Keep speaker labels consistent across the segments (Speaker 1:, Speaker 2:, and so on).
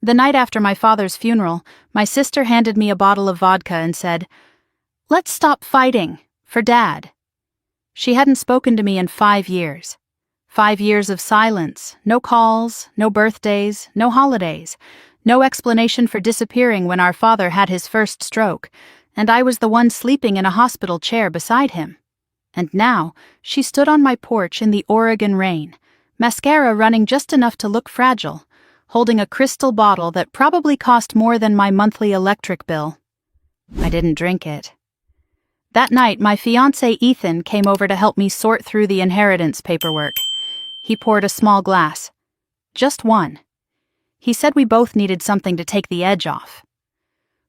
Speaker 1: The night after my father's funeral, my sister handed me a bottle of vodka and said, "Let's stop fighting, for Dad." She hadn't spoken to me in 5 years. 5 years of silence, no calls, no birthdays, no holidays, no explanation for disappearing when our father had his first stroke, and I was the one sleeping in a hospital chair beside him. And now, she stood on my porch in the Oregon rain, mascara running just enough to look fragile, holding a crystal bottle that probably cost more than my monthly electric bill. I didn't drink it. That night, my fiancé Ethan came over to help me sort through the inheritance paperwork. He poured a small glass. Just one. He said we both needed something to take the edge off.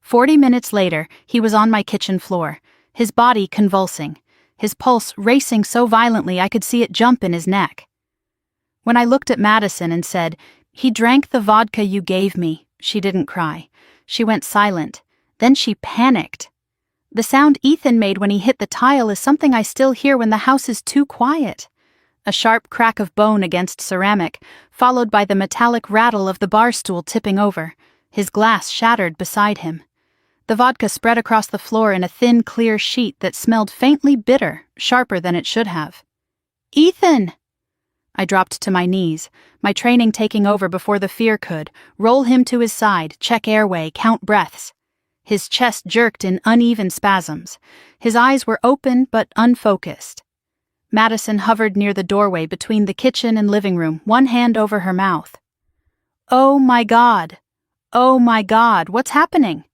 Speaker 1: 40 minutes later, he was on my kitchen floor, his body convulsing, his pulse racing so violently I could see it jump in his neck. When I looked at Madison and said, "He drank the vodka you gave me," she didn't cry. She went silent. Then she panicked. The sound Ethan made when he hit the tile is something I still hear when the house is too quiet. A sharp crack of bone against ceramic, followed by the metallic rattle of the bar stool tipping over, his glass shattered beside him. The vodka spread across the floor in a thin, clear sheet that smelled faintly bitter, sharper than it should have. "Ethan!" I dropped to my knees, my training taking over before the fear could, roll him to his side, check airway, count breaths. His chest jerked in uneven spasms. His eyes were open but unfocused. Madison hovered near the doorway between the kitchen and living room, one hand over her mouth. "Oh my God! Oh my God, what's happening?"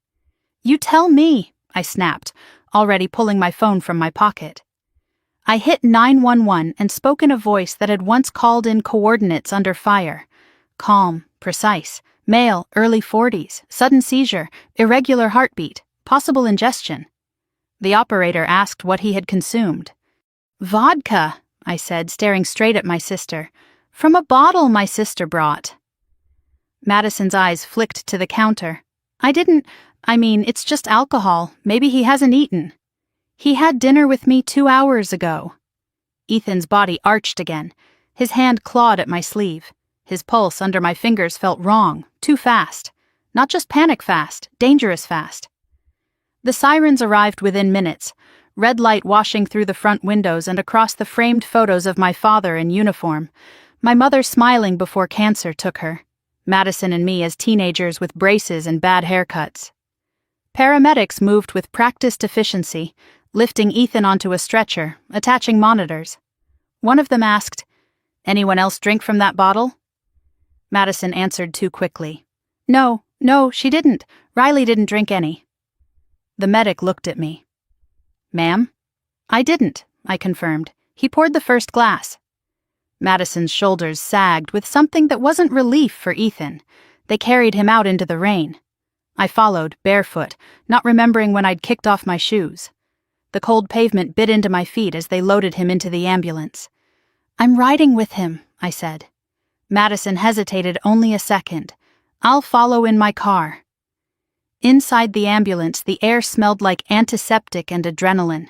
Speaker 1: "You tell me," I snapped, already pulling my phone from my pocket. I hit 911 and spoke in a voice that had once called in coordinates under fire. Calm, precise, male, early 40s, sudden seizure, irregular heartbeat, possible ingestion. The operator asked what he had consumed. "Vodka," I said, staring straight at my sister. "From a bottle my sister brought." Madison's eyes flicked to the counter. It's just alcohol. Maybe he hasn't eaten." "He had dinner with me 2 hours ago." Ethan's body arched again. His hand clawed at my sleeve. His pulse under my fingers felt wrong, too fast. Not just panic fast, dangerous fast. The sirens arrived within minutes, red light washing through the front windows and across the framed photos of my father in uniform, my mother smiling before cancer took her, Madison and me as teenagers with braces and bad haircuts. Paramedics moved with practiced efficiency, lifting Ethan onto a stretcher, attaching monitors. One of them asked, "Anyone else drink from that bottle?" Madison answered too quickly. No, she didn't. Riley didn't drink any." The medic looked at me. "Ma'am?" "I didn't," I confirmed. "He poured the first glass." Madison's shoulders sagged with something that wasn't relief for Ethan. They carried him out into the rain. I followed, barefoot, not remembering when I'd kicked off my shoes. The cold pavement bit into my feet as they loaded him into the ambulance. "I'm riding with him," I said. Madison hesitated only a second. "I'll follow in my car." Inside the ambulance, the air smelled like antiseptic and adrenaline.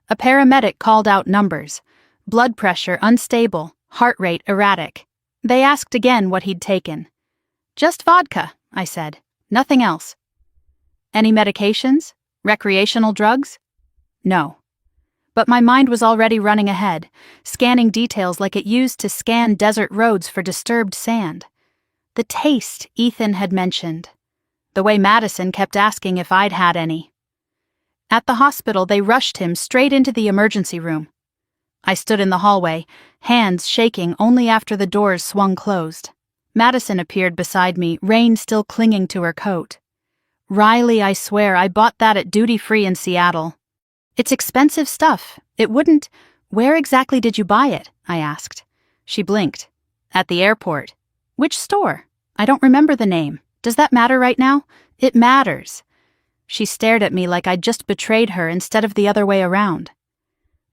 Speaker 1: A paramedic called out numbers. Blood pressure unstable, heart rate erratic. They asked again what he'd taken. "Just vodka," I said. "Nothing else." "Any medications? Recreational drugs?" "No." But my mind was already running ahead, scanning details like it used to scan desert roads for disturbed sand. The taste Ethan had mentioned. The way Madison kept asking if I'd had any. At the hospital, they rushed him straight into the emergency room. I stood in the hallway, hands shaking only after the doors swung closed. Madison appeared beside me, rain still clinging to her coat. "Riley, I swear, I bought that at duty-free in Seattle." "It's expensive stuff. It wouldn't—" "Where exactly did you buy it?" I asked. She blinked. "At the airport." "Which store?" "I don't remember the name. Does that matter right now?" "It matters." She stared at me like I'd just betrayed her instead of the other way around.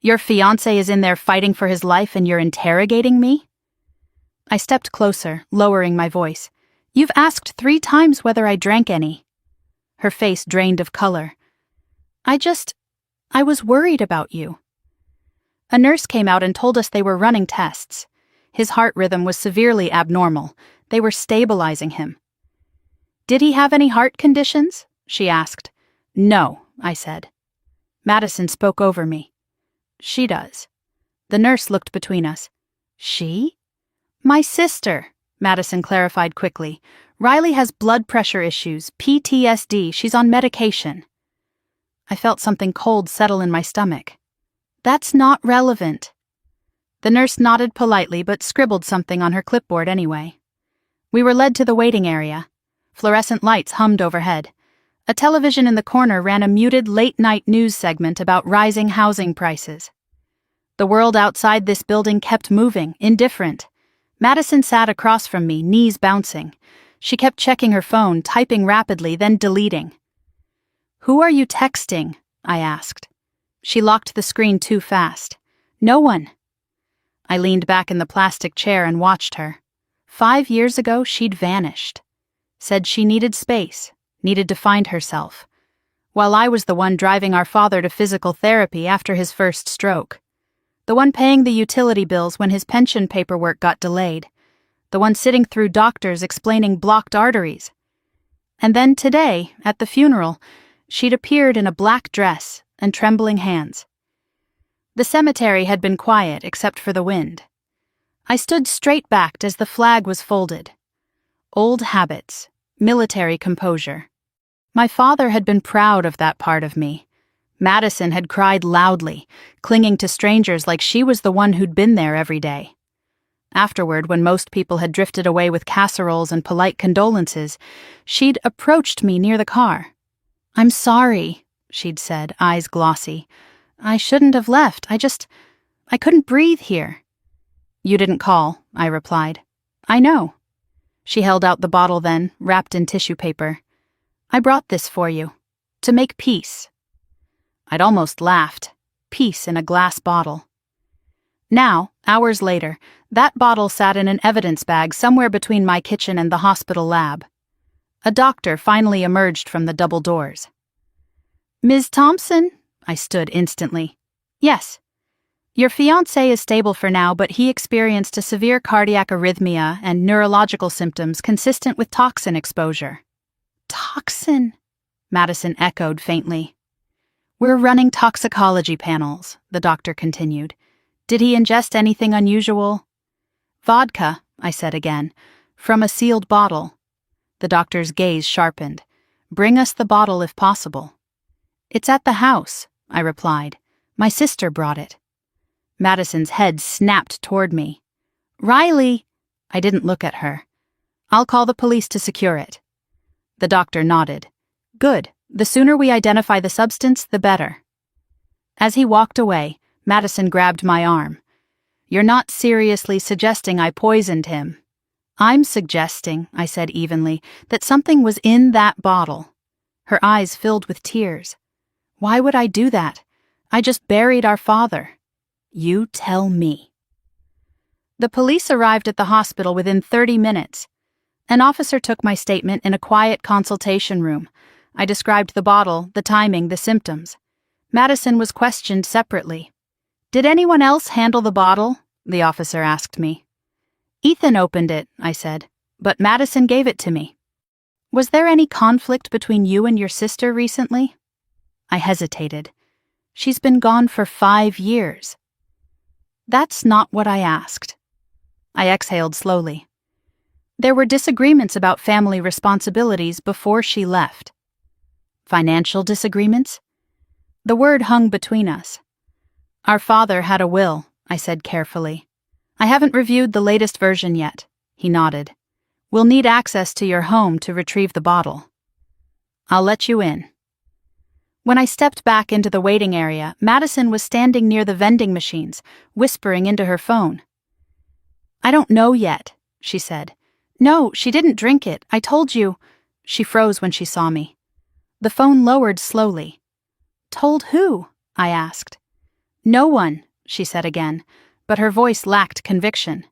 Speaker 1: "Your fiancé is in there fighting for his life and you're interrogating me?" I stepped closer, lowering my voice. "You've asked 3 times whether I drank any." Her face drained of color. I was worried about you." A nurse came out and told us they were running tests. His heart rhythm was severely abnormal. They were stabilizing him. Did he have any heart conditions? She asked. No, I said. Madison spoke over me. She does. The nurse looked between us. She? My sister, Madison clarified quickly. Riley has blood pressure issues, PTSD, she's on medication. I felt something cold settle in my stomach. That's not relevant. The nurse nodded politely but scribbled something on her clipboard anyway. We were led to the waiting area. Fluorescent lights hummed overhead. A television in the corner ran a muted late-night news segment about rising housing prices. The world outside this building kept moving, indifferent. Madison sat across from me, knees bouncing. She kept checking her phone, typing rapidly, then deleting. Who are you texting? I asked. She locked the screen too fast. No one. I leaned back in the plastic chair and watched her. 5 years ago, she'd vanished. Said she needed space, needed to find herself. While I was the one driving our father to physical therapy after his first stroke. The one paying the utility bills when his pension paperwork got delayed. The one sitting through doctors explaining blocked arteries. And then today, at the funeral, she'd appeared in a black dress and trembling hands. The cemetery had been quiet except for the wind. I stood straight-backed as the flag was folded. Old habits, military composure. My father had been proud of that part of me. Madison had cried loudly, clinging to strangers like she was the one who'd been there every day. Afterward, when most people had drifted away with casseroles and polite condolences, she'd approached me near the car. I'm sorry, she'd said, eyes glossy. I shouldn't have left. I couldn't breathe here. You didn't call, I replied. I know. She held out the bottle then, wrapped in tissue paper. I brought this for you. To make peace. I'd almost laughed. Peace in a glass bottle. Now, hours later, that bottle sat in an evidence bag somewhere between my kitchen and the hospital lab. A doctor finally emerged from the double doors. Ms. Thompson? I stood instantly. Yes. Your fiancé is stable for now, but he experienced a severe cardiac arrhythmia and neurological symptoms consistent with toxin exposure. Toxin? Madison echoed faintly. We're running toxicology panels, the doctor continued. Did he ingest anything unusual? Vodka, I said again, from a sealed bottle. The doctor's gaze sharpened. Bring us the bottle if possible. It's at the house, I replied. My sister brought it. Madison's head snapped toward me. Riley! I didn't look at her. I'll call the police to secure it. The doctor nodded. Good. The sooner we identify the substance, the better. As he walked away, Madison grabbed my arm. You're not seriously suggesting I poisoned him. I'm suggesting, I said evenly, that something was in that bottle. Her eyes filled with tears. Why would I do that? I just buried our father. You tell me. The police arrived at the hospital within 30 minutes. An officer took my statement in a quiet consultation room. I described the bottle, the timing, the symptoms. Madison was questioned separately. Did anyone else handle the bottle? The officer asked me. Ethan opened it, I said, but Madison gave it to me. Was there any conflict between you and your sister recently? I hesitated. She's been gone for 5 years. That's not what I asked. I exhaled slowly. There were disagreements about family responsibilities before she left. Financial disagreements? The word hung between us. Our father had a will, I said carefully. I haven't reviewed the latest version yet, he nodded. We'll need access to your home to retrieve the bottle. I'll let you in. When I stepped back into the waiting area, Madison was standing near the vending machines, whispering into her phone. I don't know yet, she said. No, she didn't drink it. I told you. She froze when she saw me. The phone lowered slowly. Told who? I asked. No one, she said again, but her voice lacked conviction.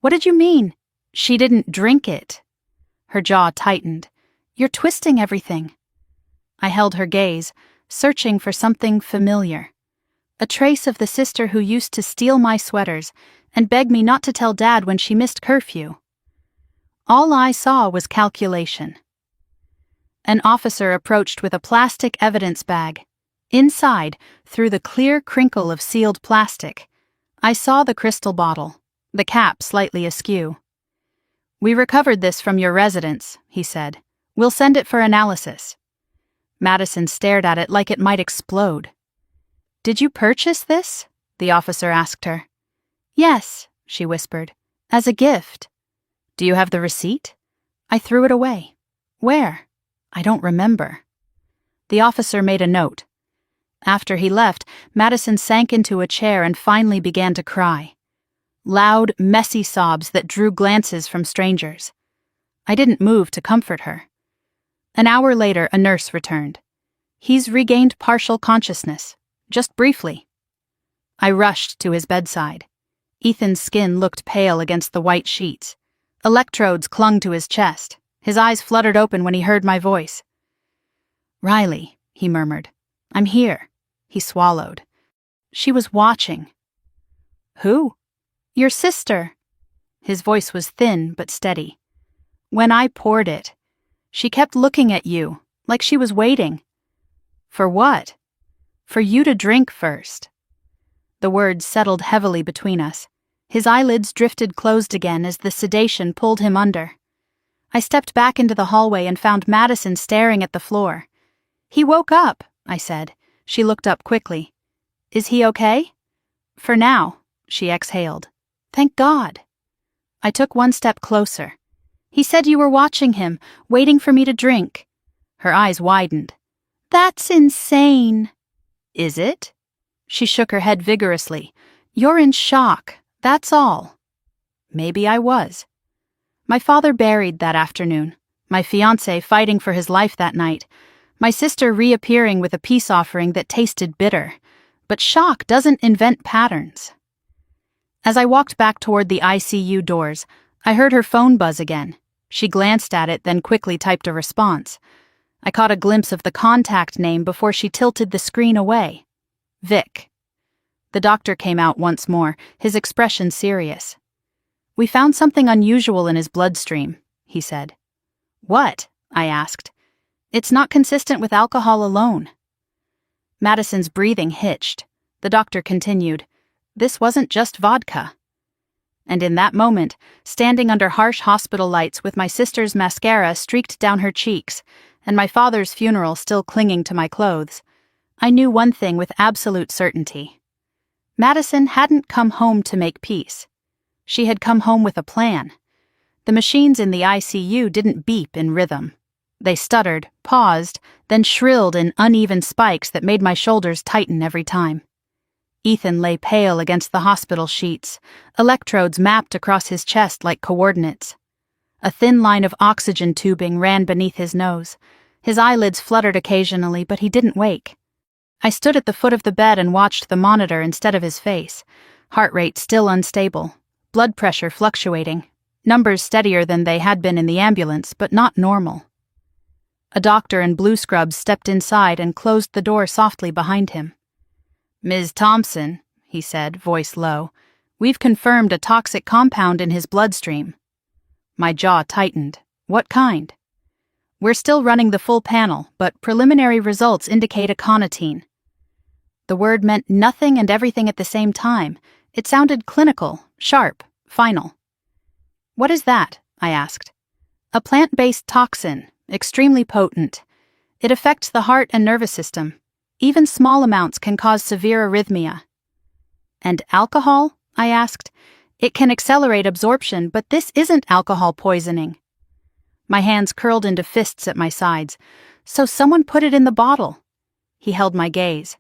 Speaker 1: What did you mean? She didn't drink it. Her jaw tightened. You're twisting everything. I held her gaze, searching for something familiar. A trace of the sister who used to steal my sweaters and beg me not to tell Dad when she missed curfew. All I saw was calculation. An officer approached with a plastic evidence bag. Inside, through the clear crinkle of sealed plastic, I saw the crystal bottle, the cap slightly askew. "We recovered this from your residence," he said. "We'll send it for analysis." Madison stared at it like it might explode. "Did you purchase this?" the officer asked her. "Yes," she whispered, "as a gift." "Do you have the receipt?" "I threw it away." "Where?" "I don't remember." The officer made a note. After he left, Madison sank into a chair and finally began to cry. Loud, messy sobs that drew glances from strangers. I didn't move to comfort her. An hour later, a nurse returned. "He's regained partial consciousness, just briefly." I rushed to his bedside. Ethan's skin looked pale against the white sheets. Electrodes clung to his chest. His eyes fluttered open when he heard my voice. "Riley," he murmured. "I'm here." He swallowed. "She was watching." "Who?" "Your sister." His voice was thin but steady. "When I poured it, she kept looking at you, like she was waiting." "For what?" "For you to drink first." The words settled heavily between us. His eyelids drifted closed again as the sedation pulled him under. I stepped back into the hallway and found Madison staring at the floor. "He woke up," I said. She looked up quickly. "Is he okay?" "For now," she exhaled. "Thank God." I took one step closer. "He said you were watching him, waiting for me to drink." Her eyes widened. "That's insane." "Is it?" She shook her head vigorously. "You're in shock, that's all." Maybe I was. My father buried that afternoon, my fiancé fighting for his life that night, my sister reappearing with a peace offering that tasted bitter. But shock doesn't invent patterns. As I walked back toward the ICU doors, I heard her phone buzz again. She glanced at it, then quickly typed a response. I caught a glimpse of the contact name before she tilted the screen away. Vic. The doctor came out once more, his expression serious. "We found something unusual in his bloodstream," he said. "What?" I asked. "It's not consistent with alcohol alone." Madison's breathing hitched. The doctor continued, "This wasn't just vodka." And in that moment, standing under harsh hospital lights with my sister's mascara streaked down her cheeks and my father's funeral still clinging to my clothes, I knew one thing with absolute certainty. Madison hadn't come home to make peace. She had come home with a plan. The machines in the ICU didn't beep in rhythm. They stuttered, paused, then shrilled in uneven spikes that made my shoulders tighten every time. Ethan lay pale against the hospital sheets, electrodes mapped across his chest like coordinates. A thin line of oxygen tubing ran beneath his nose. His eyelids fluttered occasionally, but he didn't wake. I stood at the foot of the bed and watched the monitor instead of his face, heart rate still unstable, blood pressure fluctuating, numbers steadier than they had been in the ambulance, but not normal. A doctor in blue scrubs stepped inside and closed the door softly behind him. "Ms. Thompson," he said, voice low, "we've confirmed a toxic compound in his bloodstream." My jaw tightened. "What kind?" "We're still running the full panel, but preliminary results indicate aconitine." The word meant nothing and everything at the same time. It sounded clinical, sharp, final. "What is that?" I asked. "A plant-based toxin, extremely potent. It affects the heart and nervous system. Even small amounts can cause severe arrhythmia." "And alcohol?" I asked. "It can accelerate absorption, but this isn't alcohol poisoning." My hands curled into fists at my sides. "So someone put it in the bottle." He held my gaze.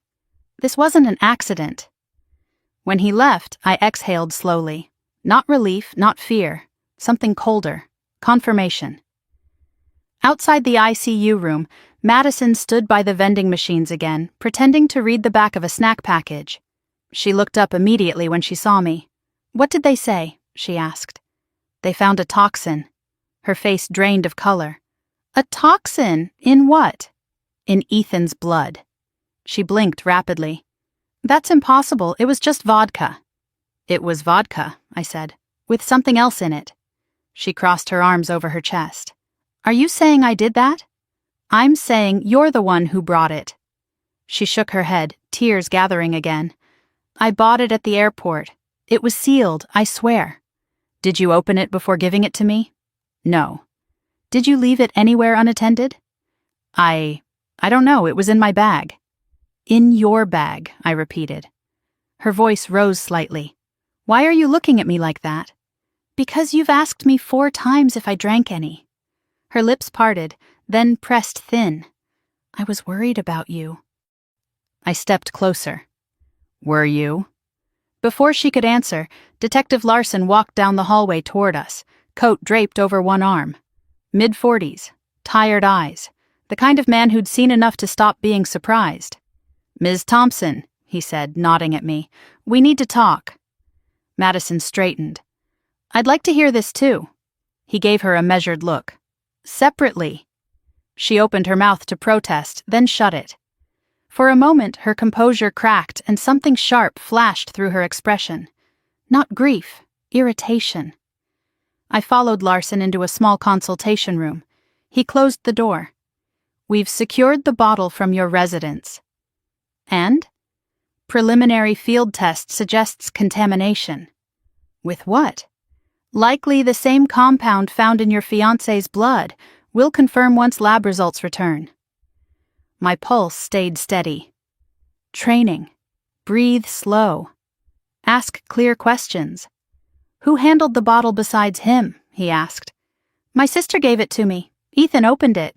Speaker 1: "This wasn't an accident." When he left, I exhaled slowly. Not relief, not fear. Something colder. Confirmation. Outside the ICU room, Madison stood by the vending machines again, pretending to read the back of a snack package. She looked up immediately when she saw me. "What did they say?" she asked. "They found a toxin." Her face drained of color. "A toxin? In what?" "In Ethan's blood." She blinked rapidly. "That's impossible. It was just vodka." "It was vodka," I said, "with something else in it." She crossed her arms over her chest. "Are you saying I did that?" I'm saying you're the one who brought it. She shook her head, tears gathering again. I bought it at the airport. It was sealed, I swear. Did you open it before giving it to me? No. Did you leave it anywhere unattended? I don't know, it was in my bag. In your bag, I repeated. Her voice rose slightly. Why are you looking at me like that? Because you've asked me 4 times if I drank any. Her lips parted, then pressed thin. I was worried about you. I stepped closer. Were you? Before she could answer, Detective Larson walked down the hallway toward us, coat draped over one arm. Mid-40s, tired eyes, the kind of man who'd seen enough to stop being surprised. Ms. Thompson, he said, nodding at me, we need to talk. Madison straightened. I'd like to hear this too. He gave her a measured look. Separately. She opened her mouth to protest, then shut it. For a moment, her composure cracked and something sharp flashed through her expression. Not grief, irritation. I followed Larson into a small consultation room. He closed the door. We've secured the bottle from your residence. And? Preliminary field test suggests contamination. With what? Likely the same compound found in your fiancé's blood. We'll confirm once lab results return. My pulse stayed steady. Training. Breathe slow. Ask clear questions. Who handled the bottle besides him? He asked. My sister gave it to me. Ethan opened it.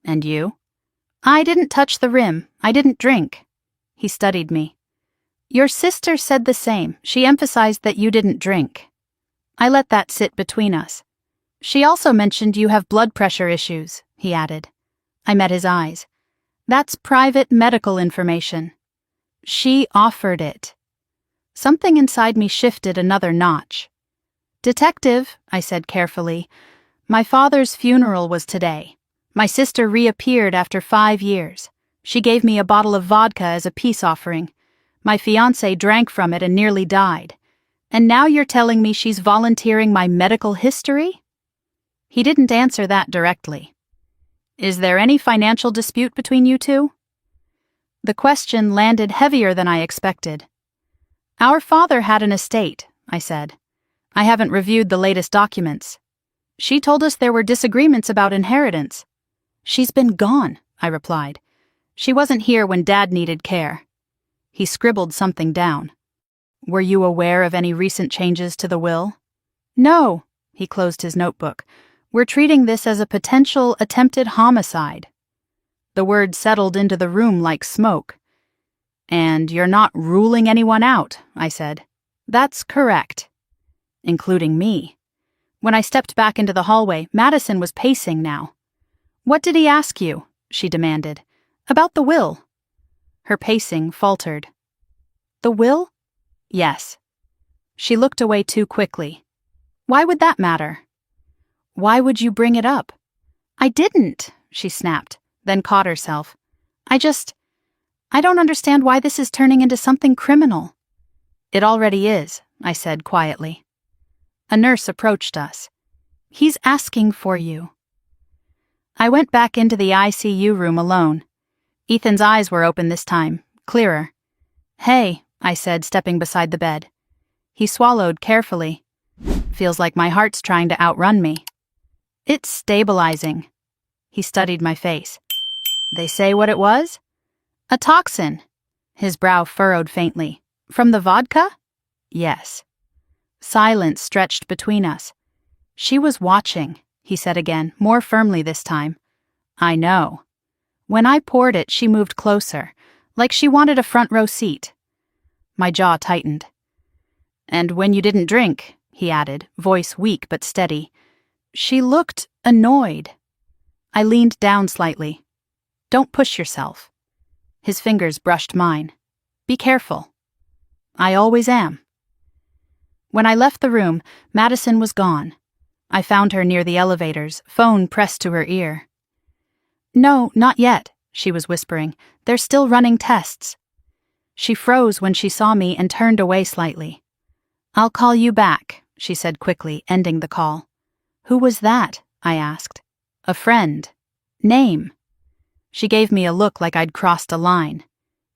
Speaker 1: And you? I didn't touch the rim. I didn't drink. He studied me. Your sister said the same. She emphasized that you didn't drink. I let that sit between us. She also mentioned you have blood pressure issues, he added. I met his eyes. That's private medical information. She offered it. Something inside me shifted another notch. Detective, I said carefully, my father's funeral was today. My sister reappeared after 5 years. She gave me a bottle of vodka as a peace offering. My fiancé drank from it and nearly died. And now you're telling me she's volunteering my medical history? He didn't answer that directly. Is there any financial dispute between you two? The question landed heavier than I expected. Our father had an estate, I said. I haven't reviewed the latest documents. She told us there were disagreements about inheritance. She's been gone, I replied. She wasn't here when Dad needed care. He scribbled something down. Were you aware of any recent changes to the will? No, he closed his notebook. We're treating this as a potential attempted homicide. The word settled into the room like smoke. And you're not ruling anyone out, I said. That's correct. Including me. When I stepped back into the hallway, Madison was pacing now. What did he ask you? She demanded. About the will. Her pacing faltered. The will? Yes. She looked away too quickly. Why would that matter? Why would you bring it up? I didn't, she snapped, then caught herself. I don't understand why this is turning into something criminal. It already is, I said quietly. A nurse approached us. He's asking for you. I went back into the ICU room alone. Ethan's eyes were open this time, clearer. Hey, I said, stepping beside the bed. He swallowed carefully. Feels like my heart's trying to outrun me. It's stabilizing. He studied my face. They say what it was? A toxin. His brow furrowed faintly. From the vodka? Yes. Silence stretched between us. She was watching, he said again, more firmly this time. I know. When I poured it, she moved closer, like she wanted a front row seat. My jaw tightened. And when you didn't drink, he added, voice weak but steady. She looked annoyed. I leaned down slightly. Don't push yourself. His fingers brushed mine. Be careful. I always am. When I left the room, Madison was gone. I found her near the elevators, phone pressed to her ear. No, not yet, she was whispering. They're still running tests. She froze when she saw me and turned away slightly. I'll call you back, she said quickly, ending the call. Who was that? I asked. A friend. Name. She gave me a look like I'd crossed a line.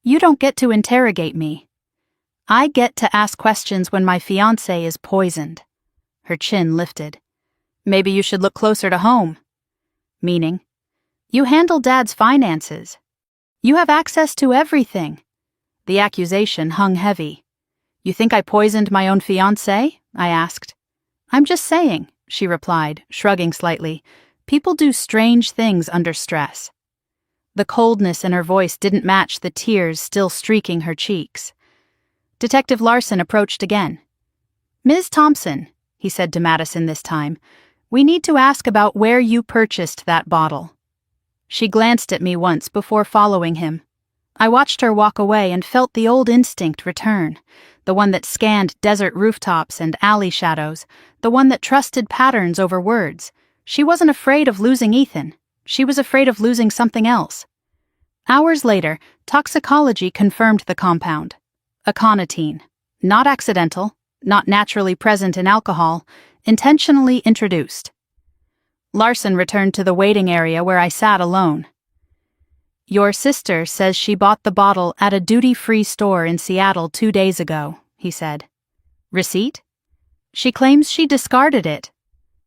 Speaker 1: You don't get to interrogate me. I get to ask questions when my fiancé is poisoned. Her chin lifted. Maybe you should look closer to home. Meaning? You handle Dad's finances. You have access to everything. The accusation hung heavy. You think I poisoned my own fiancé? I asked. I'm just saying, she replied, shrugging slightly. People do strange things under stress. The coldness in her voice didn't match the tears still streaking her cheeks. Detective Larson approached again. Ms. Thompson, he said to Madison this time, we need to ask about where you purchased that bottle. She glanced at me once before following him. I watched her walk away and felt the old instinct return, the one that scanned desert rooftops and alley shadows, the one that trusted patterns over words. She wasn't afraid of losing Ethan. She was afraid of losing something else. Hours later, toxicology confirmed the compound. Aconitine. Not accidental, not naturally present in alcohol, intentionally introduced. Larson returned to the waiting area where I sat alone. Your sister says she bought the bottle at a duty-free store in Seattle 2 days ago, he said. Receipt? She claims she discarded it.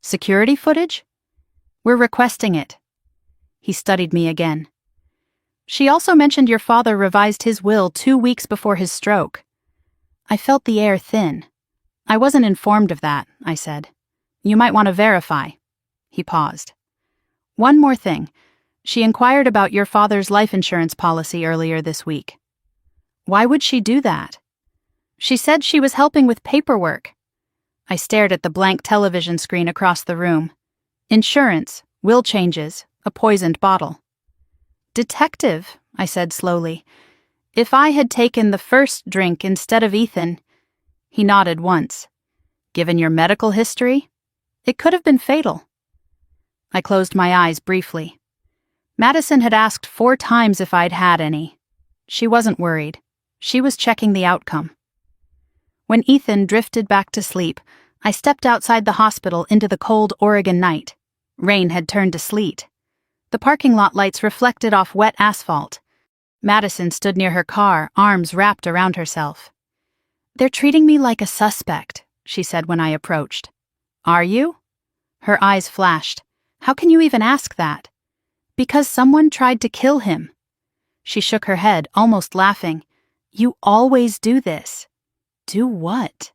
Speaker 1: Security footage? We're requesting it. He studied me again. She also mentioned your father revised his will 2 weeks before his stroke. I felt the air thin. I wasn't informed of that, I said. You might want to verify. He paused. One more thing. She inquired about your father's life insurance policy earlier this week. Why would she do that? She said she was helping with paperwork. I stared at the blank television screen across the room. Insurance, will changes, a poisoned bottle. Detective, I said slowly, if I had taken the first drink instead of Ethan. He nodded once. Given your medical history, it could have been fatal. I closed my eyes briefly. Madison had asked 4 times if I'd had any. She wasn't worried. She was checking the outcome. When Ethan drifted back to sleep, I stepped outside the hospital into the cold Oregon night. Rain had turned to sleet. The parking lot lights reflected off wet asphalt. Madison stood near her car, arms wrapped around herself. They're treating me like a suspect, she said when I approached. Are you? Her eyes flashed. How can you even ask that? Because someone tried to kill him. She shook her head, almost laughing. You always do this. Do what?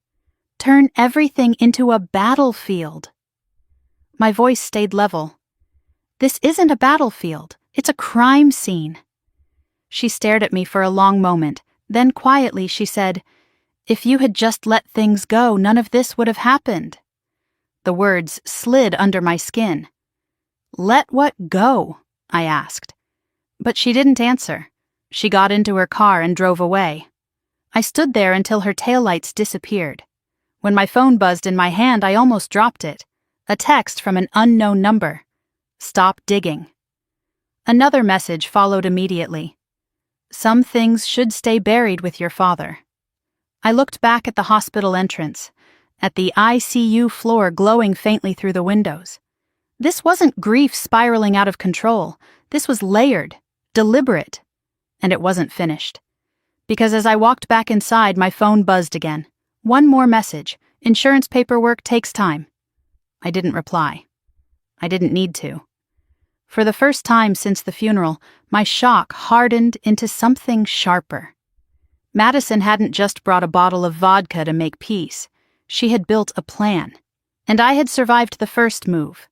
Speaker 1: Turn everything into a battlefield. My voice stayed level. This isn't a battlefield. It's a crime scene. She stared at me for a long moment. Then quietly she said, if you had just let things go, none of this would have happened. The words slid under my skin. Let what go? I asked. But she didn't answer. She got into her car and drove away. I stood there until her taillights disappeared. When my phone buzzed in my hand, I almost dropped it. A text from an unknown number. Stop digging. Another message followed immediately. Some things should stay buried with your father. I looked back at the hospital entrance, at the ICU floor glowing faintly through the windows. This wasn't grief spiraling out of control. This was layered, deliberate, and it wasn't finished. Because as I walked back inside, my phone buzzed again. One more message. Insurance paperwork takes time. I didn't reply. I didn't need to. For the first time since the funeral, my shock hardened into something sharper. Madison hadn't just brought a bottle of vodka to make peace. She had built a plan. And I had survived the first move.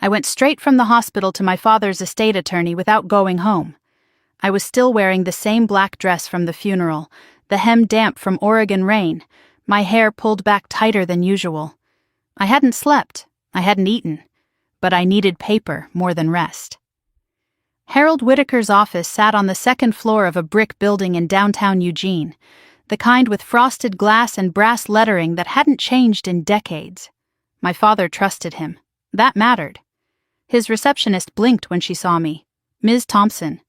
Speaker 1: I went straight from the hospital to my father's estate attorney without going home. I was still wearing the same black dress from the funeral, the hem damp from Oregon rain, my hair pulled back tighter than usual. I hadn't slept, I hadn't eaten, but I needed paper more than rest. Harold Whitaker's office sat on the 2nd floor of a brick building in downtown Eugene, the kind with frosted glass and brass lettering that hadn't changed in decades. My father trusted him. That mattered. His receptionist blinked when she saw me. Ms. Thompson.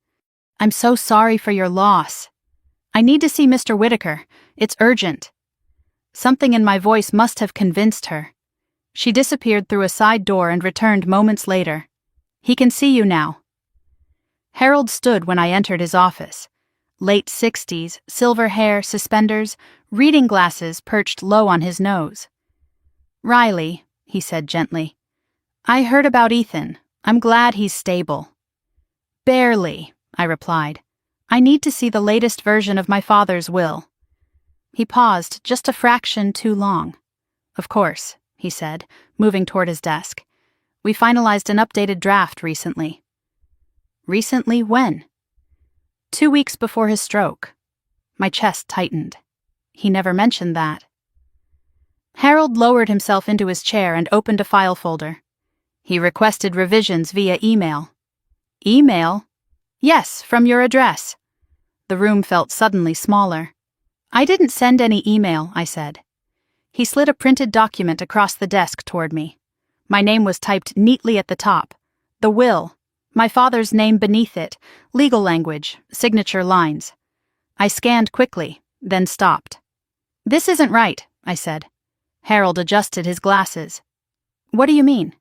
Speaker 1: I'm so sorry for your loss. I need to see Mr. Whitaker. It's urgent. Something in my voice must have convinced her. She disappeared through a side door and returned moments later. He can see you now. Harold stood when I entered his office. Late 60s, silver hair, suspenders, reading glasses perched low on his nose. "Riley," he said gently, "I heard about Ethan. I'm glad he's stable." "Barely," I replied. "I need to see the latest version of my father's will." He paused just a fraction too long. "Of course," he said, moving toward his desk. "We finalized an updated draft recently." "Recently when?" 2 weeks before his stroke. My chest tightened. He never mentioned that. Harold lowered himself into his chair and opened a file folder. He requested revisions via email. "Email?" "Yes, from your address." The room felt suddenly smaller. "I didn't send any email," I said. He slid a printed document across the desk toward me. My name was typed neatly at the top. The will. My father's name beneath it. Legal language. Signature lines. I scanned quickly, then stopped. "This isn't right," I said. Harold adjusted his glasses. "What do you mean?"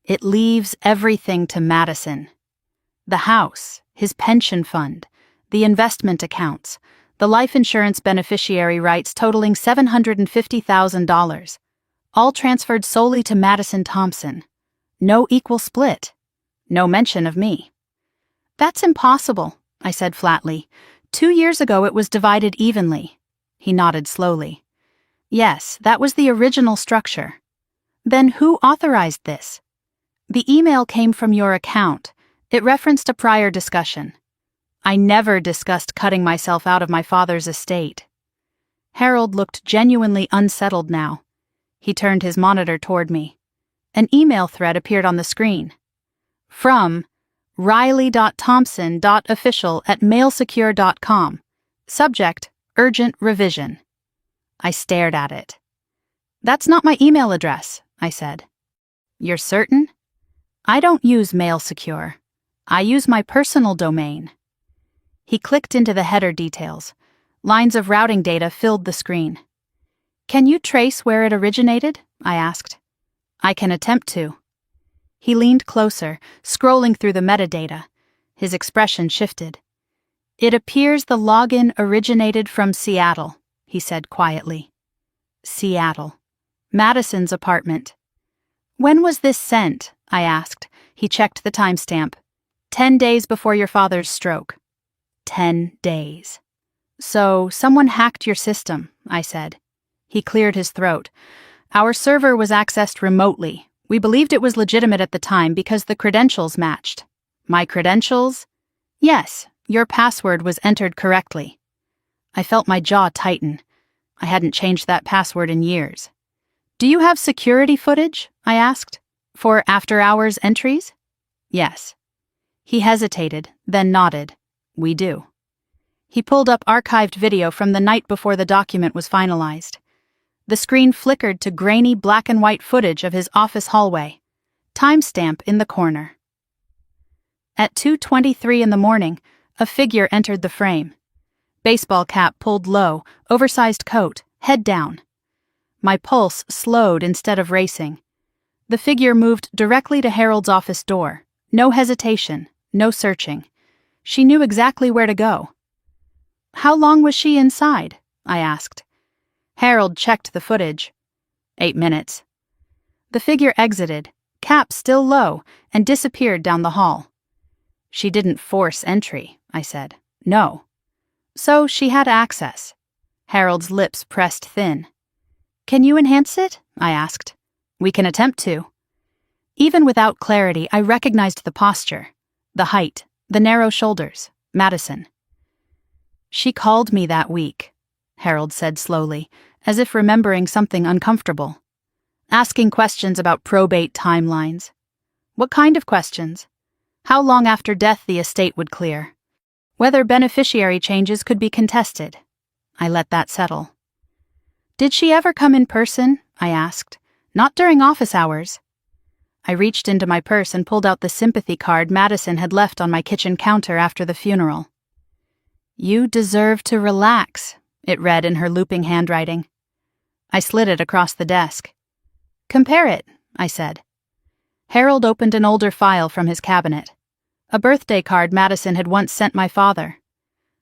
Speaker 1: "It leaves everything to Madison. The house, his pension fund, the investment accounts, the life insurance beneficiary rights totaling $750,000, all transferred solely to Madison Thompson. No equal split. No mention of me." "That's impossible," I said flatly. 2 years ago it was divided evenly." He nodded slowly. "Yes, that was the original structure." "Then who authorized this?" "The email came from your account. It referenced a prior discussion." "I never discussed cutting myself out of my father's estate." Harold looked genuinely unsettled now. He turned his monitor toward me. An email thread appeared on the screen. From riley.thompson.official@mailsecure.com. Subject, urgent revision. I stared at it. "That's not my email address," I said. "You're certain?" "I don't use MailSecure. I use my personal domain." He clicked into the header details. Lines of routing data filled the screen. "Can you trace where it originated?" I asked. "I can attempt to." He leaned closer, scrolling through the metadata. His expression shifted. "It appears the login originated from Seattle," he said quietly. Seattle. Madison's apartment. "When was this sent?" I asked. He checked the timestamp. 10 days before your father's stroke." 10 days. "So, someone hacked your system," I said. He cleared his throat. "Our server was accessed remotely. We believed it was legitimate at the time because the credentials matched." "My credentials?" "Yes, your password was entered correctly." I felt my jaw tighten. I hadn't changed that password in years. "Do you have security footage?" I asked. "For after-hours entries?" "Yes." He hesitated, then nodded. "We do." He pulled up archived video from the night before the document was finalized. The screen flickered to grainy black and white footage of his office hallway. Timestamp in the corner. At 2:23 in the morning, a figure entered the frame. Baseball cap pulled low, oversized coat, head down. My pulse slowed instead of racing. The figure moved directly to Harold's office door. No hesitation, no searching. She knew exactly where to go. "How long was she inside?" I asked. Harold checked the footage. 8 minutes. The figure exited, cap still low, and disappeared down the hall. "She didn't force entry," I said. "No." "So she had access." Harold's lips pressed thin. "Can you enhance it?" I asked. "We can attempt to." Even without clarity, I recognized the posture, the height, the narrow shoulders. Madison. "She called me that week," Harold said slowly, as if remembering something uncomfortable. "Asking questions about probate timelines." "What kind of questions?" "How long after death the estate would clear. Whether beneficiary changes could be contested." I let that settle. "Did she ever come in person?" I asked. "Not during office hours." I reached into my purse and pulled out the sympathy card Madison had left on my kitchen counter after the funeral. "You deserve to relax," it read in her looping handwriting. I slid it across the desk. "Compare it," I said. Harold opened an older file from his cabinet. A birthday card Madison had once sent my father.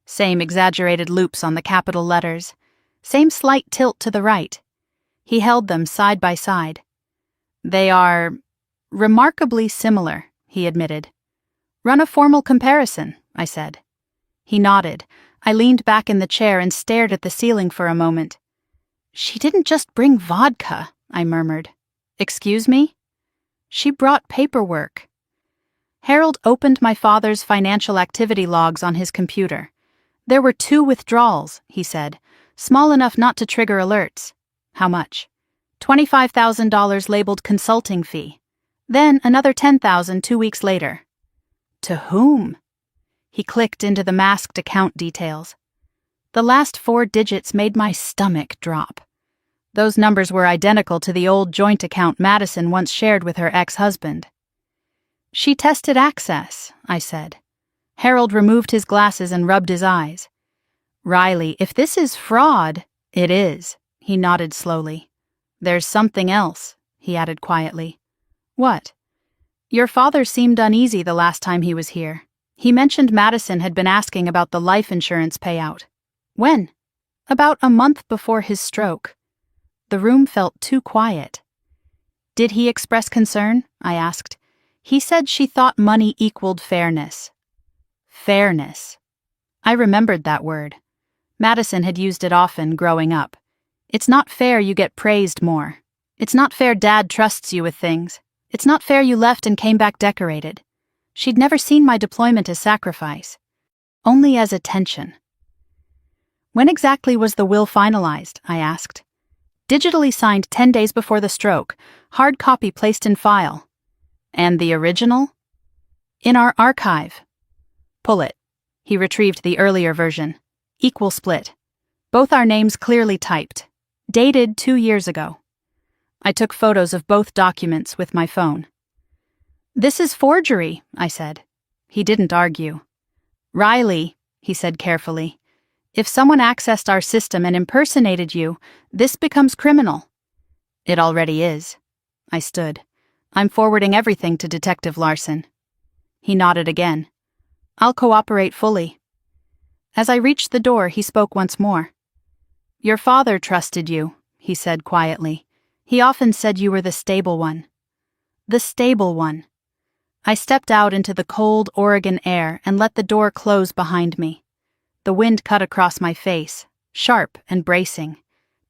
Speaker 1: Same exaggerated loops on the capital letters. Same slight tilt to the right. He held them side by side. They are remarkably similar, he admitted. Run a formal comparison, I said. He nodded. I leaned back in the chair and stared at the ceiling for a moment. She didn't just bring vodka, I murmured. Excuse me? She brought paperwork. Harold opened my father's financial activity logs on his computer. There were 2 withdrawals, he said, small enough not to trigger alerts. How much? $25,000 labeled consulting fee. Then another $10,000 2 weeks later. To whom? He clicked into the masked account details. The last 4 digits made my stomach drop. Those numbers were identical to the old joint account Madison once shared with her ex-husband. She tested access, I said. Harold removed his glasses and rubbed his eyes. Riley, if this is fraud, it is, he nodded slowly. There's something else, he added quietly. What? Your father seemed uneasy the last time he was here. He mentioned Madison had been asking about the life insurance payout. When? About a month before his stroke. The room felt too quiet. Did he express concern? I asked. He said she thought money equaled fairness. Fairness. I remembered that word. Madison had used it often growing up. It's not fair you get praised more. It's not fair Dad trusts you with things. It's not fair you left and came back decorated. She'd never seen my deployment as sacrifice. Only as attention. When exactly was the will finalized? I asked. Digitally signed 10 days before the stroke, hard copy placed in file. And the original? In our archive. Pull it. He retrieved the earlier version. Equal split. Both our names clearly typed. Dated 2 years ago. I took photos of both documents with my phone. This is forgery, I said. He didn't argue. Riley, he said carefully, if someone accessed our system and impersonated you, this becomes criminal. It already is. I stood. I'm forwarding everything to Detective Larson. He nodded again. I'll cooperate fully. As I reached the door, he spoke once more. Your father trusted you, he said quietly. He often said you were the stable one. The stable one. I stepped out into the cold Oregon air and let the door close behind me. The wind cut across my face, sharp and bracing.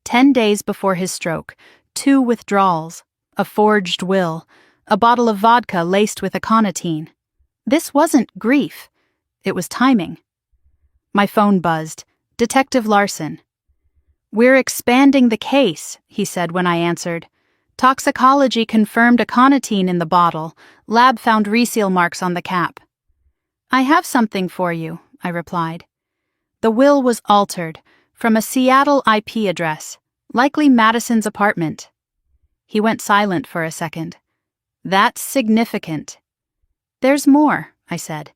Speaker 1: 10 days before his stroke, 2 withdrawals, a forged will, a bottle of vodka laced with aconitine. This wasn't grief. It was timing. My phone buzzed. Detective Larson. We're expanding the case, he said when I answered. Toxicology confirmed aconitine in the bottle. Lab found reseal marks on the cap. I have something for you, I replied. The will was altered from a Seattle IP address, likely Madison's apartment. He went silent for a second. That's significant. There's more, I said.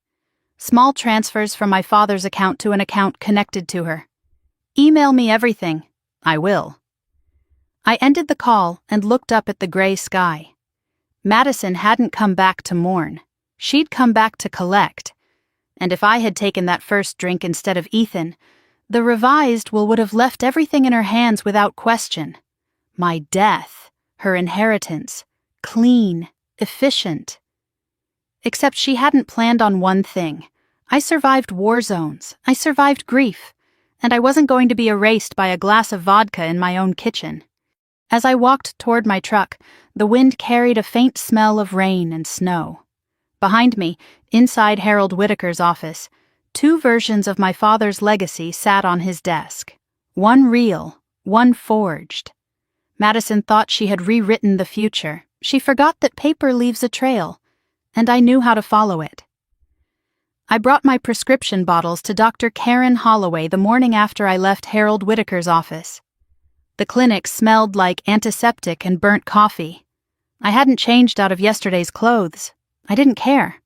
Speaker 1: Small transfers from my father's account to an account connected to her. Email me everything. I will. I ended the call and looked up at the gray sky. Madison hadn't come back to mourn. She'd come back to collect. And if I had taken that first drink instead of Ethan, the revised will would have left everything in her hands without question. My death, her inheritance, clean, efficient. Except she hadn't planned on one thing. I survived war zones. I survived grief. And I wasn't going to be erased by a glass of vodka in my own kitchen. As I walked toward my truck, the wind carried a faint smell of rain and snow. Behind me, inside Harold Whitaker's office, 2 versions of my father's legacy sat on his desk. One real, one forged. Madison thought she had rewritten the future. She forgot that paper leaves a trail, and I knew how to follow it. I brought my prescription bottles to Dr. Karen Holloway the morning after I left Harold Whitaker's office. The clinic smelled like antiseptic and burnt coffee. I hadn't changed out of yesterday's clothes. I didn't care.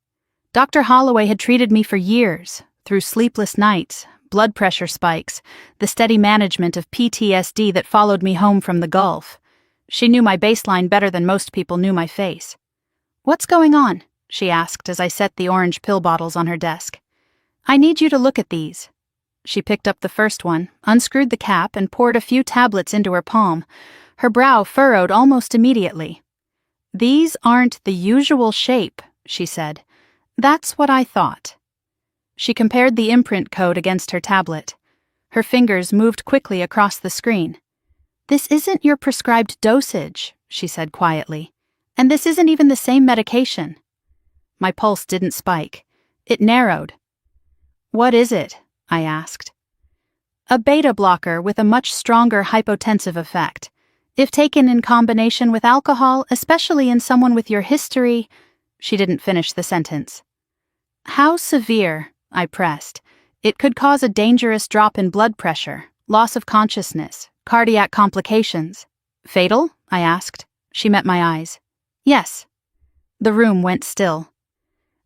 Speaker 1: Dr. Holloway had treated me for years, through sleepless nights, blood pressure spikes, the steady management of PTSD that followed me home from the Gulf. She knew my baseline better than most people knew my face. What's going on? she asked as I set the orange pill bottles on her desk. I need you to look at these. She picked up the first one, unscrewed the cap, and poured a few tablets into her palm. Her brow furrowed almost immediately. These aren't the usual shape, she said. That's what I thought. She compared the imprint code against her tablet. Her fingers moved quickly across the screen. This isn't your prescribed dosage, she said quietly. And this isn't even the same medication. My pulse didn't spike. It narrowed. What is it? I asked. A beta blocker with a much stronger hypotensive effect. If taken in combination with alcohol, especially in someone with your history... She didn't finish the sentence. How severe? I pressed. It could cause a dangerous drop in blood pressure, loss of consciousness, cardiac complications. Fatal? I asked. She met my eyes. Yes. The room went still.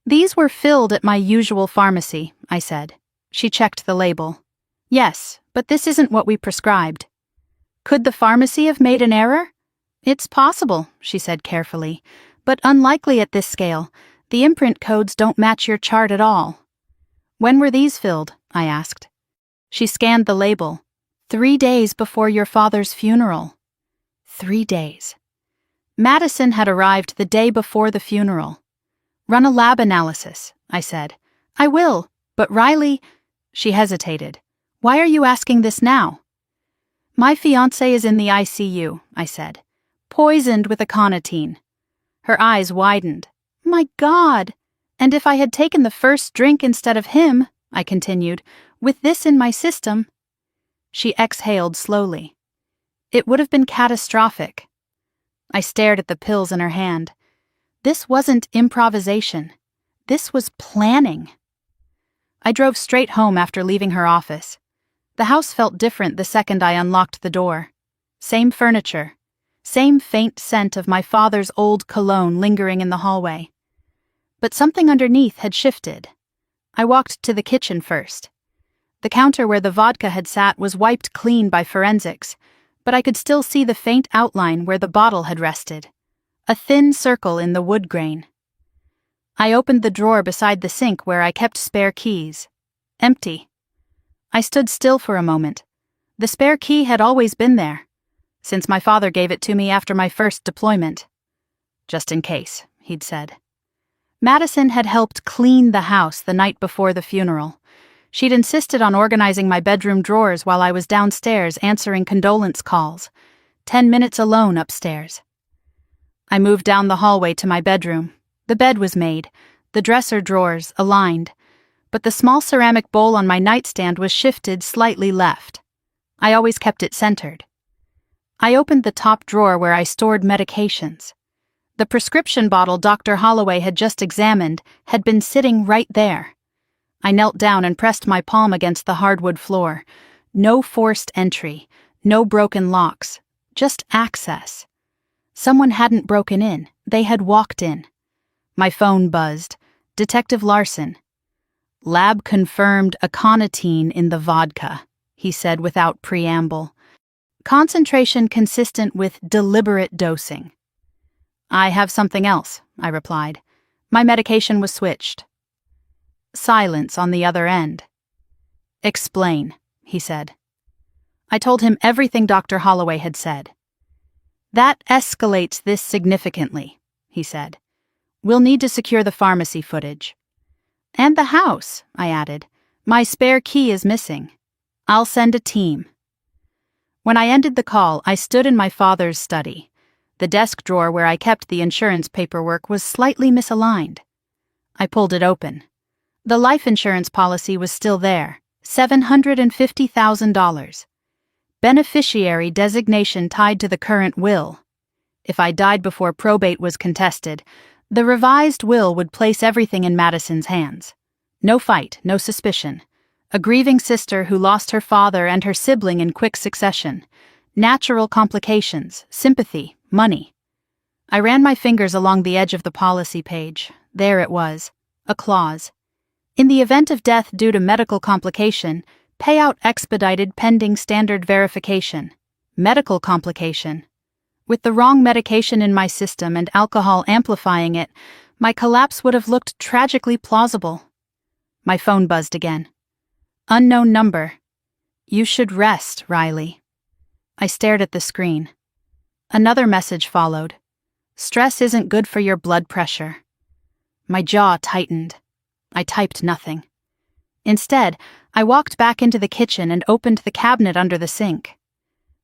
Speaker 1: These were filled at my usual pharmacy, I said. She checked the label. Yes, but this isn't what we prescribed. Could the pharmacy have made an error? It's possible, she said carefully, but unlikely at this scale. The imprint codes don't match your chart at all. When were these filled? I asked. She scanned the label. 3 days before your father's funeral. 3 days. Madison had arrived the day before the funeral. Run a lab analysis, I said. I will, but Riley... She hesitated. Why are you asking this now? My fiancé is in the ICU, I said. Poisoned with aconitine. Her eyes widened. My God! And if I had taken the first drink instead of him, I continued, with this in my system... She exhaled slowly. It would have been catastrophic. I stared at the pills in her hand. This wasn't improvisation. This was planning. I drove straight home after leaving her office. The house felt different the second I unlocked the door. Same furniture. Same faint scent of my father's old cologne lingering in the hallway. But something underneath had shifted. I walked to the kitchen first. The counter where the vodka had sat was wiped clean by forensics, but I could still see the faint outline where the bottle had rested. A thin circle in the wood grain. I opened the drawer beside the sink where I kept spare keys. Empty. I stood still for a moment. The spare key had always been there, since my father gave it to me after my first deployment. Just in case, he'd said. Madison had helped clean the house the night before the funeral. She'd insisted on organizing my bedroom drawers while I was downstairs answering condolence calls. 10 minutes alone upstairs. I moved down the hallway to my bedroom. The bed was made, the dresser drawers aligned, but the small ceramic bowl on my nightstand was shifted slightly left. I always kept it centered. I opened the top drawer where I stored medications. The prescription bottle Dr. Holloway had just examined had been sitting right there. I knelt down and pressed my palm against the hardwood floor. No forced entry, no broken locks, just access. Someone hadn't broken in, they had walked in. My phone buzzed. Detective Larson. Lab confirmed aconitine in the vodka, he said without preamble. Concentration consistent with deliberate dosing. I have something else, I replied. My medication was switched. Silence on the other end. Explain, he said. I told him everything Dr. Holloway had said. That escalates this significantly, he said. We'll need to secure the pharmacy footage. And the house, I added. My spare key is missing. I'll send a team. When I ended the call, I stood in my father's study. The desk drawer where I kept the insurance paperwork was slightly misaligned. I pulled it open. The life insurance policy was still there, $750,000. Beneficiary designation tied to the current will. If I died before probate was contested, the revised will would place everything in Madison's hands. No fight, no suspicion. A grieving sister who lost her father and her sibling in quick succession. Natural complications, sympathy, money. I ran my fingers along the edge of the policy page. There it was, a clause. In the event of death due to medical complication, payout expedited pending standard verification. Medical complication. With the wrong medication in my system and alcohol amplifying it, my collapse would have looked tragically plausible. My phone buzzed again. Unknown number. You should rest, Riley. I stared at the screen. Another message followed. Stress isn't good for your blood pressure. My jaw tightened. I typed nothing. Instead, I walked back into the kitchen and opened the cabinet under the sink.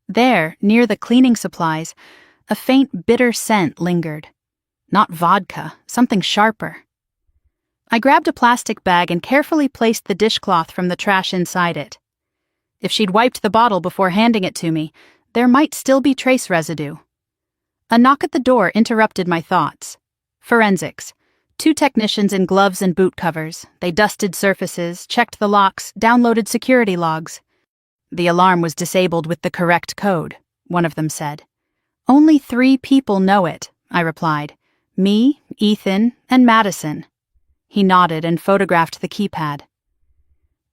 Speaker 1: There, near the cleaning supplies, a faint bitter scent lingered. Not vodka, something sharper. I grabbed a plastic bag and carefully placed the dishcloth from the trash inside it. If she'd wiped the bottle before handing it to me, there might still be trace residue. A knock at the door interrupted my thoughts. Forensics. 2 technicians in gloves and boot covers. They dusted surfaces, checked the locks, downloaded security logs. The alarm was disabled with the correct code, one of them said. Only 3 people know it, I replied. Me, Ethan, and Madison. He nodded and photographed the keypad.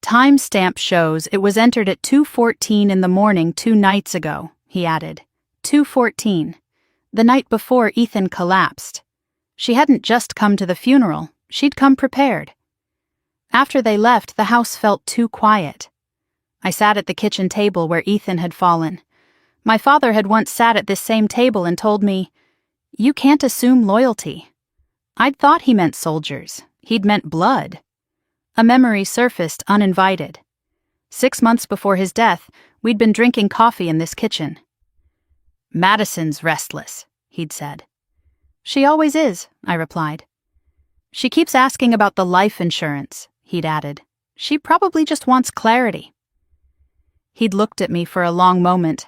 Speaker 1: Timestamp shows it was entered at 2:14 in the morning 2 nights ago, he added. 2:14. The night before Ethan collapsed. She hadn't just come to the funeral, she'd come prepared. After they left, the house felt too quiet. I sat at the kitchen table where Ethan had fallen. My father had once sat at this same table and told me, "You can't assume loyalty." I'd thought he meant soldiers. He'd meant blood. A memory surfaced uninvited. 6 months before his death, we'd been drinking coffee in this kitchen. "Madison's restless," he'd said. "She always is," I replied. "She keeps asking about the life insurance," he'd added. "She probably just wants clarity." He'd looked at me for a long moment.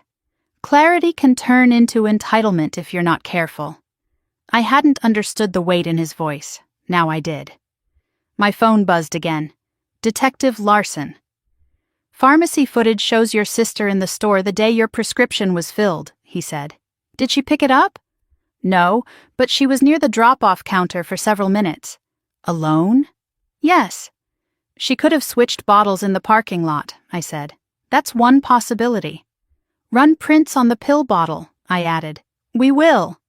Speaker 1: Clarity can turn into entitlement if you're not careful. I hadn't understood the weight in his voice. Now I did. My phone buzzed again. Detective Larson. "Pharmacy footage shows your sister in the store the day your prescription was filled," he said. "Did she pick it up?" "No, but she was near the drop-off counter for several minutes." "Alone?" "Yes." "She could have switched bottles in the parking lot," I said. "That's one possibility." "Run prints on the pill bottle," I added. "We will."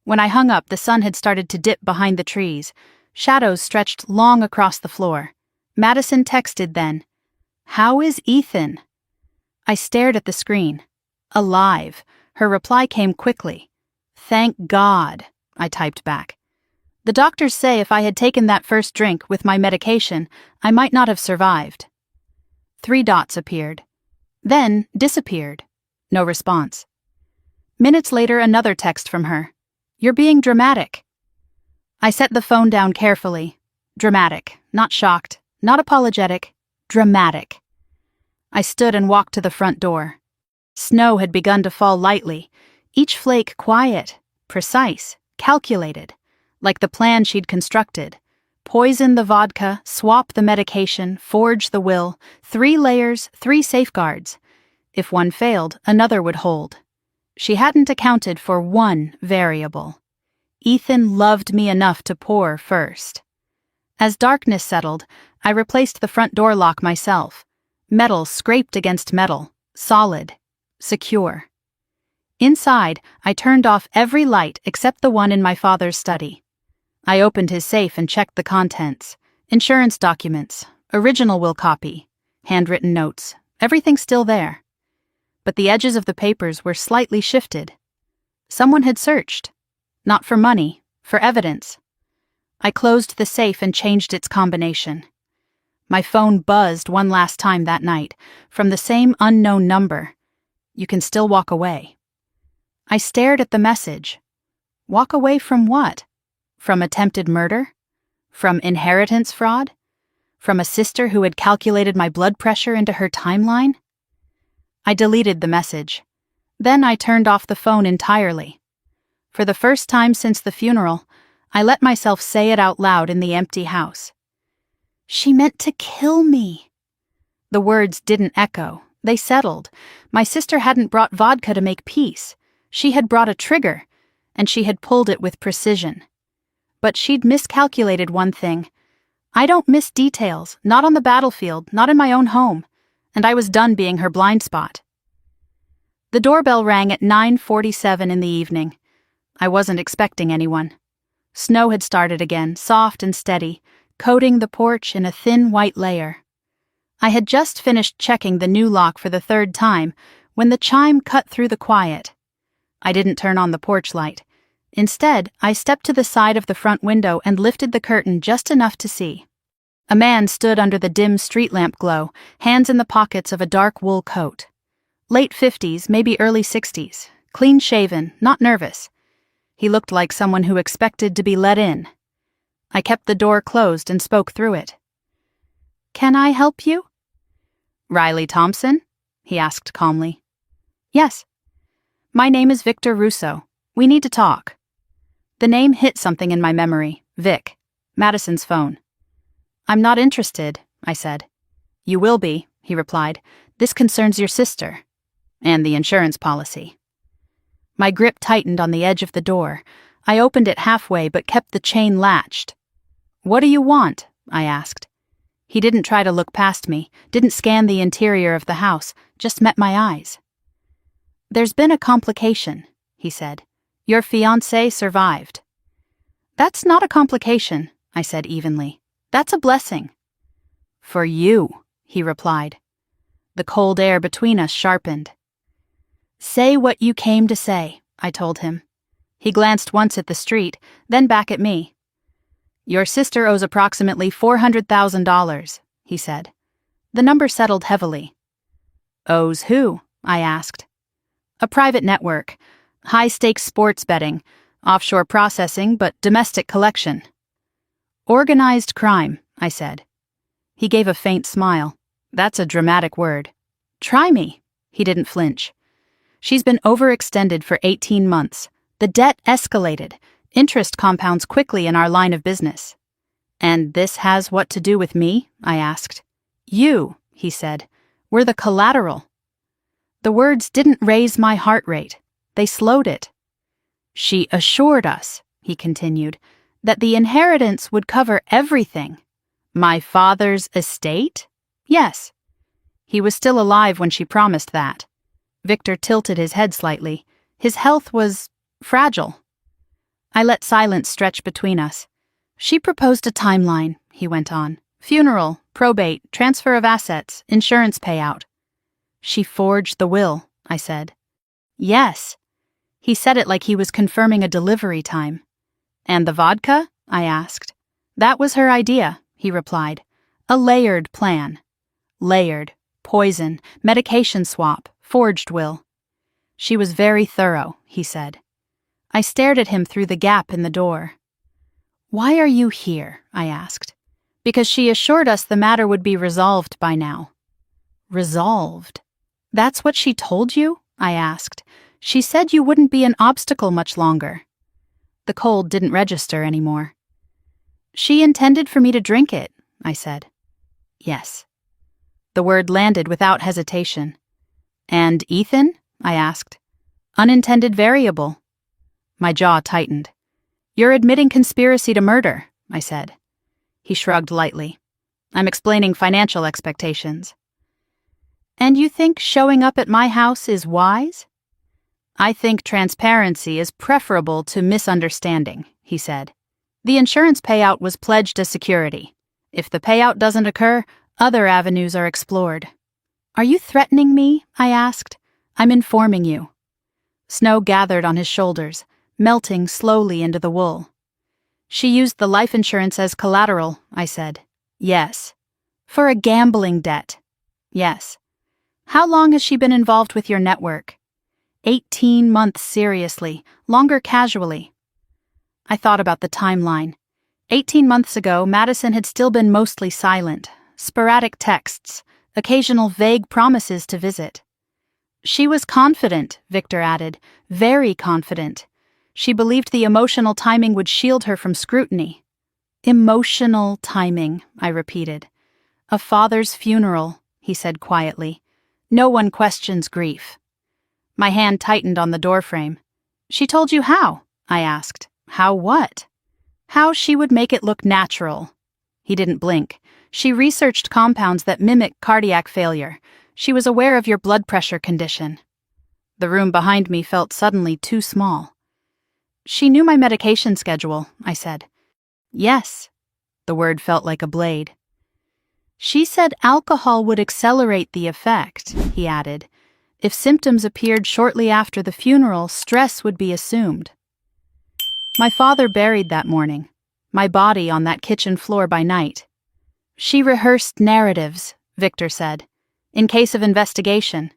Speaker 1: When I hung up, the sun had started to dip behind the trees. Shadows stretched long across the floor. Madison texted then, "How is Ethan?" I stared at the screen. "Alive." Her reply came quickly. "Thank God," I typed back. "The doctors say if I had taken that first drink with my medication, I might not have survived." 3 dots appeared. Then disappeared. No response. Minutes later, another text from her. "You're being dramatic." I set the phone down carefully. Dramatic, not shocked, not apologetic, dramatic. I stood and walked to the front door. Snow had begun to fall lightly, each flake quiet, precise, calculated, like the plan she'd constructed. Poison the vodka, swap the medication, forge the will, 3 layers, 3 safeguards. If one failed, another would hold. She hadn't accounted for one variable. Ethan loved me enough to pour first. As darkness settled, I replaced the front door lock myself. Metal scraped against metal, solid, secure. Inside, I turned off every light except the one in my father's study. I opened his safe and checked the contents. Insurance documents, original will copy, handwritten notes, everything still there. But the edges of the papers were slightly shifted. Someone had searched. Not for money, for evidence. I closed the safe and changed its combination. My phone buzzed one last time that night, from the same unknown number. "You can still walk away." I stared at the message. Walk away from what? From attempted murder? From inheritance fraud? From a sister who had calculated my blood pressure into her timeline? I deleted the message. Then I turned off the phone entirely. For the first time since the funeral, I let myself say it out loud in the empty house. "She meant to kill me." The words didn't echo. They settled. My sister hadn't brought vodka to make peace. She had brought a trigger, and she had pulled it with precision. But she'd miscalculated one thing. I don't miss details, not on the battlefield, not in my own home, and I was done being her blind spot. The doorbell rang at 9:47 in the evening. I wasn't expecting anyone. Snow had started again, soft and steady, coating the porch in a thin white layer. I had just finished checking the new lock for the third time when the chime cut through the quiet. I didn't turn on the porch light. Instead, I stepped to the side of the front window and lifted the curtain just enough to see. A man stood under the dim street lamp glow, hands in the pockets of a dark wool coat. Late 50s, maybe early 60s, clean-shaven, not nervous. He looked like someone who expected to be let in. I kept the door closed and spoke through it. "Can I help you?" "Riley Thompson?" he asked calmly. "Yes." "My name is Victor Russo. We need to talk." The name hit something in my memory. Vic. Madison's phone. "I'm not interested," I said. "You will be," he replied. "This concerns your sister. And the insurance policy." My grip tightened on the edge of the door. I opened it halfway but kept the chain latched. "What do you want?" I asked. He didn't try to look past me, didn't scan the interior of the house, just met my eyes. "There's been a complication," he said. "Your fiancé survived." "That's not a complication," I said evenly. "That's a blessing." "For you," he replied. The cold air between us sharpened. "Say what you came to say," I told him. He glanced once at the street, then back at me. "Your sister owes approximately $400,000, he said. The number settled heavily. "Owes who?" I asked. "A private network. High-stakes sports betting. Offshore processing, but domestic collection." "Organized crime," I said. He gave a faint smile. "That's a dramatic word." "Try me." He didn't flinch. "She's been overextended for 18 months. The debt escalated. Interest compounds quickly in our line of business." "And this has what to do with me?" I asked. "You," he said, "were the collateral." The words didn't raise my heart rate. They slowed it. "She assured us," he continued, "that the inheritance would cover everything." "My father's estate?" "Yes." He was still alive when she promised that. Victor tilted his head slightly. His health was fragile. I let silence stretch between us. "She proposed a timeline," he went on. "Funeral, probate, transfer of assets, insurance payout." "She forged the will," I said. "Yes." He said it like he was confirming a delivery time. "And the vodka?" I asked. "That was her idea," he replied. "A layered plan." Layered, poison, medication swap, forged will. "She was very thorough," he said. I stared at him through the gap in the door. "Why are you here?" I asked. "Because she assured us the matter would be resolved by now." "Resolved? That's what she told you?" I asked. "She said you wouldn't be an obstacle much longer." The cold didn't register anymore. "She intended for me to drink it," I said. "Yes." The word landed without hesitation. "And Ethan?" I asked. "Unintended variable." My jaw tightened. "You're admitting conspiracy to murder," I said. He shrugged lightly. "I'm explaining financial expectations." "And you think showing up at my house is wise?" "I think transparency is preferable to misunderstanding," he said. "The insurance payout was pledged as security. If the payout doesn't occur, other avenues are explored." "Are you threatening me?" I asked. "I'm informing you." Snow gathered on his shoulders, melting slowly into the wool. "She used the life insurance as collateral," I said. "Yes." "For a gambling debt?" "Yes." "How long has she been involved with your network?" 18 months seriously, longer casually. I thought about the timeline. 18 months ago, Madison had still been mostly silent, sporadic texts, occasional vague promises to visit. "She was confident," Victor added, "very confident. She believed the emotional timing would shield her from scrutiny." "Emotional timing," I repeated. "A father's funeral," he said quietly. "No one questions grief." My hand tightened on the doorframe. "She told you how?" I asked. "How what?" "How she would make it look natural." He didn't blink. "She researched compounds that mimic cardiac failure. She was aware of your blood pressure condition." The room behind me felt suddenly too small. She knew my medication schedule, I said. Yes. The word felt like a blade. She said alcohol would accelerate the effect, he added. If symptoms appeared shortly after the funeral, stress would be assumed. My father buried that morning, my body on that kitchen floor by night. She rehearsed narratives, Victor said, in case of investigation.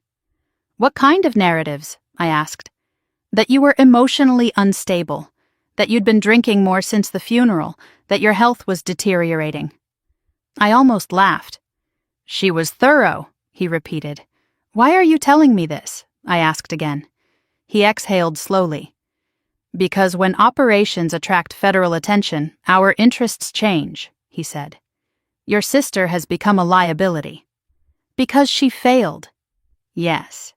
Speaker 1: What kind of narratives? I asked. That you were emotionally unstable, that you'd been drinking more since the funeral, that your health was deteriorating. I almost laughed. She was thorough, he repeated. Why are you telling me this? I asked again. He exhaled slowly. Because when operations attract federal attention, our interests change, he said. Your sister has become a liability. Because she failed. Yes.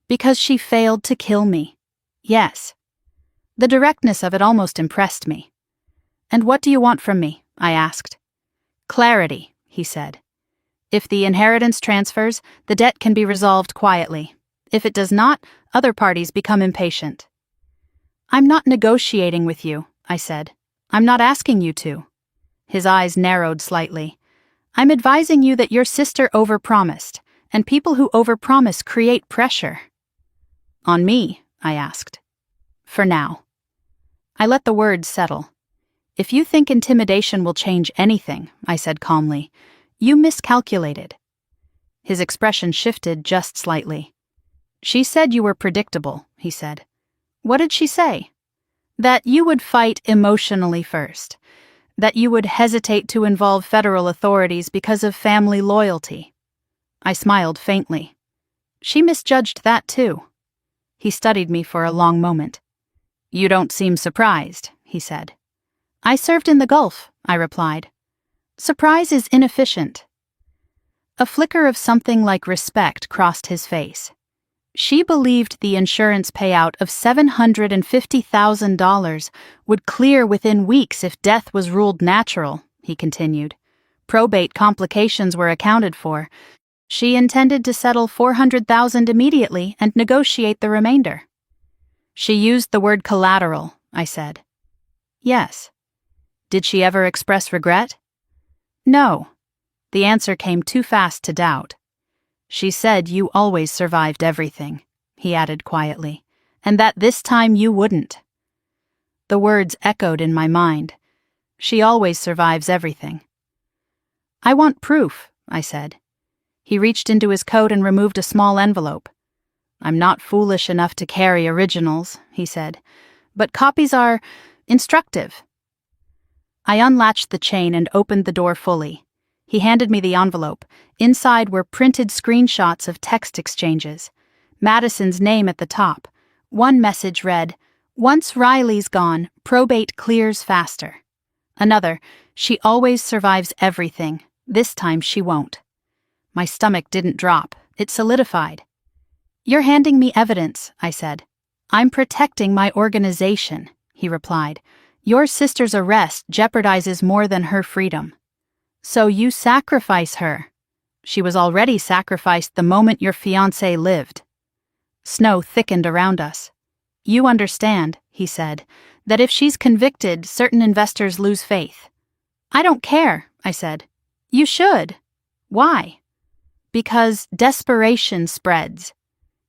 Speaker 1: Because she failed to kill me. Yes. The directness of it almost impressed me. And what do you want from me? I asked. Clarity, he said. If the inheritance transfers, the debt can be resolved quietly. If it does not, other parties become impatient. I'm not negotiating with you, I said. I'm not asking you to. His eyes narrowed slightly. I'm advising you that your sister overpromised, and people who overpromise create pressure. On me, I asked. For now. I let the words settle. If you think intimidation will change anything, I said calmly, you miscalculated. His expression shifted just slightly. She said you were predictable, he said. What did she say? That you would fight emotionally first. That you would hesitate to involve federal authorities because of family loyalty. I smiled faintly. She misjudged that too. He studied me for a long moment. You don't seem surprised, he said. I served in the Gulf, I replied. Surprise is inefficient. A flicker of something like respect crossed his face. She believed the insurance payout of $750,000 would clear within weeks if death was ruled natural, he continued. Probate complications were accounted for. She intended to settle $400,000 immediately and negotiate the remainder. She used the word collateral, I said. Yes. Did she ever express regret? No. The answer came too fast to doubt. She said you always survived everything, he added quietly, and that this time you wouldn't. The words echoed in my mind. She always survives everything. I want proof, I said. He reached into his coat and removed a small envelope. I'm not foolish enough to carry originals, he said, but copies are instructive. I unlatched the chain and opened the door fully. He handed me the envelope. Inside were printed screenshots of text exchanges. Madison's name at the top. One message read, "Once Riley's gone, probate clears faster." Another, "She always survives everything. This time she won't." My stomach didn't drop. It solidified. You're handing me evidence, I said. I'm protecting my organization, he replied. Your sister's arrest jeopardizes more than her freedom. So you sacrifice her. She was already sacrificed the moment your fiancé lived. Snow thickened around us. You understand, he said, that if she's convicted, certain investors lose faith. I don't care, I said. You should. Why? Because desperation spreads.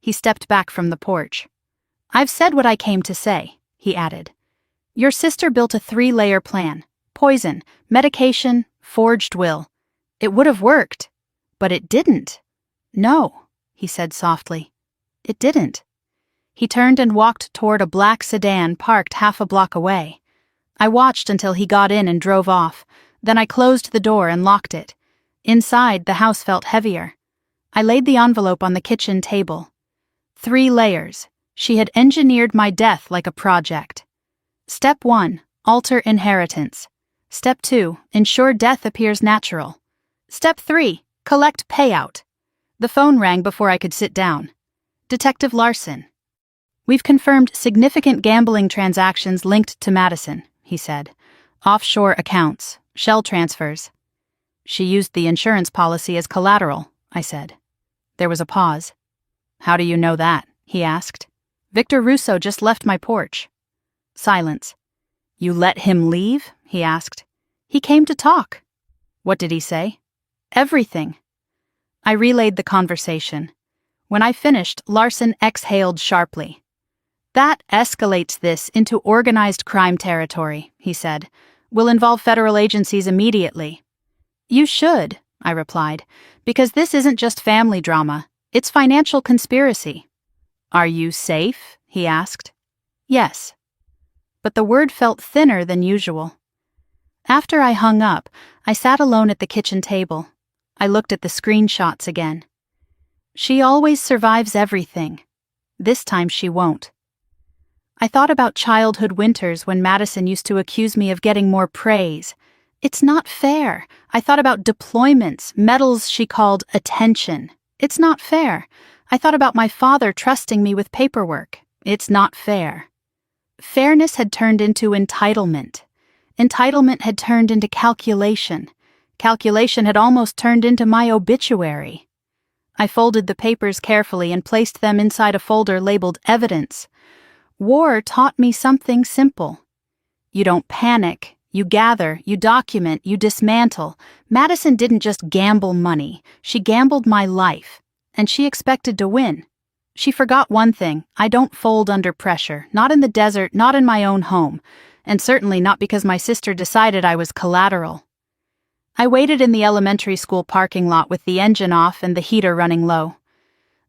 Speaker 1: He stepped back from the porch. I've said what I came to say, he added. Your sister built a 3-layer plan. Poison, medication, forged will. It would have worked. But it didn't. No, he said softly. It didn't. He turned and walked toward a black sedan parked half a block away. I watched until he got in and drove off. Then I closed the door and locked it. Inside, the house felt heavier. I laid the envelope on the kitchen table. 3 layers. She had engineered my death like a project. Step 1, alter inheritance. Step 2, ensure death appears natural. Step 3, collect payout. The phone rang before I could sit down. Detective Larson. We've confirmed significant gambling transactions linked to Madison, he said. Offshore accounts, shell transfers. She used the insurance policy as collateral, I said. There was a pause. How do you know that? He asked. Victor Russo just left my porch. Silence. You let him leave? He asked. He came to talk. What did he say? Everything. I relayed the conversation. When I finished, Larson exhaled sharply. That escalates this into organized crime territory, he said. We'll involve federal agencies immediately. You should, I replied, because this isn't just family drama, it's financial conspiracy. Are you safe? He asked. Yes. But the word felt thinner than usual. After I hung up, I sat alone at the kitchen table. I looked at the screenshots again. She always survives everything. This time she won't. I thought about childhood winters when Madison used to accuse me of getting more praise. It's not fair. I thought about deployments, medals she called attention. It's not fair. I thought about my father trusting me with paperwork. It's not fair. Fairness had turned into entitlement. Entitlement had turned into calculation. Calculation had almost turned into my obituary. I folded the papers carefully and placed them inside a folder labeled evidence. War taught me something simple. You don't panic. You gather, you document, you dismantle. Madison didn't just gamble money. She gambled my life. And she expected to win. She forgot one thing. I don't fold under pressure. Not in the desert, not in my own home. And certainly not because my sister decided I was collateral. I waited in the elementary school parking lot with the engine off and the heater running low.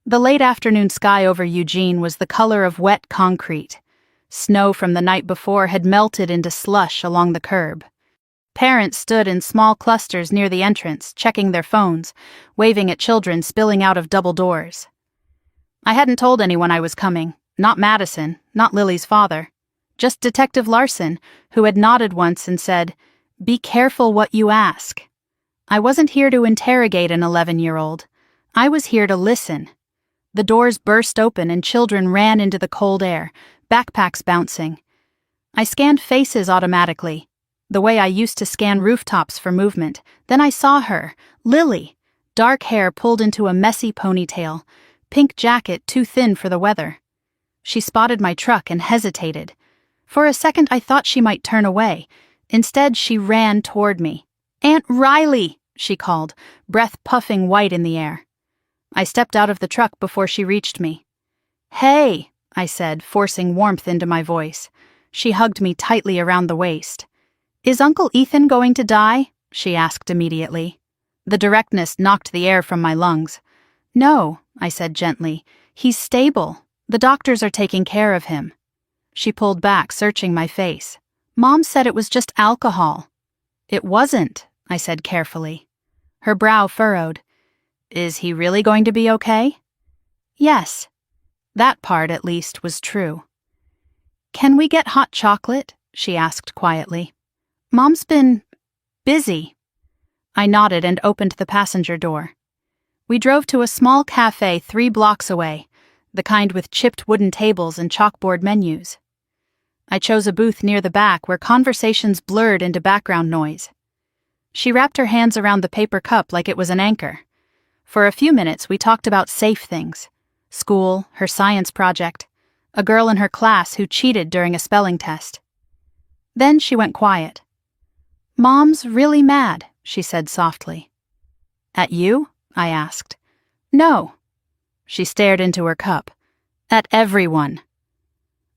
Speaker 1: The late afternoon sky over Eugene was the color of wet concrete. Snow from the night before had melted into slush along the curb. Parents stood in small clusters near the entrance, checking their phones, waving at children spilling out of double doors. I hadn't told anyone I was coming, not Madison, not Lily's father, just Detective Larson, who had nodded once and said, "Be careful what you ask." I wasn't here to interrogate an 11-year-old. I was here to listen. The doors burst open and children ran into the cold air, backpacks bouncing. I scanned faces automatically, the way I used to scan rooftops for movement. Then I saw her, Lily, dark hair pulled into a messy ponytail, pink jacket too thin for the weather. She spotted my truck and hesitated. For a second I thought she might turn away. Instead, she ran toward me. "Aunt Riley," she called, breath puffing white in the air. I stepped out of the truck before she reached me. "Hey," I said, forcing warmth into my voice. She hugged me tightly around the waist. "Is Uncle Ethan going to die?" she asked immediately. The directness knocked the air from my lungs. "No," I said gently. "He's stable. The doctors are taking care of him." She pulled back, searching my face. "Mom said it was just alcohol." "It wasn't," I said carefully. Her brow furrowed. "Is he really going to be okay?" "Yes." That part, at least, was true. "Can we get hot chocolate?" she asked quietly. "Mom's been busy." I nodded and opened the passenger door. We drove to a small cafe 3 blocks away, the kind with chipped wooden tables and chalkboard menus. I chose a booth near the back where conversations blurred into background noise. She wrapped her hands around the paper cup like it was an anchor. For a few minutes we talked about safe things. School, her science project, a girl in her class who cheated during a spelling test. Then she went quiet. "Mom's really mad," she said softly. "At you?" I asked. "No." She stared into her cup. "At everyone."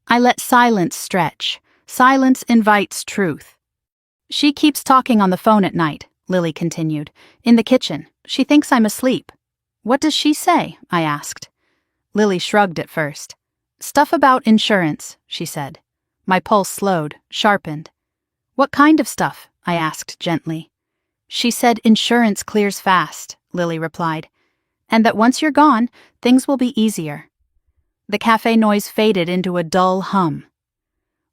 Speaker 1: I let silence stretch. Silence invites truth. "She keeps talking on the phone at night," Lily continued. "In the kitchen. She thinks I'm asleep." "What does she say?" I asked. Lily shrugged at first. "Stuff about insurance," she said. My pulse slowed, sharpened. "What kind of stuff?" I asked gently. "She said insurance clears fast," Lily replied. "And that once you're gone, things will be easier." The cafe noise faded into a dull hum.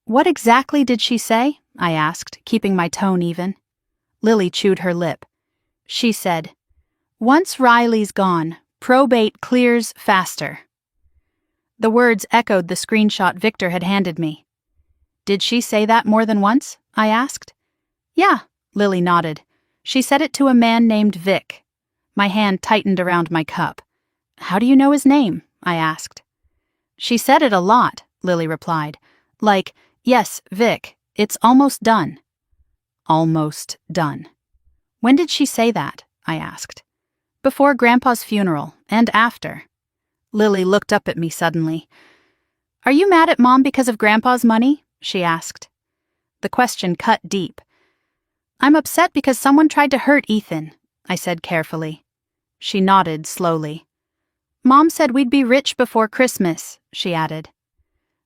Speaker 1: "What exactly did she say?" I asked, keeping my tone even. Lily chewed her lip. She said, "Once Riley's gone, probate clears faster." The words echoed the screenshot Victor had handed me. "Did she say that more than once?" I asked. "Yeah," Lily nodded. "She said it to a man named Vic." My hand tightened around my cup. "How do you know his name?" I asked. "She said it a lot," Lily replied. "Like, Yes, Vic, it's almost done. Almost done. When did she say that? I asked. Before Grandpa's funeral, and after. Lily looked up at me suddenly. Are you mad at Mom because of Grandpa's money? She asked. The question cut deep. I'm upset because someone tried to hurt Ethan, I said carefully. She nodded slowly. Mom said we'd be rich before Christmas, she added.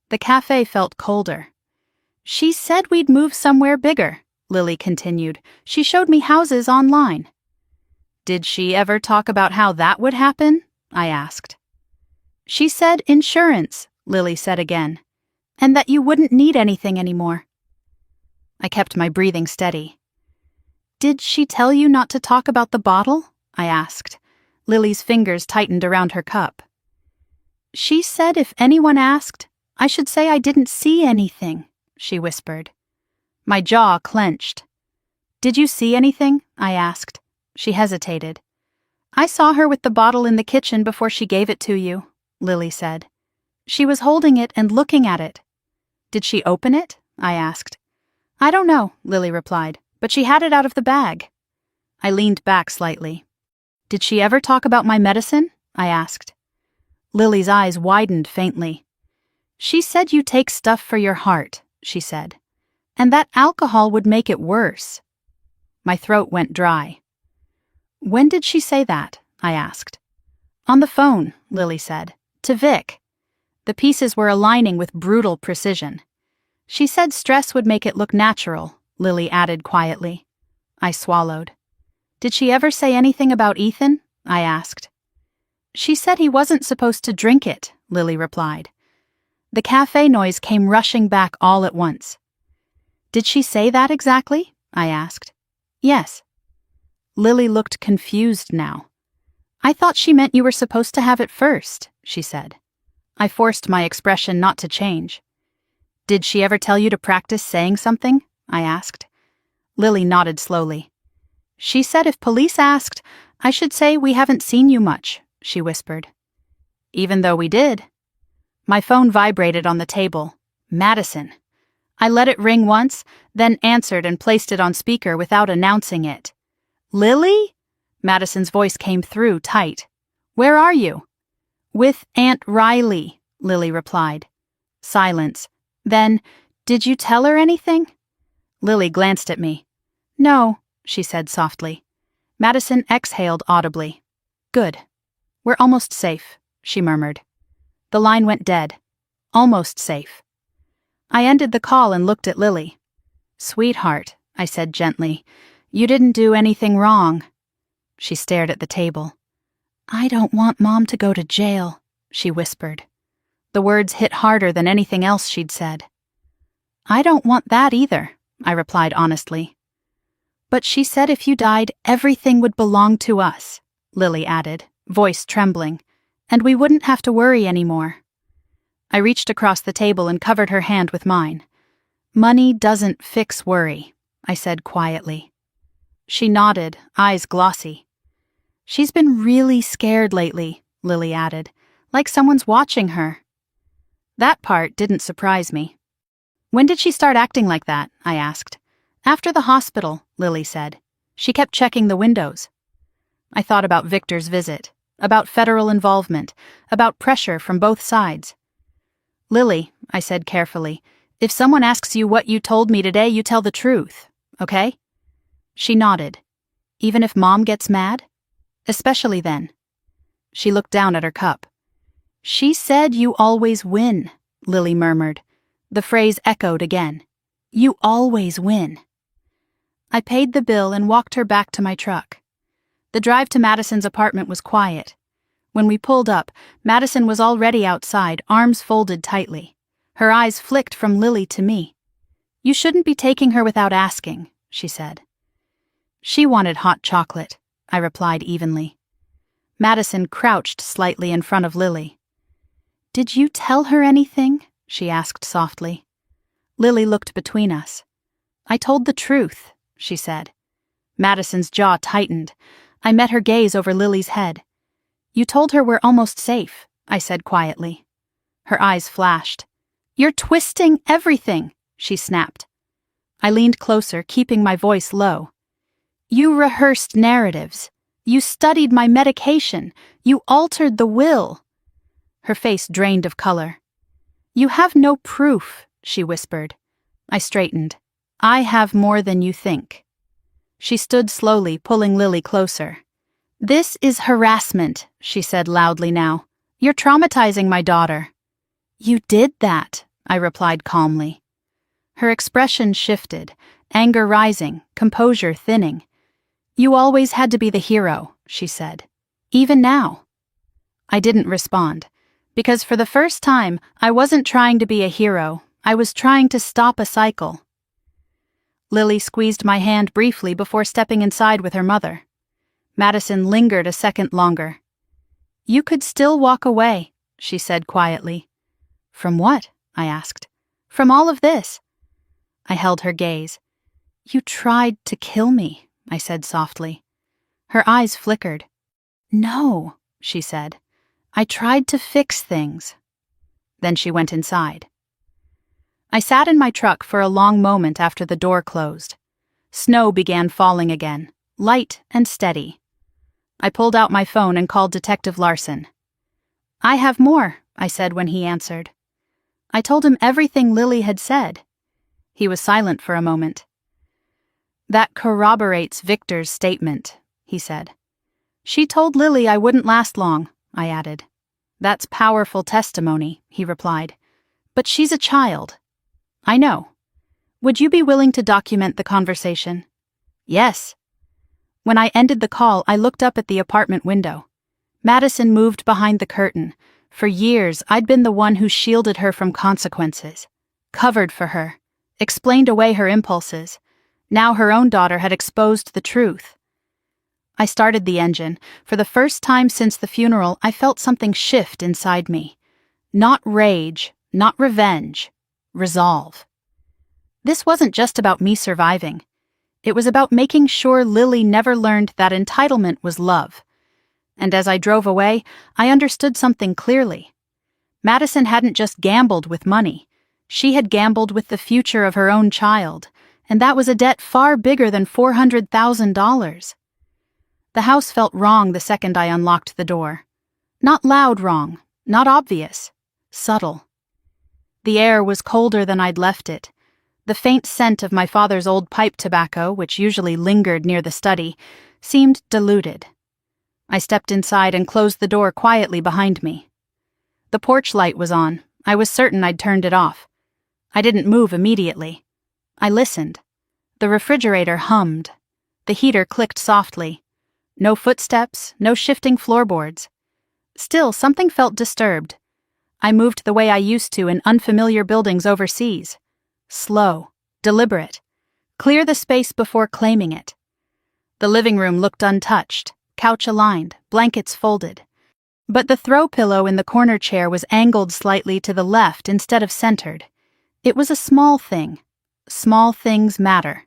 Speaker 1: The cafe felt colder. She said we'd move somewhere bigger, Lily continued. She showed me houses online. Did she ever talk about how that would happen? I asked. She said insurance, Lily said again, and that you wouldn't need anything anymore. I kept my breathing steady. Did she tell you not to talk about the bottle? I asked. Lily's fingers tightened around her cup. She said if anyone asked, I should say I didn't see anything, she whispered. My jaw clenched. Did you see anything? I asked. She hesitated. I saw her with the bottle in the kitchen before she gave it to you, Lily said. She was holding it and looking at it. Did she open it? I asked. I don't know, Lily replied, but she had it out of the bag. I leaned back slightly. Did she ever talk about my medicine? I asked. Lily's eyes widened faintly. She said you take stuff for your heart, she said, and that alcohol would make it worse. My throat went dry. When did she say that? I asked. On the phone, Lily said, to Vic. The pieces were aligning with brutal precision. She said stress would make it look natural, Lily added quietly. I swallowed. Did she ever say anything about Ethan? I asked. She said he wasn't supposed to drink it, Lily replied. The cafe noise came rushing back all at once. Did she say that exactly? I asked. Yes. Lily looked confused now. I thought she meant you were supposed to have it first, she said. I forced my expression not to change. Did she ever tell you to practice saying something? I asked. Lily nodded slowly. She said if police asked, I should say we haven't seen you much, she whispered. Even though we did. My phone vibrated on the table. Madison. I let it ring once, then answered and placed it on speaker without announcing it. Lily? Madison's voice came through tight. Where are you? With Aunt Riley, Lily replied. Silence. Then, did you tell her anything? Lily glanced at me. No, she said softly. Madison exhaled audibly. Good. We're almost safe, she murmured. The line went dead. Almost safe. I ended the call and looked at Lily. Sweetheart, I said gently, you didn't do anything wrong. She stared at the table. I don't want Mom to go to jail, she whispered. The words hit harder than anything else she'd said. I don't want that either, I replied honestly. But she said if you died, everything would belong to us, Lily added, voice trembling, and we wouldn't have to worry anymore. I reached across the table and covered her hand with mine. Money doesn't fix worry, I said quietly. She nodded, eyes glossy. She's been really scared lately, Lily added, like someone's watching her. That part didn't surprise me. When did she start acting like that? I asked. After the hospital, Lily said. She kept checking the windows. I thought about Victor's visit, about federal involvement, about pressure from both sides. Lily, I said carefully, if someone asks you what you told me today, you tell the truth, okay? She nodded. Even if Mom gets mad? Especially then. She looked down at her cup. She said you always win, Lily murmured. The phrase echoed again. You always win. I paid the bill and walked her back to my truck. The drive to Madison's apartment was quiet. When we pulled up, Madison was already outside, arms folded tightly. Her eyes flicked from Lily to me. You shouldn't be taking her without asking, she said. She wanted hot chocolate, I replied evenly. Madison crouched slightly in front of Lily. Did you tell her anything? She asked softly. Lily looked between us. I told the truth, she said. Madison's jaw tightened. I met her gaze over Lily's head. You told her we're almost safe, I said quietly. Her eyes flashed. You're twisting everything, she snapped. I leaned closer, keeping my voice low. You rehearsed narratives. You studied my medication. You altered the will. Her face drained of color. You have no proof, she whispered. I straightened. I have more than you think. She stood slowly, pulling Lily closer. This is harassment, she said loudly now. You're traumatizing my daughter. You did that, I replied calmly. Her expression shifted, anger rising, composure thinning. You always had to be the hero, she said. Even now. I didn't respond, because for the first time, I wasn't trying to be a hero. I was trying to stop a cycle. Lily squeezed my hand briefly before stepping inside with her mother. Madison lingered a second longer. You could still walk away, she said quietly. From what? I asked. From all of this. I held her gaze. You tried to kill me, I said softly. Her eyes flickered. No, she said. I tried to fix things. Then she went inside. I sat in my truck for a long moment after the door closed. Snow began falling again, light and steady. I pulled out my phone and called Detective Larson. I have more, I said when he answered. I told him everything Lily had said. He was silent for a moment. That corroborates Victor's statement, he said. She told Lily I wouldn't last long, I added. That's powerful testimony, he replied. But she's a child. I know. Would you be willing to document the conversation? Yes. When I ended the call, I looked up at the apartment window. Madison moved behind the curtain. For years, I'd been the one who shielded her from consequences, covered for her, explained away her impulses. Now her own daughter had exposed the truth. I started the engine. For the first time since the funeral, I felt something shift inside me. Not rage, not revenge, resolve. This wasn't just about me surviving. It was about making sure Lily never learned that entitlement was love. And as I drove away, I understood something clearly. Madison hadn't just gambled with money. She had gambled with the future of her own child, and that was a debt far bigger than $400,000. The house felt wrong the second I unlocked the door. Not loud wrong, not obvious, subtle. The air was colder than I'd left it. The faint scent of my father's old pipe tobacco, which usually lingered near the study, seemed diluted. I stepped inside and closed the door quietly behind me. The porch light was on. I was certain I'd turned it off. I didn't move immediately. I listened. The refrigerator hummed. The heater clicked softly. No footsteps, no shifting floorboards. Still, something felt disturbed. I moved the way I used to in unfamiliar buildings overseas. Slow, deliberate. Clear the space before claiming it. The living room looked untouched, couch aligned, blankets folded. But the throw pillow in the corner chair was angled slightly to the left instead of centered. It was a small thing. Small things matter.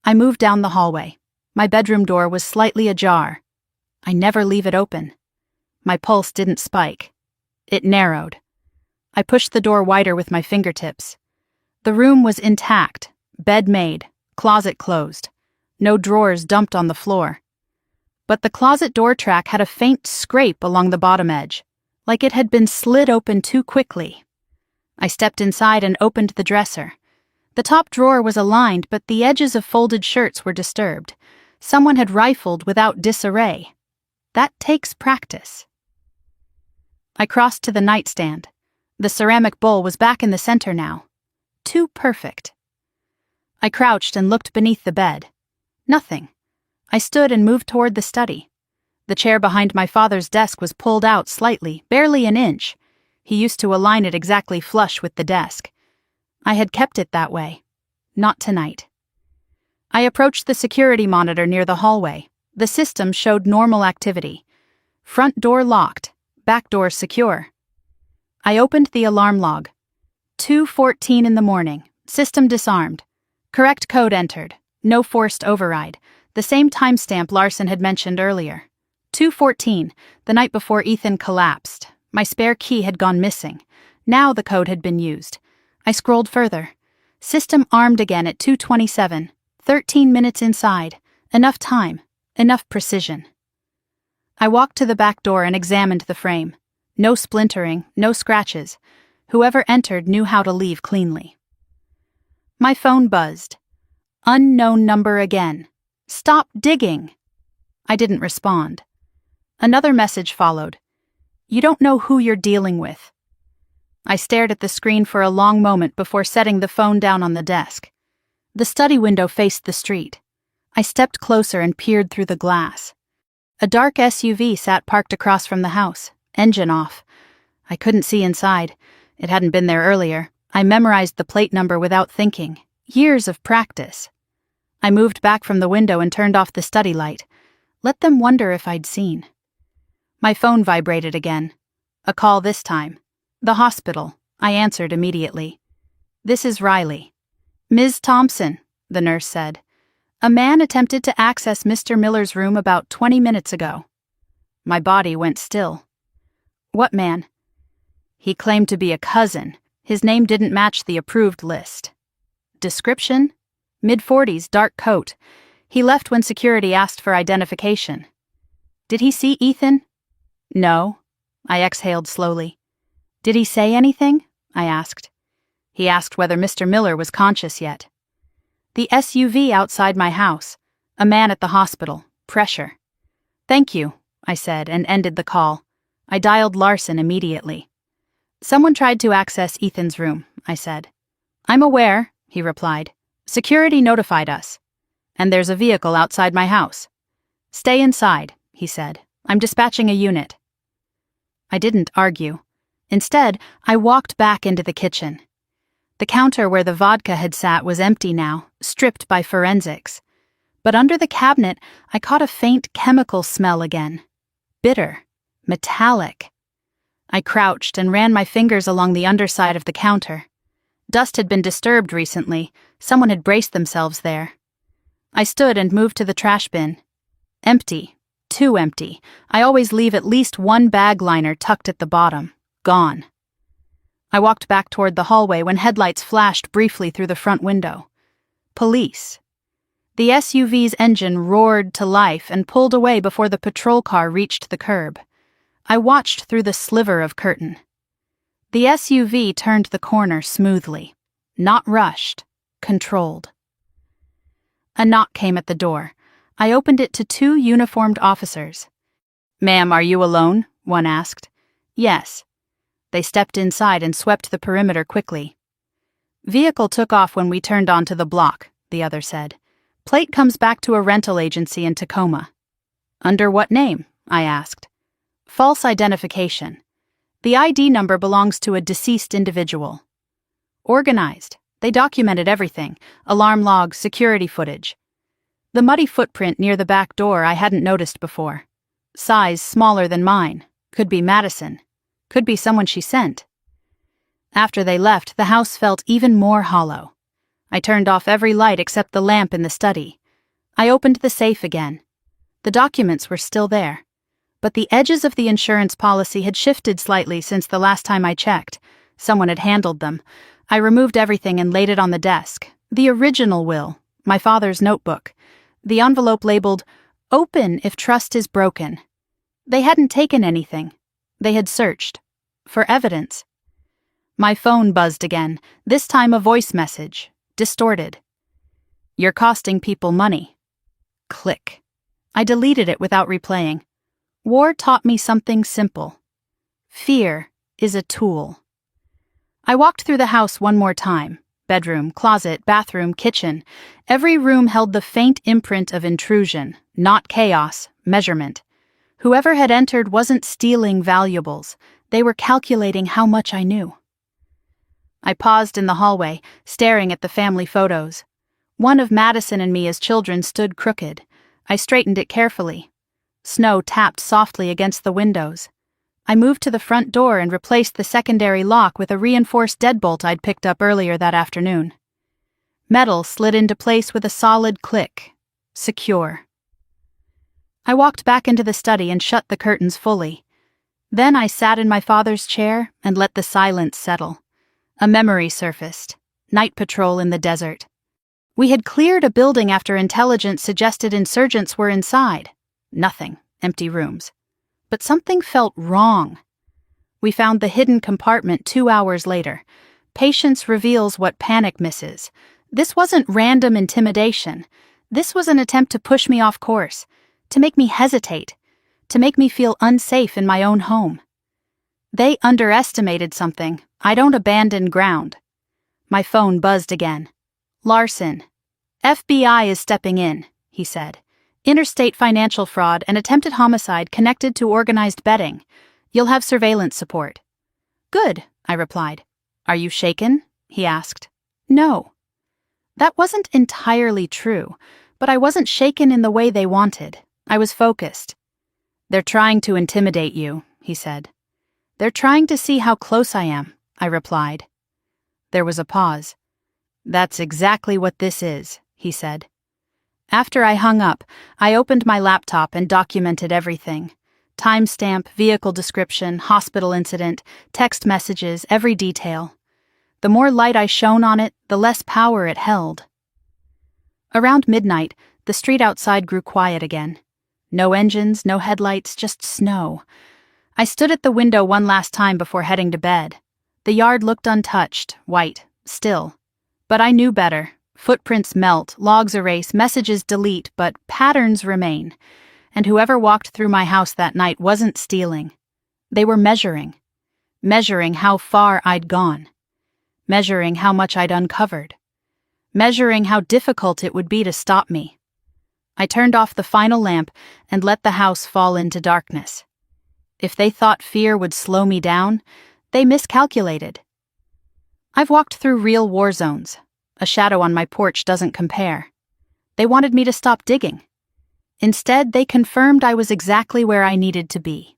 Speaker 1: I moved down the hallway. My bedroom door was slightly ajar. I never leave it open. My pulse didn't spike. It narrowed. I pushed the door wider with my fingertips. The room was intact, bed made, closet closed. No drawers dumped on the floor. But the closet door track had a faint scrape along the bottom edge, like it had been slid open too quickly. I stepped inside and opened the dresser. The top drawer was aligned, but the edges of folded shirts were disturbed. Someone had rifled without disarray. That takes practice. I crossed to the nightstand. The ceramic bowl was back in the center now. Too perfect. I crouched and looked beneath the bed. Nothing. I stood and moved toward the study. The chair behind my father's desk was pulled out slightly, barely an inch. He used to align it exactly flush with the desk. I had kept it that way. Not tonight. I approached the security monitor near the hallway. The system showed normal activity. Front door locked, back door secure. I opened the alarm log. 2:14 in the morning. System disarmed. Correct code entered. No forced override. The same timestamp Larson had mentioned earlier. 2:14, the night before Ethan collapsed. My spare key had gone missing. Now the code had been used. I scrolled further. System armed again at 2:27. 13 minutes inside. Enough time. Enough precision. I walked to the back door and examined the frame. No splintering, no scratches. Whoever entered knew how to leave cleanly. My phone buzzed. Unknown number again. Stop digging. I didn't respond. Another message followed. You don't know who you're dealing with. I stared at the screen for a long moment before setting the phone down on the desk. The study window faced the street. I stepped closer and peered through the glass. A dark SUV sat parked across from the house, engine off. I couldn't see inside. It hadn't been there earlier. I memorized the plate number without thinking. Years of practice. I moved back from the window and turned off the study light. Let them wonder if I'd seen. My phone vibrated again. A call this time. The hospital. I answered immediately. This is Riley. Ms. Thompson, the nurse said. A man attempted to access Mr. Miller's room about 20 minutes ago. My body went still. What man? He claimed to be a cousin. His name didn't match the approved list. Description? Mid-40s, dark coat. He left when security asked for identification. Did he see Ethan? No. I exhaled slowly. Did he say anything? I asked. He asked whether Mr. Miller was conscious yet. The SUV outside my house. A man at the hospital. Pressure. Thank you, I said and ended the call. I dialed Larson immediately. Someone tried to access Ethan's room, I said. I'm aware, he replied. Security notified us. And there's a vehicle outside my house. Stay inside, he said. I'm dispatching a unit. I didn't argue. Instead, I walked back into the kitchen. The counter where the vodka had sat was empty now, stripped by forensics. But under the cabinet, I caught a faint chemical smell again. Bitter. Metallic. I crouched and ran my fingers along the underside of the counter. Dust had been disturbed recently. Someone had braced themselves there. I stood and moved to the trash bin. Empty. Too empty. I always leave at least one bag liner tucked at the bottom. Gone. I walked back toward the hallway when headlights flashed briefly through the front window. Police. The SUV's engine roared to life and pulled away before the patrol car reached the curb. I watched through the sliver of curtain. The SUV turned the corner smoothly. Not rushed. Controlled. A knock came at the door. I opened it to two uniformed officers. Ma'am, are you alone? One asked. Yes. They stepped inside and swept the perimeter quickly. Vehicle took off when we turned onto the block, the other said. Plate comes back to a rental agency in Tacoma. Under what name? I asked. False identification. The ID number belongs to a deceased individual. Organized. They documented everything. Alarm logs, security footage. The muddy footprint near the back door I hadn't noticed before. Size smaller than mine. Could be Madison. Could be someone she sent. After they left, the house felt even more hollow. I turned off every light except the lamp in the study. I opened the safe again. The documents were still there. But the edges of the insurance policy had shifted slightly since the last time I checked. Someone had handled them. I removed everything and laid it on the desk. The original will, my father's notebook. The envelope labeled, "Open if trust is broken." They hadn't taken anything. They had searched. For evidence. My phone buzzed again, this time a voice message, distorted. You're costing people money. Click. I deleted it without replaying. War taught me something simple. Fear is a tool. I walked through the house one more time. Bedroom, closet, bathroom, kitchen. Every room held the faint imprint of intrusion, not chaos, measurement. Whoever had entered wasn't stealing valuables. They were calculating how much I knew. I paused in the hallway, staring at the family photos. One of Madison and me as children stood crooked. I straightened it carefully. Snow tapped softly against the windows. I moved to the front door and replaced the secondary lock with a reinforced deadbolt I'd picked up earlier that afternoon. Metal slid into place with a solid click. Secure. I walked back into the study and shut the curtains fully. Then I sat in my father's chair and let the silence settle. A memory surfaced. Night patrol in the desert. We had cleared a building after intelligence suggested insurgents were inside. Nothing, empty rooms. But something felt wrong. We found the hidden compartment 2 hours later. Patience reveals what panic misses. This wasn't random intimidation. This was an attempt to push me off course, to make me hesitate, to make me feel unsafe in my own home. They underestimated something. I don't abandon ground. My phone buzzed again. Larson. FBI is stepping in, he said. Interstate financial fraud and attempted homicide connected to organized betting. You'll have surveillance support. Good, I replied. Are you shaken? He asked. No. That wasn't entirely true, but I wasn't shaken in the way they wanted. I was focused. They're trying to intimidate you, he said. They're trying to see how close I am, I replied. There was a pause. That's exactly what this is, he said. After I hung up, I opened my laptop and documented everything. Timestamp, vehicle description, hospital incident, text messages, every detail. The more light I shone on it, the less power it held. Around midnight, the street outside grew quiet again. No engines, no headlights, just snow. I stood at the window one last time before heading to bed. The yard looked untouched, white, still. But I knew better. Footprints melt, logs erase, messages delete, but patterns remain. And whoever walked through my house that night wasn't stealing. They were measuring. Measuring how far I'd gone. Measuring how much I'd uncovered. Measuring how difficult it would be to stop me. I turned off the final lamp and let the house fall into darkness. If they thought fear would slow me down, they miscalculated. I've walked through real war zones. A shadow on my porch doesn't compare. They wanted me to stop digging. Instead, they confirmed I was exactly where I needed to be.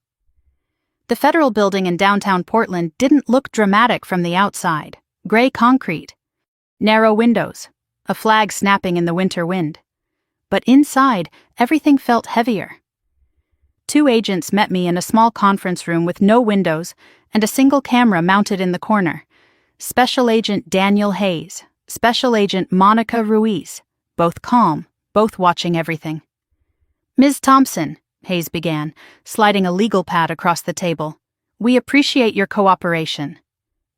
Speaker 1: The federal building in downtown Portland didn't look dramatic from the outside. Gray concrete. Narrow windows. A flag snapping in the winter wind. But inside, everything felt heavier. 2 agents met me in a small conference room with no windows and a single camera mounted in the corner. Special Agent Daniel Hayes, Special Agent Monica Ruiz, both calm, both watching everything. Ms. Thompson, Hayes began, sliding a legal pad across the table. We appreciate your cooperation.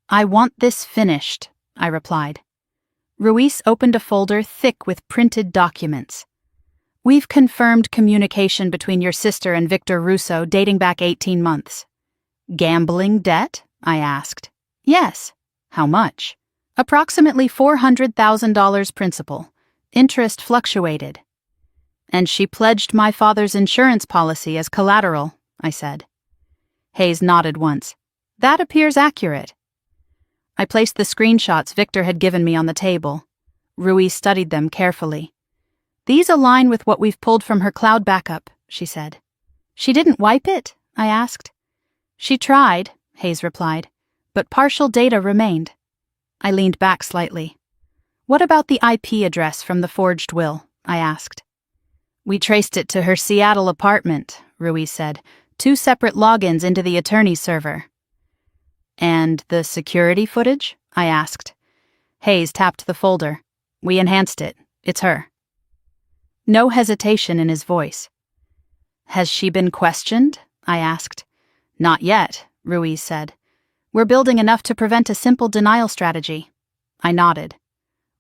Speaker 1: I want this finished, I replied. Ruiz opened a folder thick with printed documents. We've confirmed communication between your sister and Victor Russo dating back 18 months. Gambling debt? I asked. Yes. How much? Approximately $400,000 principal. Interest fluctuated. And she pledged my father's insurance policy as collateral, I said. Hayes nodded once. That appears accurate. I placed the screenshots Victor had given me on the table. Ruiz studied them carefully. These align with what we've pulled from her cloud backup, she said. She didn't wipe it? I asked. She tried, Hayes replied, but partial data remained. I leaned back slightly. What about the IP address from the forged will? I asked. We traced it to her Seattle apartment, Ruiz said. 2 separate logins into the attorney's server. And the security footage? I asked. Hayes tapped the folder. We enhanced it. It's her. No hesitation in his voice. Has she been questioned? I asked. Not yet, Ruiz said. We're building enough to prevent a simple denial strategy. I nodded.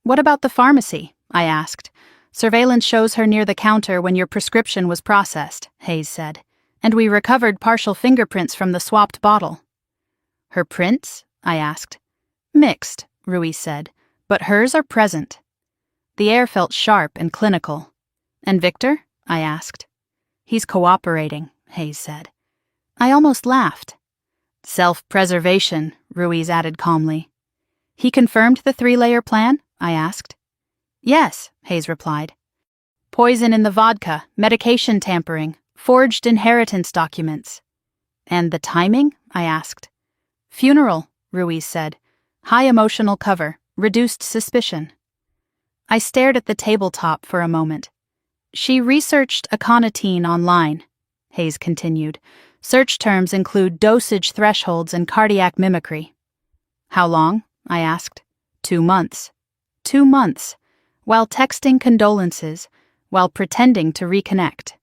Speaker 1: What about the pharmacy? I asked. Surveillance shows her near the counter when your prescription was processed, Hayes said, and we recovered partial fingerprints from the swapped bottle. Her prints? I asked. Mixed, Ruiz said, but hers are present. The air felt sharp and clinical. And Victor? I asked. He's cooperating, Hayes said. I almost laughed. Self-preservation, Ruiz added calmly. He confirmed the 3-layer plan? I asked. Yes, Hayes replied. Poison in the vodka, medication tampering, forged inheritance documents. And the timing? I asked. Funeral, Ruiz said. High emotional cover, reduced suspicion. I stared at the tabletop for a moment. She researched aconitine online, Hayes continued. Search terms include dosage thresholds and cardiac mimicry. How long? I asked. 2 months. 2 months, while texting condolences, while pretending to reconnect.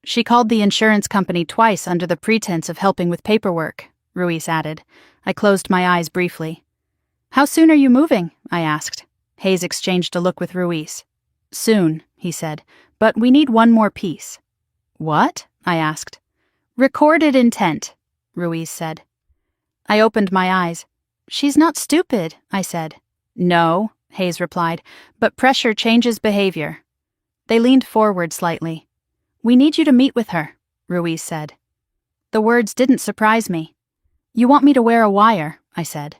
Speaker 1: She called the insurance company twice under the pretense of helping with paperwork, Ruiz added. I closed my eyes briefly. How soon are you moving? I asked. Hayes exchanged a look with Ruiz. Soon, he said, but we need one more piece. What? I asked. Recorded intent, Ruiz said. I opened my eyes. She's not stupid, I said. No, Hayes replied, but pressure changes behavior. They leaned forward slightly. We need you to meet with her, Ruiz said. The words didn't surprise me. You want me to wear a wire, I said.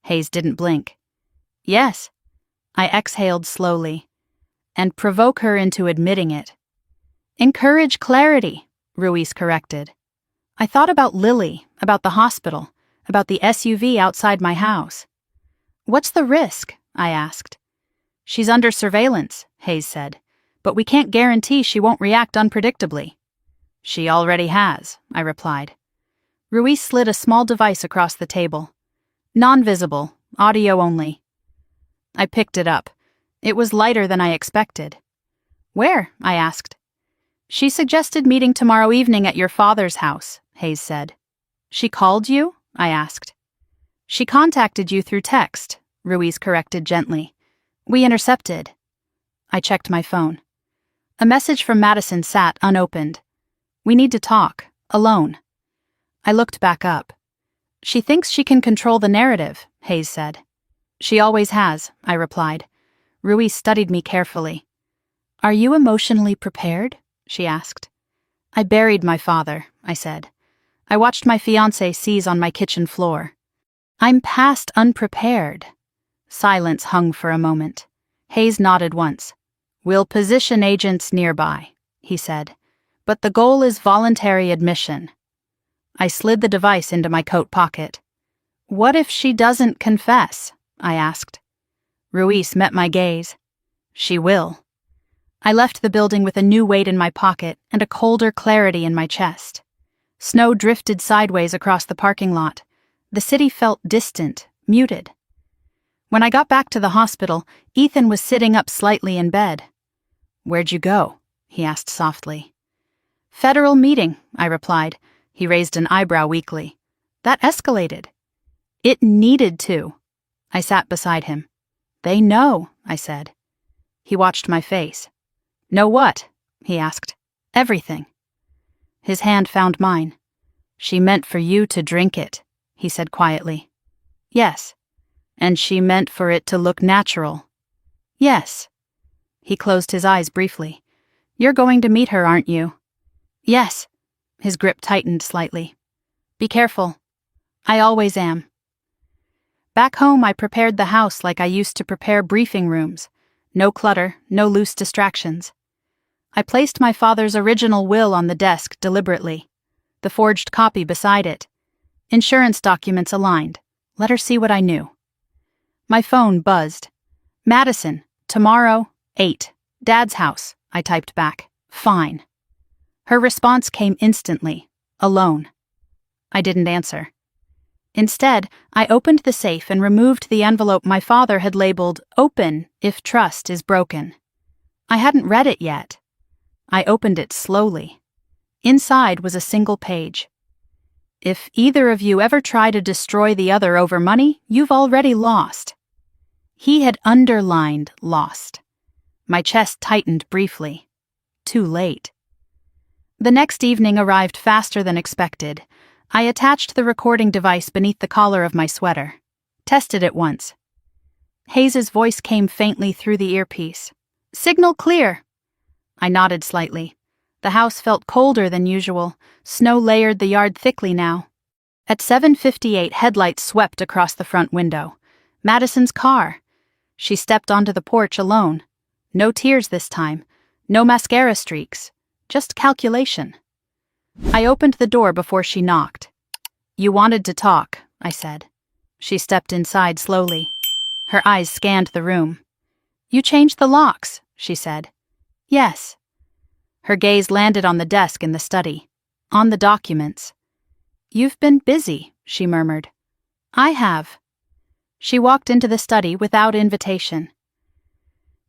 Speaker 1: Hayes didn't blink. Yes. I exhaled slowly. And provoke her into admitting it. Encourage clarity, Ruiz corrected. I thought about Lily, about the hospital, about the SUV outside my house. What's the risk? I asked. She's under surveillance, Hayes said, but we can't guarantee she won't react unpredictably. She already has, I replied. Ruiz slid a small device across the table. Non-visible, audio only. I picked it up. It was lighter than I expected. Where? I asked. She suggested meeting tomorrow evening at your father's house, Hayes said. She called you? I asked. She contacted you through text, Ruiz corrected gently. We intercepted. I checked my phone. A message from Madison sat unopened. We need to talk, alone. I looked back up. She thinks she can control the narrative, Hayes said. She always has, I replied. Ruiz studied me carefully. Are you emotionally prepared? She asked. I buried my father, I said. I watched my fiancé seize on my kitchen floor. I'm past unprepared. Silence hung for a moment. Hayes nodded once. We'll position agents nearby, he said. But the goal is voluntary admission. I slid the device into my coat pocket. What if she doesn't confess? I asked. Ruiz met my gaze. She will. I left the building with a new weight in my pocket and a colder clarity in my chest. Snow drifted sideways across the parking lot. The city felt distant, muted. When I got back to the hospital, Ethan was sitting up slightly in bed. Where'd you go? He asked softly. Federal meeting, I replied. He raised an eyebrow weakly. That escalated. It needed to. I sat beside him. They know, I said. He watched my face. Know what? He asked. Everything. His hand found mine. She meant for you to drink it, he said quietly. Yes. And she meant for it to look natural. Yes. He closed his eyes briefly. You're going to meet her, aren't you? Yes. His grip tightened slightly. Be careful. I always am. Back home, I prepared the house like I used to prepare briefing rooms. No clutter, no loose distractions. I placed my father's original will on the desk deliberately. The forged copy beside it. Insurance documents aligned. Let her see what I knew. My phone buzzed. Madison, tomorrow, 8. Dad's house, I typed back. Fine. Her response came instantly. Alone. I didn't answer. Instead, I opened the safe and removed the envelope my father had labeled "Open if trust is broken." I hadn't read it yet. I opened it slowly. Inside was a single page. If either of you ever try to destroy the other over money, you've already lost. He had underlined lost. My chest tightened briefly. Too late. The next evening arrived faster than expected. I attached the recording device beneath the collar of my sweater. Tested it once. Hayes's voice came faintly through the earpiece. Signal clear. I nodded slightly. The house felt colder than usual. Snow layered the yard thickly now. At 7:58, headlights swept across the front window. Madison's car. She stepped onto the porch alone. No tears this time. No mascara streaks. Just calculation. I opened the door before she knocked. You wanted to talk, I said. She stepped inside slowly. Her eyes scanned the room. You changed the locks, she said. Yes. Her gaze landed on the desk in the study. On the documents. You've been busy, she murmured. I have. She walked into the study without invitation.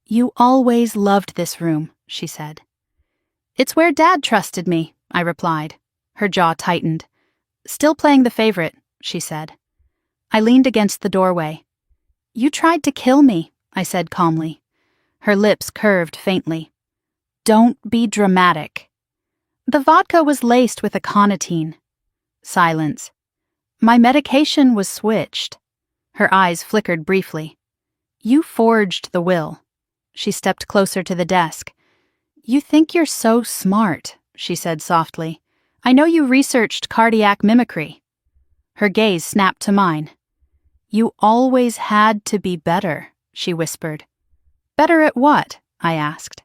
Speaker 1: "You always loved this room," she said. "It's where Dad trusted me," I replied. Her jaw tightened. "Still playing the favorite," she said. I leaned against the doorway. "You tried to kill me," I said calmly. Her lips curved faintly. "Don't be dramatic." "The vodka was laced with aconitine." Silence. "My medication was switched." Her eyes flickered briefly. "You forged the will." She stepped closer to the desk. "You think you're so smart," she said softly. "I know you researched cardiac mimicry." Her gaze snapped to mine. "You always had to be better," she whispered. "Better at what?" I asked.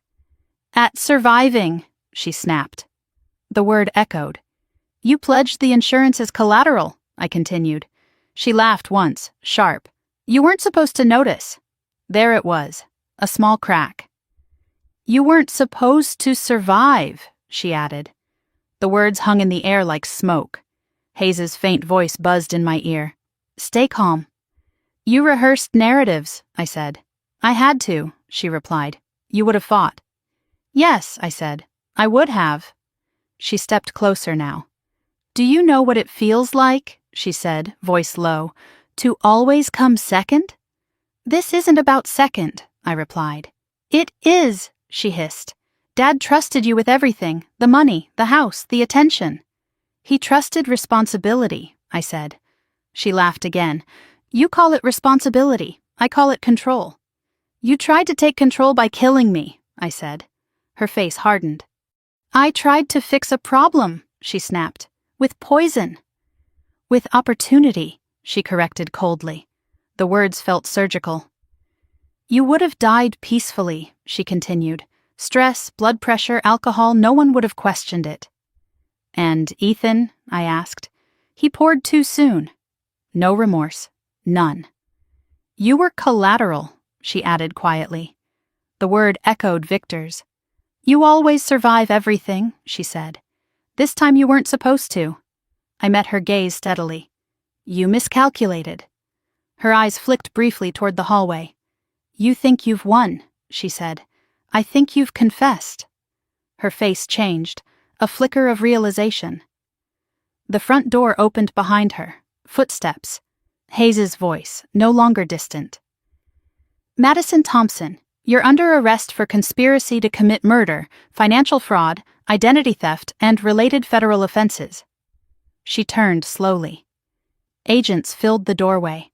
Speaker 1: "At surviving," she snapped. The word echoed. "You pledged the insurance as collateral," I continued. She laughed once, sharp. "You weren't supposed to notice." There it was, a small crack. "You weren't supposed to survive," she added. The words hung in the air like smoke. Hayes's faint voice buzzed in my ear. "Stay calm." "You rehearsed narratives," I said. "I had to," she replied. "You would have fought." "Yes," I said. "I would have." She stepped closer now. "Do you know what it feels like," she said, voice low, "to always come second?" "This isn't about second," I replied. "It is," she hissed. "Dad trusted you with everything, the money, the house, the attention." "He trusted responsibility," I said. She laughed again. "You call it responsibility. I call it control." "You tried to take control by killing me," I said. Her face hardened. "I tried to fix a problem," she snapped. "With poison." "With opportunity," she corrected coldly. The words felt surgical. "You would have died peacefully," she continued. "Stress, blood pressure, alcohol, no one would have questioned it." "And Ethan?" I asked. "He poured too soon." No remorse. None. "You were collateral," she added quietly. The word echoed Victor's. "You always survive everything," she said. "This time you weren't supposed to." I met her gaze steadily. "You miscalculated." Her eyes flicked briefly toward the hallway. "You think you've won," she said. "I think you've confessed." Her face changed, a flicker of realization. The front door opened behind her. Footsteps. Hayes's voice, no longer distant. "Madison Thompson, you're under arrest for conspiracy to commit murder, financial fraud, identity theft, and related federal offenses." She turned slowly. Agents filled the doorway.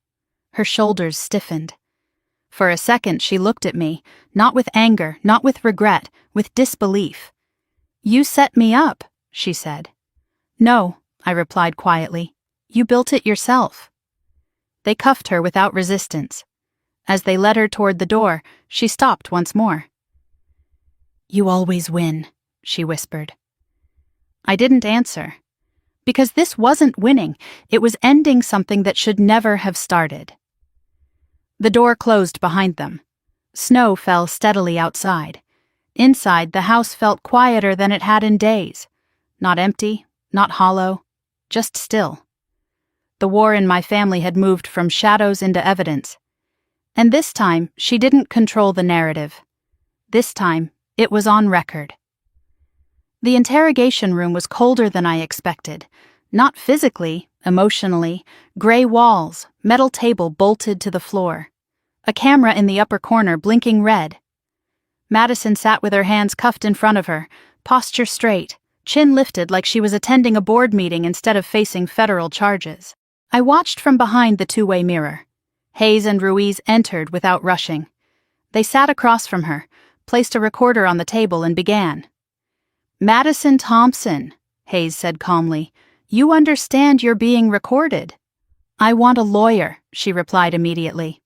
Speaker 1: Her shoulders stiffened. For a second she looked at me, not with anger, not with regret, with disbelief. "You set me up," she said. "No," I replied quietly. "You built it yourself." They cuffed her without resistance. As they led her toward the door, she stopped once more. "You always win," she whispered. I didn't answer. Because this wasn't winning, it was ending something that should never have started. The door closed behind them. Snow fell steadily outside. Inside, the house felt quieter than it had in days. Not empty, not hollow, just still. The war in my family had moved from shadows into evidence. And this time, she didn't control the narrative. This time, it was on record. The interrogation room was colder than I expected. Not physically, emotionally. Gray walls, metal table bolted to the floor. A camera in the upper corner blinking red. Madison sat with her hands cuffed in front of her, posture straight, chin lifted like she was attending a board meeting instead of facing federal charges. I watched from behind the two-way mirror. Hayes and Ruiz entered without rushing. They sat across from her, placed a recorder on the table, and began. "Madison Thompson," Hayes said calmly, "you understand you're being recorded." "I want a lawyer," she replied immediately.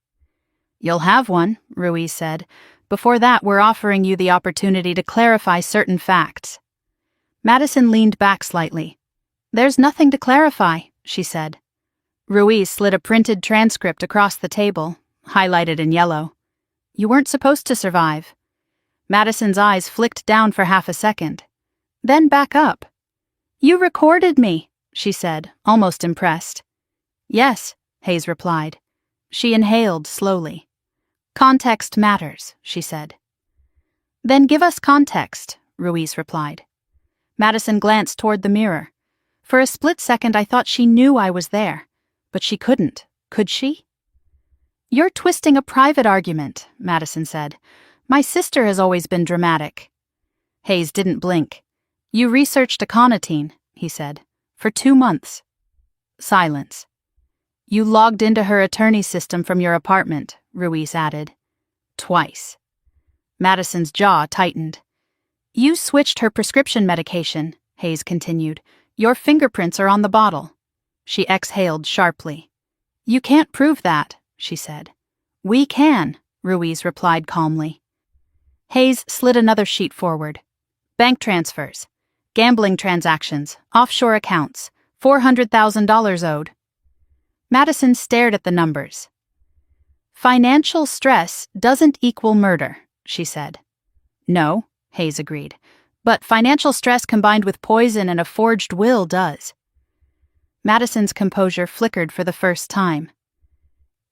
Speaker 1: "You'll have one," Ruiz said. "Before that, we're offering you the opportunity to clarify certain facts." Madison leaned back slightly. "There's nothing to clarify," she said. Ruiz slid a printed transcript across the table, highlighted in yellow. "You weren't supposed to survive." Madison's eyes flicked down for half a second. Then back up. "You recorded me," she said, almost impressed. "Yes," Hayes replied. She inhaled slowly. Context matters, she said. Then give us context, Ruiz replied. Madison glanced toward the mirror. For a split second I thought she knew I was there, but she couldn't, could she? You're twisting a private argument, Madison said. My sister has always been dramatic. Hayes didn't blink. You researched aconitine, he said, for 2 months. Silence. You logged into her attorney system from your apartment, Ruiz added. Twice. Madison's jaw tightened. You switched her prescription medication, Hayes continued. Your fingerprints are on the bottle. She exhaled sharply. You can't prove that, she said. We can, Ruiz replied calmly. Hayes slid another sheet forward. Bank transfers, gambling transactions, offshore accounts, $400,000 owed. Madison stared at the numbers. Financial stress doesn't equal murder, she said. No, Hayes agreed, but financial stress combined with poison and a forged will does. Madison's composure flickered for the first time.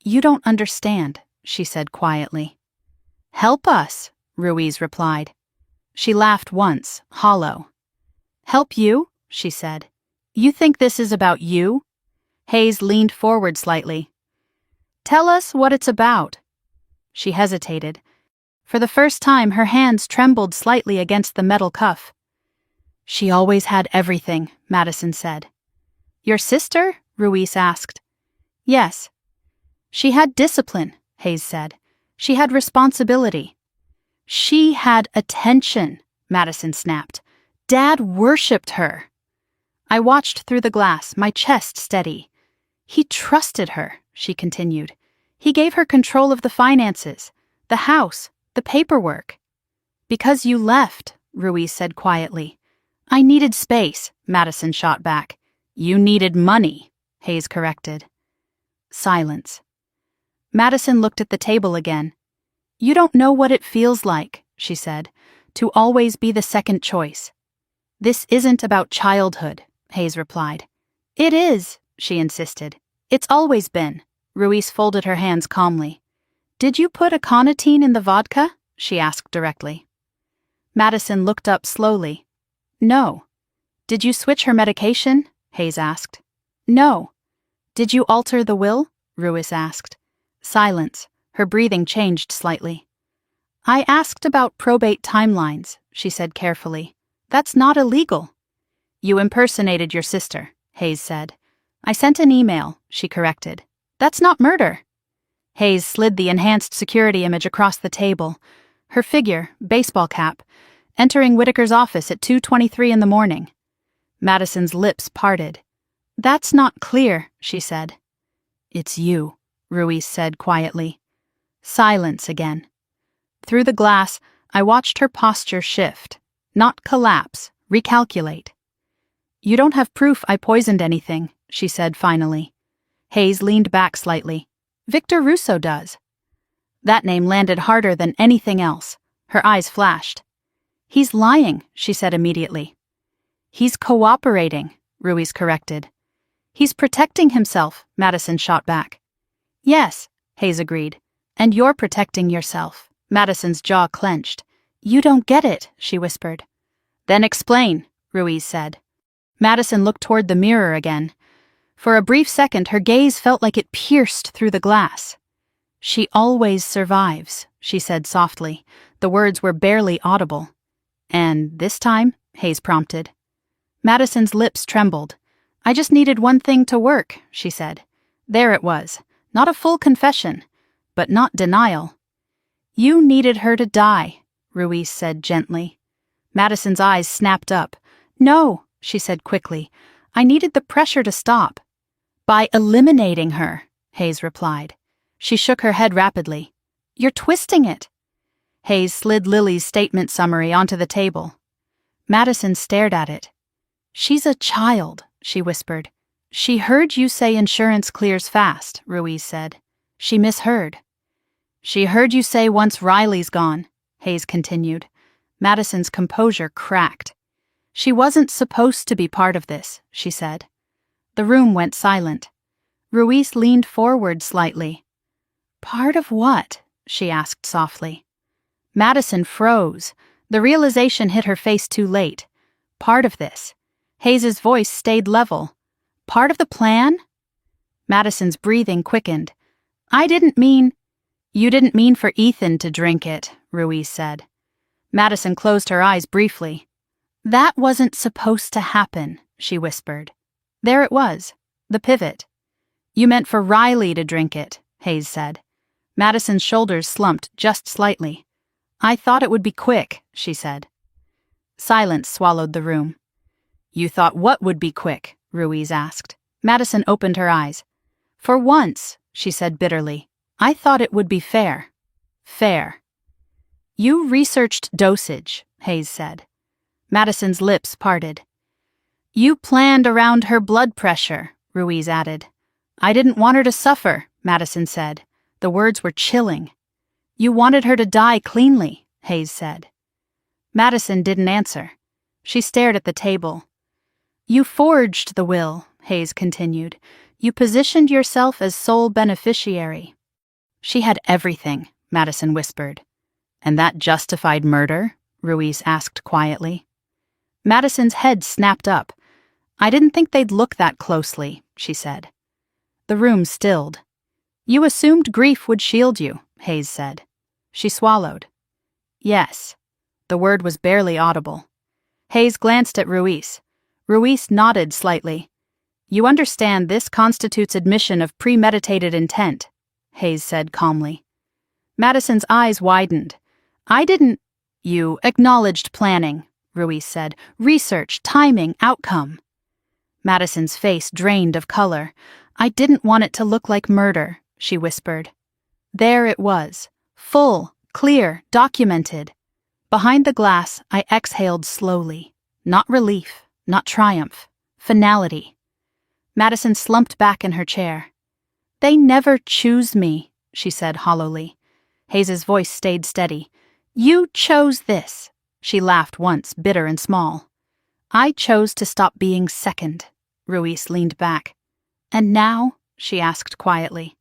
Speaker 1: You don't understand, she said quietly. Help us, Ruiz replied. She laughed once, hollow. Help you? She said. You think this is about you? Hayes leaned forward slightly. Tell us what it's about. She hesitated. For the first time, her hands trembled slightly against the metal cuff. She always had everything, Madison said. Your sister? Ruiz asked. Yes. She had discipline, Hayes said. She had responsibility. She had attention, Madison snapped. Dad worshipped her. I watched through the glass, my chest steady. He trusted her, she continued. He gave her control of the finances, the house, the paperwork. Because you left, Ruiz said quietly. I needed space, Madison shot back. You needed money, Hayes corrected. Silence. Madison looked at the table again. You don't know what it feels like, she said, to always be the second choice. This isn't about childhood, Hayes replied. It is, she insisted. It's always been. Ruiz folded her hands calmly. Did you put aconitine in the vodka? She asked directly. Madison looked up slowly. No. Did you switch her medication? Hayes asked. No. Did you alter the will? Ruiz asked. Silence. Her breathing changed slightly. I asked about probate timelines, she said carefully. That's not illegal. You impersonated your sister, Hayes said. I sent an email, she corrected. That's not murder. Hayes slid the enhanced security image across the table. Her figure, baseball cap, entering Whitaker's office at 2:23 in the morning. Madison's lips parted. That's not clear, she said. It's you, Ruiz said quietly. Silence again. Through the glass, I watched her posture shift, not collapse, recalculate. You don't have proof I poisoned anything, she said finally. Hayes leaned back slightly. Victor Russo does. That name landed harder than anything else. Her eyes flashed. He's lying, she said immediately. He's cooperating, Ruiz corrected. He's protecting himself, Madison shot back. Yes, Hayes agreed. And you're protecting yourself. Madison's jaw clenched. You don't get it, she whispered. Then explain, Ruiz said. Madison looked toward the mirror again. For a brief second, her gaze felt like it pierced through the glass. She always survives, she said softly. The words were barely audible. And this time, Hayes prompted. Madison's lips trembled. I just needed one thing to work, she said. There it was. Not a full confession, but not denial. You needed her to die, Ruiz said gently. Madison's eyes snapped up. No, she said quickly. I needed the pressure to stop. By eliminating her, Hayes replied. She shook her head rapidly. You're twisting it. Hayes slid Lily's statement summary onto the table. Madison stared at it. She's a child, she whispered. She heard you say insurance clears fast, Ruiz said. She misheard. She heard you say once Riley's gone, Hayes continued. Madison's composure cracked. She wasn't supposed to be part of this, she said. The room went silent. Ruiz leaned forward slightly. Part of what? She asked softly. Madison froze. The realization hit her face too late. Part of this. Hayes's voice stayed level. Part of the plan? Madison's breathing quickened. I didn't mean... You didn't mean for Ethan to drink it, Ruiz said. Madison closed her eyes briefly. That wasn't supposed to happen, she whispered. There it was, the pivot. You meant for Riley to drink it, Hayes said. Madison's shoulders slumped just slightly. I thought it would be quick, she said. Silence swallowed the room. You thought what would be quick? Ruiz asked. Madison opened her eyes. For once, she said bitterly, I thought it would be fair. Fair. You researched dosage, Hayes said. Madison's lips parted. You planned around her blood pressure, Ruiz added. I didn't want her to suffer, Madison said. The words were chilling. You wanted her to die cleanly, Hayes said. Madison didn't answer. She stared at the table. You forged the will, Hayes continued. You positioned yourself as sole beneficiary. She had everything, Madison whispered. And that justified murder? Ruiz asked quietly. Madison's head snapped up. I didn't think they'd look that closely, she said. The room stilled. You assumed grief would shield you, Hayes said. She swallowed. Yes. The word was barely audible. Hayes glanced at Ruiz. Ruiz nodded slightly. You understand this constitutes admission of premeditated intent, Hayes said calmly. Madison's eyes widened. I didn't... You acknowledged planning, Ruiz said. Research, timing, outcome. Madison's face drained of color. I didn't want it to look like murder, she whispered. There it was. Full, clear, documented. Behind the glass, I exhaled slowly. Not relief, not triumph. Finality. Madison slumped back in her chair. They never choose me, she said hollowly. Hayes's voice stayed steady. You chose this. She laughed once, bitter and small. I chose to stop being second. Ruiz leaned back. And now? She asked quietly.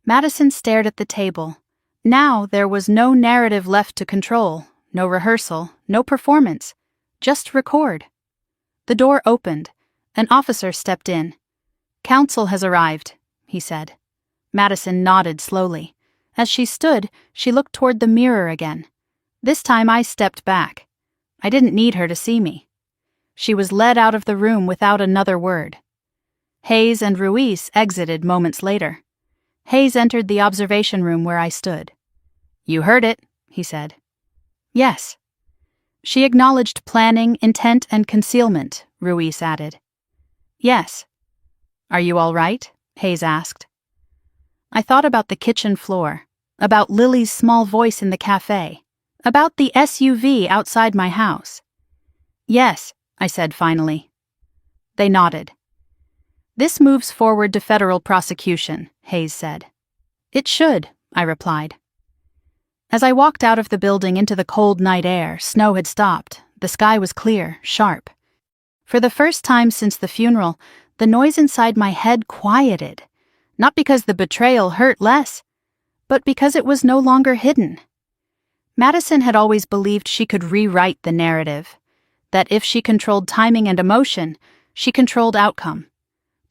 Speaker 1: Madison stared at the table. Now there was no narrative left to control, no rehearsal, no performance. Just record. The door opened. An officer stepped in. Counsel has arrived, he said. Madison nodded slowly. As she stood, she looked toward the mirror again. This time I stepped back. I didn't need her to see me. She was led out of the room without another word. Hayes and Ruiz exited moments later. Hayes entered the observation room where I stood. You heard it, he said. Yes. She acknowledged planning, intent, and concealment, Ruiz added. Yes. Are you all right? Hayes asked. I thought about the kitchen floor, about Lily's small voice in the cafe, about the SUV outside my house. Yes, I said finally. They nodded. This moves forward to federal prosecution, Hayes said. It should, I replied. As I walked out of the building into the cold night air, snow had stopped. The sky was clear, sharp. For the first time since the funeral, the noise inside my head quieted. Not because the betrayal hurt less, but because it was no longer hidden. Madison had always believed she could rewrite the narrative, that if she controlled timing and emotion, she controlled outcome.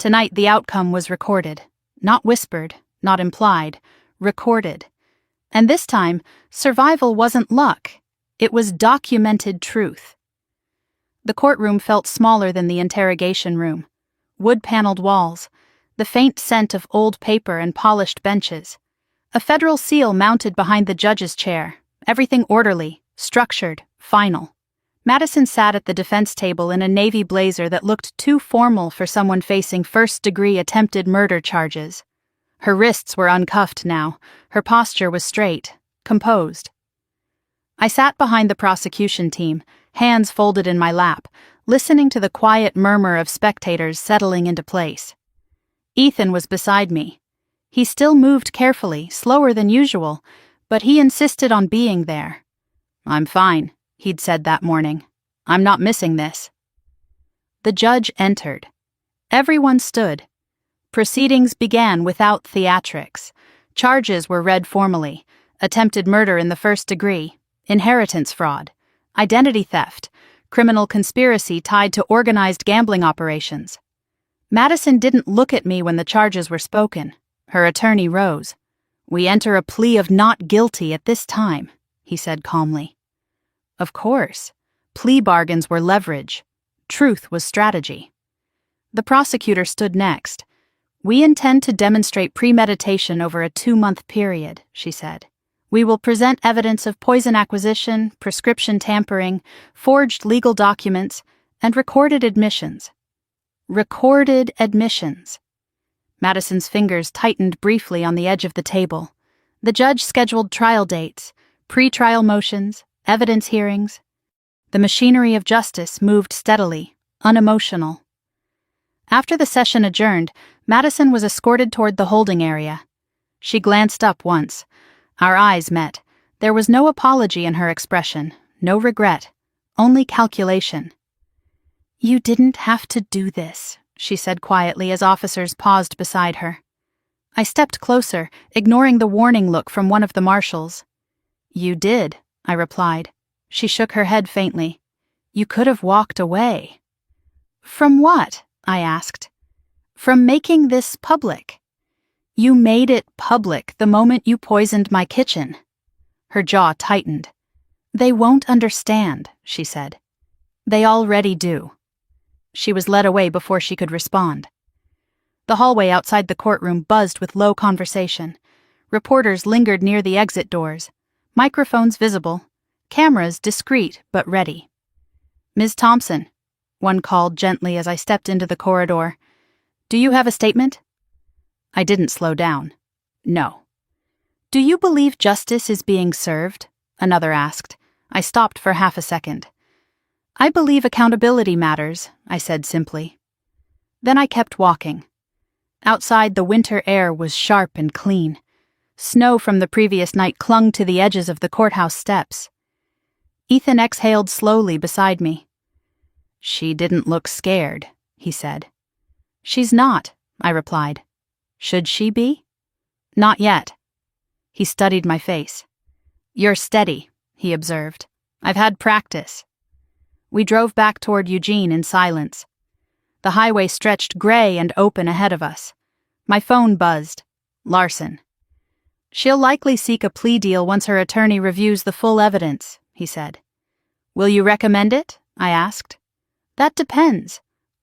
Speaker 1: Tonight the outcome was recorded, not whispered, not implied, recorded. And this time, survival wasn't luck, it was documented truth. The courtroom felt smaller than the interrogation room. Wood-paneled walls, the faint scent of old paper and polished benches. A federal seal mounted behind the judge's chair, everything orderly, structured, final. Madison sat at the defense table in a navy blazer that looked too formal for someone facing first-degree attempted murder charges. Her wrists were uncuffed now, her posture was straight, composed. I sat behind the prosecution team, hands folded in my lap, listening to the quiet murmur of spectators settling into place. Ethan was beside me. He still moved carefully, slower than usual, but he insisted on being there. I'm fine, he'd said that morning. I'm not missing this. The judge entered. Everyone stood. Proceedings began without theatrics. Charges were read formally: attempted murder in the first degree, inheritance fraud, identity theft, criminal conspiracy tied to organized gambling operations. Madison didn't look at me when the charges were spoken. Her attorney rose. "We enter a plea of not guilty at this time," he said calmly. Of course. Plea bargains were leverage. Truth was strategy. The prosecutor stood next. "We intend to demonstrate premeditation over a 2-month period," she said. "We will present evidence of poison acquisition, prescription tampering, forged legal documents, and recorded admissions." Recorded admissions. Madison's fingers tightened briefly on the edge of the table. The judge scheduled trial dates, pre-trial motions, evidence hearings. The machinery of justice moved steadily, unemotional. After the session adjourned, Madison was escorted toward the holding area. She glanced up once. Our eyes met. There was no apology in her expression, no regret, only calculation. "You didn't have to do this," she said quietly as officers paused beside her. I stepped closer, ignoring the warning look from one of the marshals. "You did," I replied. She shook her head faintly. "You could have walked away." "From what?" I asked. "From making this public. You made it public the moment you poisoned my kitchen." Her jaw tightened. "They won't understand," she said. "They already do." She was led away before she could respond. The hallway outside the courtroom buzzed with low conversation. Reporters lingered near the exit doors, microphones visible, cameras discreet but ready. "Ms. Thompson," one called gently as I stepped into the corridor, "do you have a statement?" I didn't slow down. "No." "Do you believe justice is being served?" another asked. I stopped for half a second. "I believe accountability matters," I said simply. Then I kept walking. Outside, the winter air was sharp and clean. Snow from the previous night clung to the edges of the courthouse steps. Ethan exhaled slowly beside me. "She didn't look scared," he said. "She's not," I replied. "Should she be?" "Not yet." He studied my face. "You're steady," he observed. "I've had practice." We drove back toward Eugene in silence. The highway stretched gray and open ahead of us. My phone buzzed. Larson. "She'll likely seek a plea deal once her attorney reviews the full evidence," he said. "Will you recommend it?" I asked. "That depends."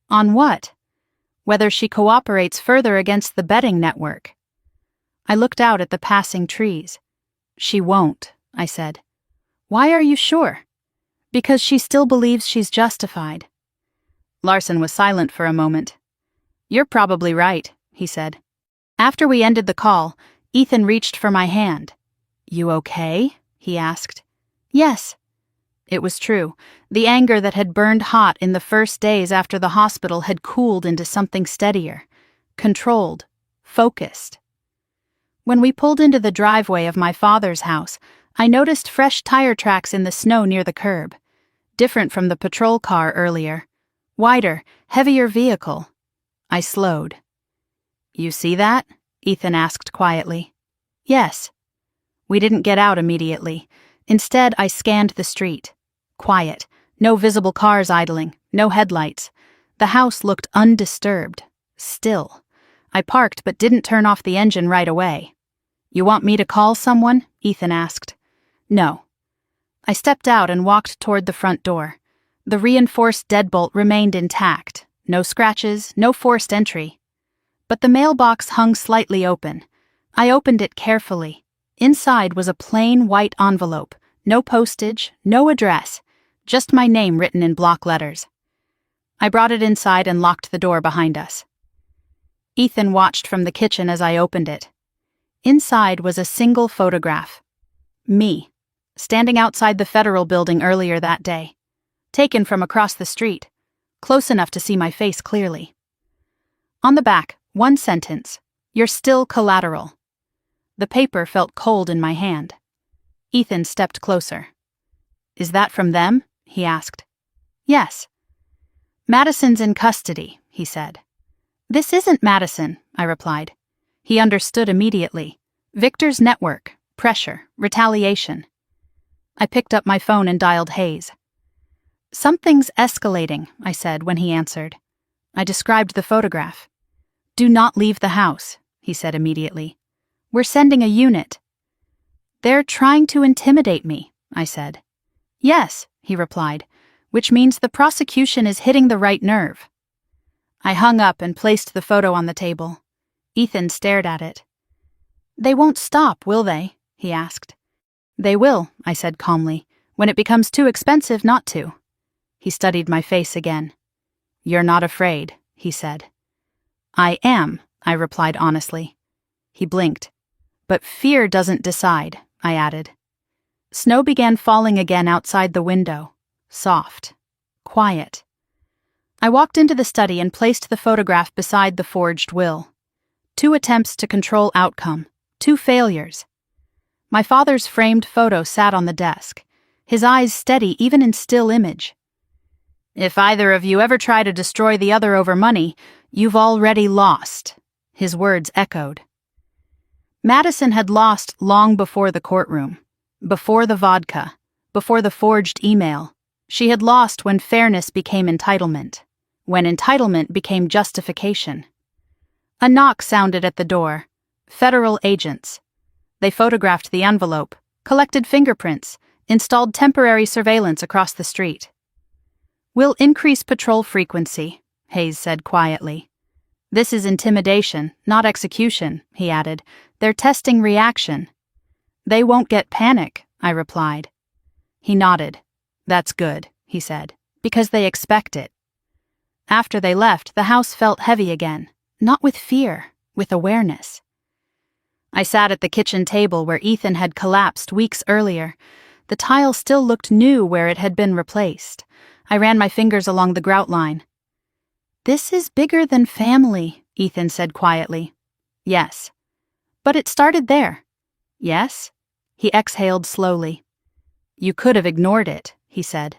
Speaker 1: "On what?" "Whether she cooperates further against the betting network." I looked out at the passing trees. "She won't," I said. "Why are you sure?" "Because she still believes she's justified." Larson was silent for a moment. "You're probably right," he said. After we ended the call, Ethan reached for my hand. "You okay?" he asked. "Yes." It was true. The anger that had burned hot in the first days after the hospital had cooled into something steadier, controlled, focused. When we pulled into the driveway of my father's house, I noticed fresh tire tracks in the snow near the curb, different from the patrol car earlier. Wider, heavier vehicle. I slowed. "You see that?" Ethan asked quietly. "Yes." We didn't get out immediately. Instead, I scanned the street. Quiet. No visible cars idling. No headlights. The house looked undisturbed. Still. I parked but didn't turn off the engine right away. "You want me to call someone?" Ethan asked. "No." I stepped out and walked toward the front door. The reinforced deadbolt remained intact. No scratches, no forced entry. But the mailbox hung slightly open. I opened it carefully. Inside was a plain white envelope. No postage, no address. Just my name written in block letters. I brought it inside and locked the door behind us. Ethan watched from the kitchen as I opened it. Inside was a single photograph. Me, standing outside the Federal Building earlier that day. Taken from across the street, close enough to see my face clearly. On the back, one sentence: "You're still collateral." The paper felt cold in my hand. Ethan stepped closer. "Is that from them?" he asked. "Yes." "Madison's in custody," he said. "This isn't Madison," I replied. He understood immediately. Victor's network, pressure, retaliation. I picked up my phone and dialed Hayes. "Something's escalating," I said when he answered. I described the photograph. "Do not leave the house," he said immediately. "We're sending a unit." "They're trying to intimidate me," I said. "Yes," he replied, "which means the prosecution is hitting the right nerve." I hung up and placed the photo on the table. Ethan stared at it. "They won't stop, will they?" he asked. "They will," I said calmly, "when it becomes too expensive not to." He studied my face again. "You're not afraid," he said. "I am," I replied honestly. He blinked. "But fear doesn't decide," I added. Snow began falling again outside the window. Soft. Quiet. I walked into the study and placed the photograph beside the forged will. 2 attempts to control outcome. 2 failures. My father's framed photo sat on the desk, his eyes steady even in still image. "If either of you ever try to destroy the other over money, you've already lost," his words echoed. Madison had lost long before the courtroom, before the vodka, before the forged email. She had lost when fairness became entitlement, when entitlement became justification. A knock sounded at the door. Federal agents. They photographed the envelope, collected fingerprints, installed temporary surveillance across the street. "We'll increase patrol frequency," Hayes said quietly. "This is intimidation, not execution," he added. "They're testing reaction." "They won't get panic," I replied. He nodded. "That's good," he said, "because they expect it." After they left, the house felt heavy again, not with fear, with awareness. I sat at the kitchen table where Ethan had collapsed weeks earlier. The tile still looked new where it had been replaced. I ran my fingers along the grout line. "This is bigger than family," Ethan said quietly. "Yes." "But it started there." "Yes?" He exhaled slowly. "You could have ignored it," he said.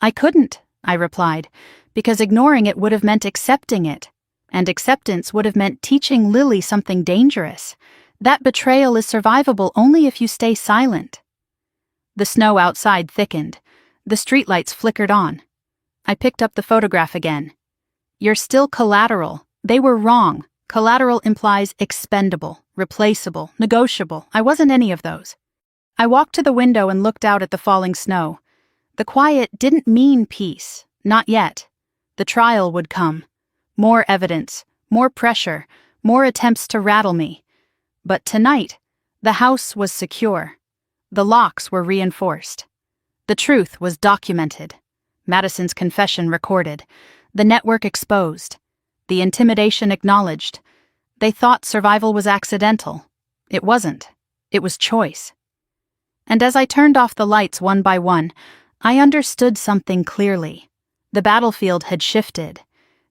Speaker 1: "I couldn't," I replied, "because ignoring it would have meant accepting it, and acceptance would have meant teaching Lily something dangerous. That betrayal is survivable only if you stay silent." The snow outside thickened. The streetlights flickered on. I picked up the photograph again. "You're still collateral. They were wrong. Collateral implies expendable, replaceable, negotiable. I wasn't any of those." I walked to the window and looked out at the falling snow. The quiet didn't mean peace. Not yet. The trial would come. More evidence, more pressure, more attempts to rattle me. But tonight, the house was secure. The locks were reinforced. The truth was documented. Madison's confession recorded. The network exposed. The intimidation acknowledged. They thought survival was accidental. It wasn't. It was choice. And as I turned off the lights one by one, I understood something clearly. The battlefield had shifted.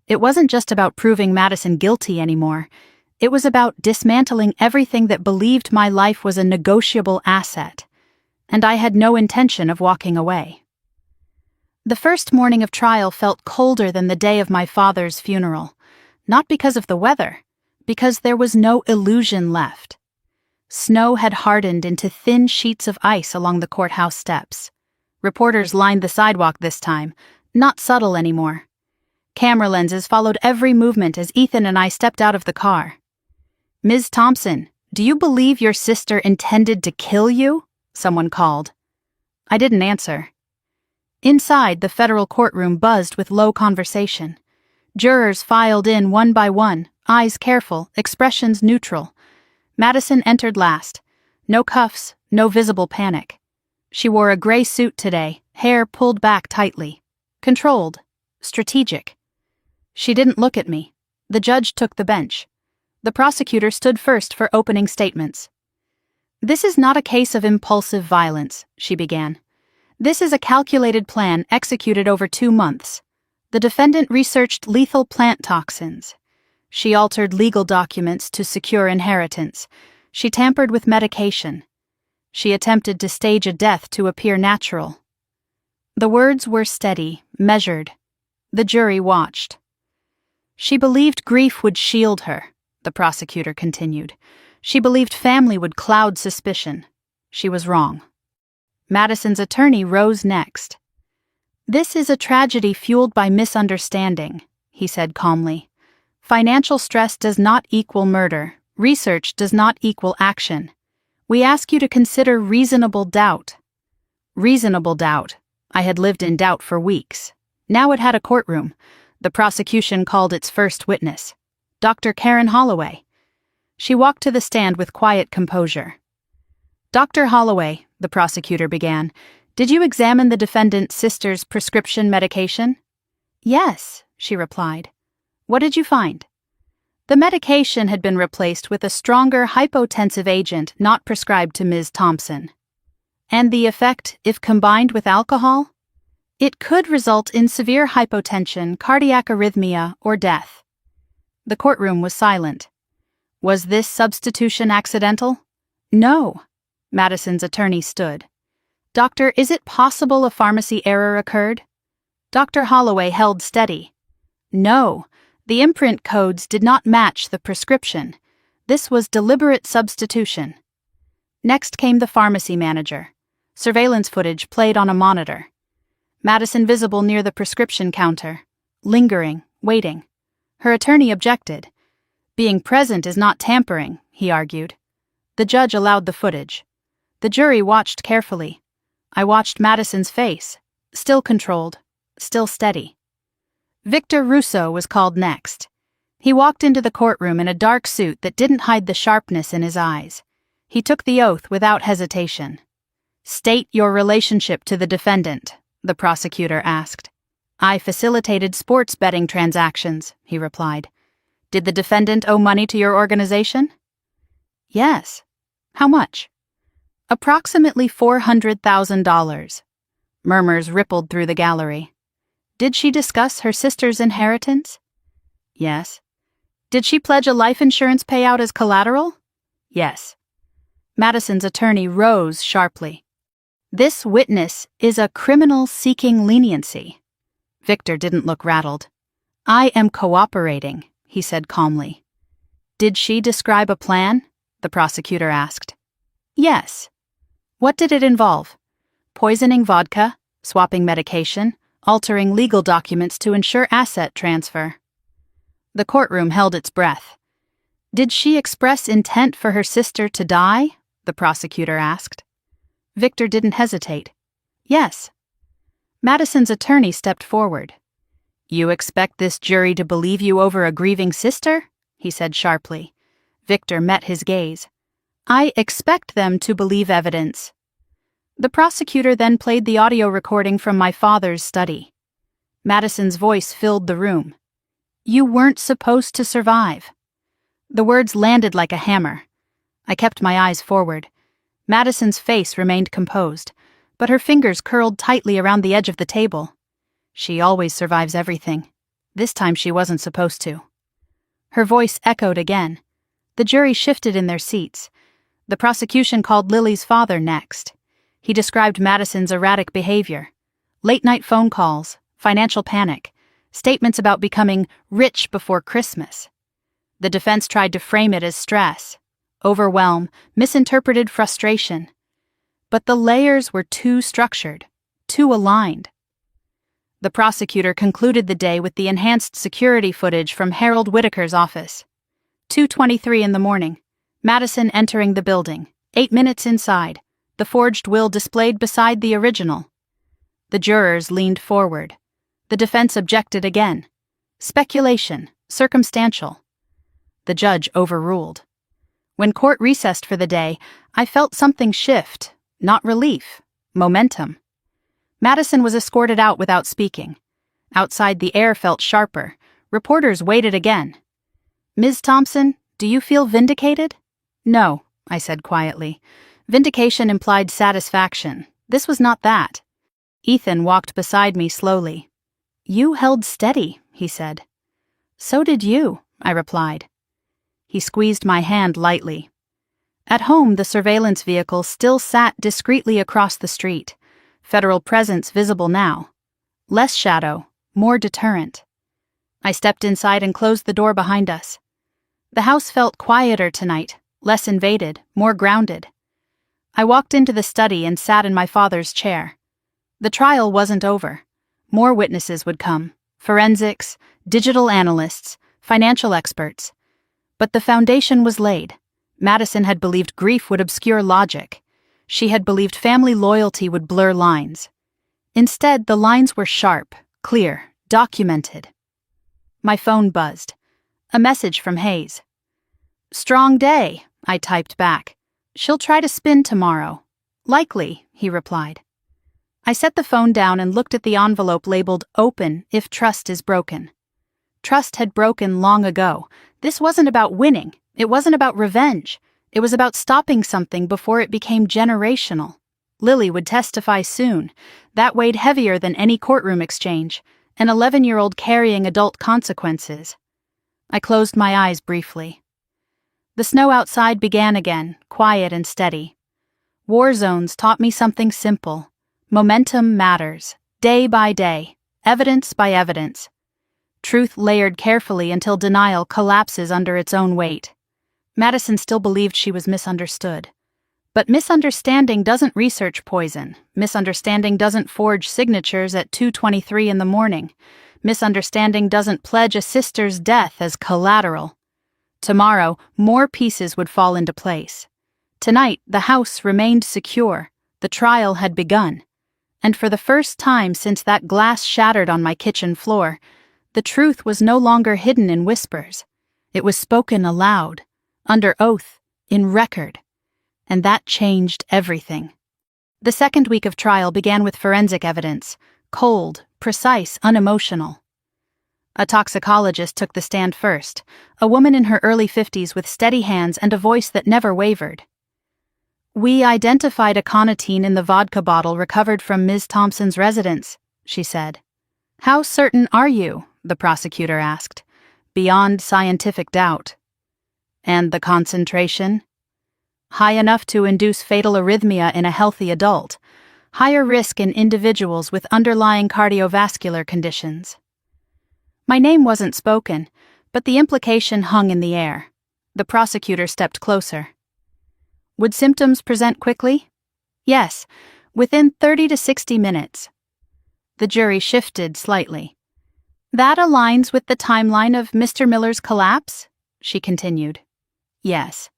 Speaker 1: It wasn't just about proving Madison guilty anymore. It was about dismantling everything that believed my life was a negotiable asset. And I had no intention of walking away. The first morning of trial felt colder than the day of my father's funeral. Not because of the weather, because there was no illusion left. Snow had hardened into thin sheets of ice along the courthouse steps. Reporters lined the sidewalk this time, not subtle anymore. Camera lenses followed every movement as Ethan and I stepped out of the car. "Ms. Thompson, do you believe your sister intended to kill you?" someone called. I didn't answer. Inside, the federal courtroom buzzed with low conversation. Jurors filed in one by one, eyes careful, expressions neutral. Madison entered last. No cuffs, no visible panic. She wore a gray suit today, hair pulled back tightly. Controlled. Strategic. She didn't look at me. The judge took the bench. The prosecutor stood first for opening statements. "This is not a case of impulsive violence," she began. "This is a calculated plan executed over 2 months. The defendant researched lethal plant toxins. She altered legal documents to secure inheritance. She tampered with medication. She attempted to stage a death to appear natural." The words were steady, measured. The jury watched. "She believed grief would shield her," the prosecutor continued. She believed family would cloud suspicion. She was wrong. Madison's attorney rose next. "This is a tragedy fueled by misunderstanding," he said calmly. "Financial stress does not equal murder. Research does not equal action. We ask you to consider reasonable doubt." Reasonable doubt. I had lived in doubt for weeks. Now it had a courtroom. The prosecution called its first witness, Dr. Karen Holloway. She walked to the stand with quiet composure. "Dr. Holloway," the prosecutor began, "did you examine the defendant's sister's prescription medication?" "Yes," she replied. "What did you find?" "The medication had been replaced with a stronger hypotensive agent not prescribed to Ms. Thompson." "And the effect, if combined with alcohol?" "It could result in severe hypotension, cardiac arrhythmia, or death." The courtroom was silent. "Was this substitution accidental?" "No." Madison's attorney stood. "Doctor, is it possible a pharmacy error occurred?" Dr. Holloway held steady. "No. The imprint codes did not match the prescription. This was deliberate substitution." Next came the pharmacy manager. Surveillance footage played on a monitor. Madison visible near the prescription counter, lingering, waiting. Her attorney objected. "Being present is not tampering," he argued. The judge allowed the footage. The jury watched carefully. I watched Madison's face, still controlled, still steady. Victor Russo was called next. He walked into the courtroom in a dark suit that didn't hide the sharpness in his eyes. He took the oath without hesitation. "State your relationship to the defendant," the prosecutor asked. "I facilitated sports betting transactions," he replied. "Did the defendant owe money to your organization?" "Yes." "How much?" "Approximately $400,000. Murmurs rippled through the gallery. "Did she discuss her sister's inheritance?" "Yes." "Did she pledge a life insurance payout as collateral?" "Yes." Madison's attorney rose sharply. "This witness is a criminal seeking leniency." Victor didn't look rattled. "I am cooperating," he said calmly. "Did she describe a plan?" the prosecutor asked. "Yes." "What did it involve?" "Poisoning vodka, swapping medication, altering legal documents to ensure asset transfer." The courtroom held its breath. "Did she express intent for her sister to die?" the prosecutor asked. Victor didn't hesitate. "Yes." Madison's attorney stepped forward. "You expect this jury to believe you over a grieving sister?" he said sharply. Victor met his gaze. "I expect them to believe evidence." The prosecutor then played the audio recording from my father's study. Madison's voice filled the room. "You weren't supposed to survive." The words landed like a hammer. I kept my eyes forward. Madison's face remained composed, but her fingers curled tightly around the edge of the table. She always survives everything. This time she wasn't supposed to. Her voice echoed again. The jury shifted in their seats. The prosecution called Lily's father next. He described Madison's erratic behavior. Late-night phone calls, financial panic, statements about becoming rich before Christmas. The defense tried to frame it as stress, overwhelm, misinterpreted frustration. But the layers were too structured, too aligned. The prosecutor concluded the day with the enhanced security footage from Harold Whitaker's office. 2:23 in the morning. Madison entering the building. 8 minutes inside. The forged will displayed beside the original. The jurors leaned forward. The defense objected again. Speculation, circumstantial. The judge overruled. When court recessed for the day, I felt something shift, not relief, momentum. Madison was escorted out without speaking. Outside, the air felt sharper. Reporters waited again. "Ms. Thompson, do you feel vindicated?" "No," I said quietly. Vindication implied satisfaction. This was not that. Ethan walked beside me slowly. "You held steady," he said. "So did you," I replied. He squeezed my hand lightly. At home, the surveillance vehicle still sat discreetly across the street. Federal presence visible now. Less shadow, more deterrent. I stepped inside and closed the door behind us. The house felt quieter tonight, less invaded, more grounded. I walked into the study and sat in my father's chair. The trial wasn't over. More witnesses would come: forensics, digital analysts, financial experts. But the foundation was laid. Madison had believed grief would obscure logic. She had believed family loyalty would blur lines. Instead, the lines were sharp, clear, documented. My phone buzzed. A message from Hayes. "Strong day," I typed back. "She'll try to spin tomorrow." "Likely," he replied. I set the phone down and looked at the envelope labeled "Open if trust is broken." Trust had broken long ago. This wasn't about winning. It wasn't about revenge. It was about stopping something before it became generational. Lily would testify soon. That weighed heavier than any courtroom exchange, an 11-year-old carrying adult consequences. I closed my eyes briefly. The snow outside began again, quiet and steady. War zones taught me something simple. Momentum matters, day by day, evidence by evidence. Truth layered carefully until denial collapses under its own weight. Madison still believed she was misunderstood. But misunderstanding doesn't research poison. Misunderstanding doesn't forge signatures at 2:23 in the morning. Misunderstanding doesn't pledge a sister's death as collateral. Tomorrow, more pieces would fall into place. Tonight, the house remained secure. The trial had begun. And for the first time since that glass shattered on my kitchen floor, the truth was no longer hidden in whispers. It was spoken aloud, under oath, in record. And that changed everything. The second week of trial began with forensic evidence, cold, precise, unemotional. A toxicologist took the stand first, a woman in her early 50s with steady hands and a voice that never wavered. "We identified aconitine in the vodka bottle recovered from Ms. Thompson's residence," she said. "How certain are you?" the prosecutor asked. "Beyond scientific doubt." "And the concentration?" "High enough to induce fatal arrhythmia in a healthy adult, higher risk in individuals with underlying cardiovascular conditions." My name wasn't spoken, but the implication hung in the air. The prosecutor stepped closer. "Would symptoms present quickly?" "Yes, within 30 to 60 minutes. The jury shifted slightly. "That aligns with the timeline of Mr. Miller's collapse?" she continued. "Yes."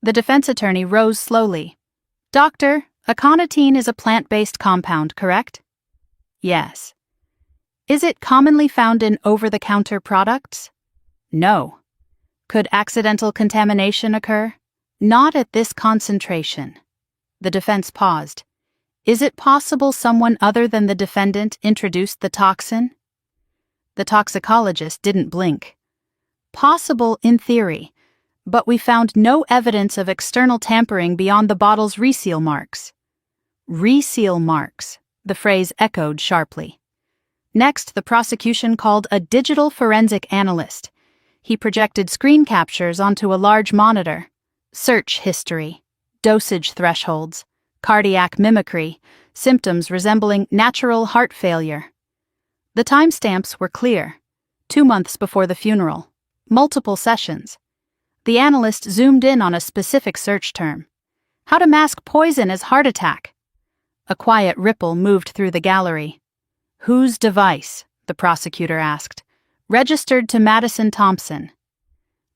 Speaker 1: The defense attorney rose slowly. "Doctor, aconitine is a plant-based compound, correct?" "Yes." "Is it commonly found in over-the-counter products?" "No." "Could accidental contamination occur?" "Not at this concentration." The defense paused. "Is it possible someone other than the defendant introduced the toxin?" The toxicologist didn't blink. "Possible in theory, but we found no evidence of external tampering beyond the bottle's reseal marks." "Reseal marks," the phrase echoed sharply. Next, the prosecution called a digital forensic analyst. He projected screen captures onto a large monitor. Search history, dosage thresholds, cardiac mimicry, symptoms resembling natural heart failure. The timestamps were clear. 2 months before the funeral. Multiple sessions. The analyst zoomed in on a specific search term. "How to mask poison as heart attack." A quiet ripple moved through the gallery. "Whose device?" the prosecutor asked. "Registered to Madison Thompson."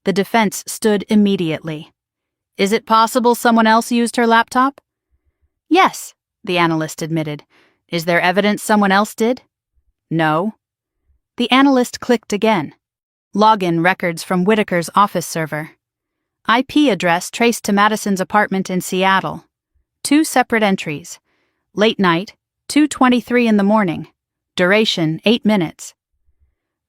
Speaker 1: The defense stood immediately. "Is it possible someone else used her laptop?" "Yes," the analyst admitted. "Is there evidence someone else did?" "No." The analyst clicked again. Login records from Whitaker's office server. IP address traced to Madison's apartment in Seattle. 2 separate entries. Late night, 2:23 in the morning. Duration, 8 minutes.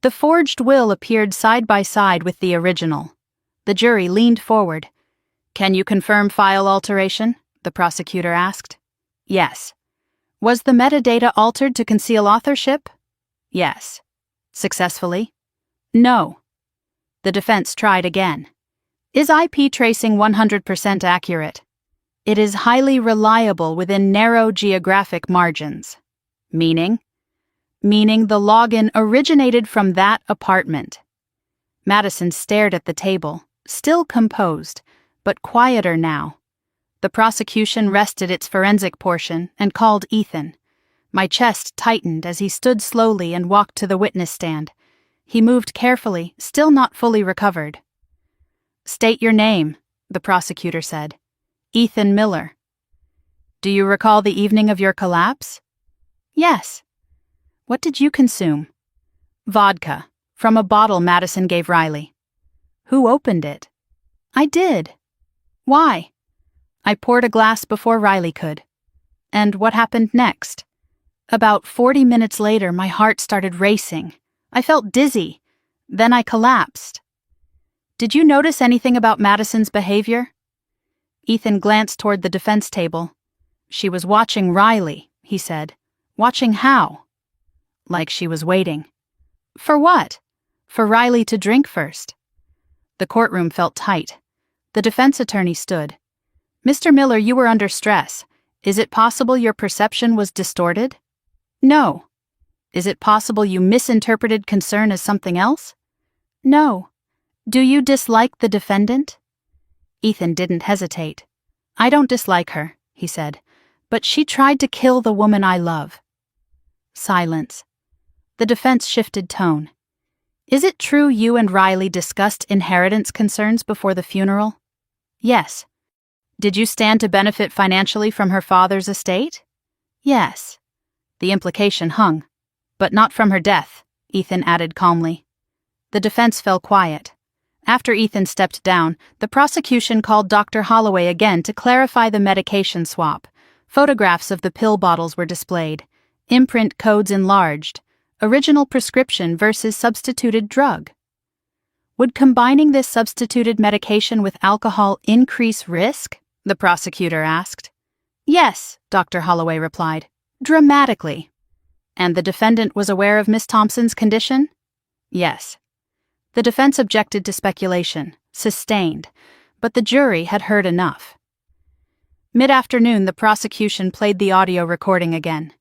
Speaker 1: The forged will appeared side by side with the original. The jury leaned forward. "Can you confirm file alteration?" the prosecutor asked. "Yes." "Was the metadata altered to conceal authorship?" "Yes." "Successfully?" "No." The defense tried again. "Is IP tracing 100% accurate?" "It is highly reliable within narrow geographic margins." "Meaning?" "Meaning the login originated from that apartment." Madison stared at the table, still composed, but quieter now. The prosecution rested its forensic portion and called Ethan. My chest tightened as he stood slowly and walked to the witness stand. He moved carefully, still not fully recovered. "State your name," the prosecutor said. "Ethan Miller." "Do you recall the evening of your collapse?" "Yes." "What did you consume?" "Vodka, from a bottle Madison gave Riley." "Who opened it?" "I did." "Why?" "I poured a glass before Riley could." "And what happened next?" "About 40 minutes later, my heart started racing. I felt dizzy. Then I collapsed." "Did you notice anything about Madison's behavior?" Ethan glanced toward the defense table. "She was watching Riley," he said. "Watching how?" "Like she was waiting." "For what?" "For Riley to drink first." The courtroom felt tight. The defense attorney stood. "Mr. Miller, you were under stress. Is it possible your perception was distorted?" "No." "Is it possible you misinterpreted concern as something else?" "No." "Do you dislike the defendant?" Ethan didn't hesitate. "I don't dislike her," he said, "but she tried to kill the woman I love." Silence. The defense shifted tone. "Is it true you and Riley discussed inheritance concerns before the funeral?" "Yes." "Did you stand to benefit financially from her father's estate?" "Yes." The implication hung. "But not from her death," Ethan added calmly. The defense fell quiet. After Ethan stepped down, the prosecution called Dr. Holloway again to clarify the medication swap. Photographs of the pill bottles were displayed. Imprint codes enlarged. Original prescription versus substituted drug. "Would combining this substituted medication with alcohol increase risk?" the prosecutor asked. "Yes," Dr. Holloway replied. "Dramatically." "And the defendant was aware of Miss Thompson's condition?" "Yes." The defense objected to speculation, sustained, but the jury had heard enough. Mid-afternoon, the prosecution played the audio recording again.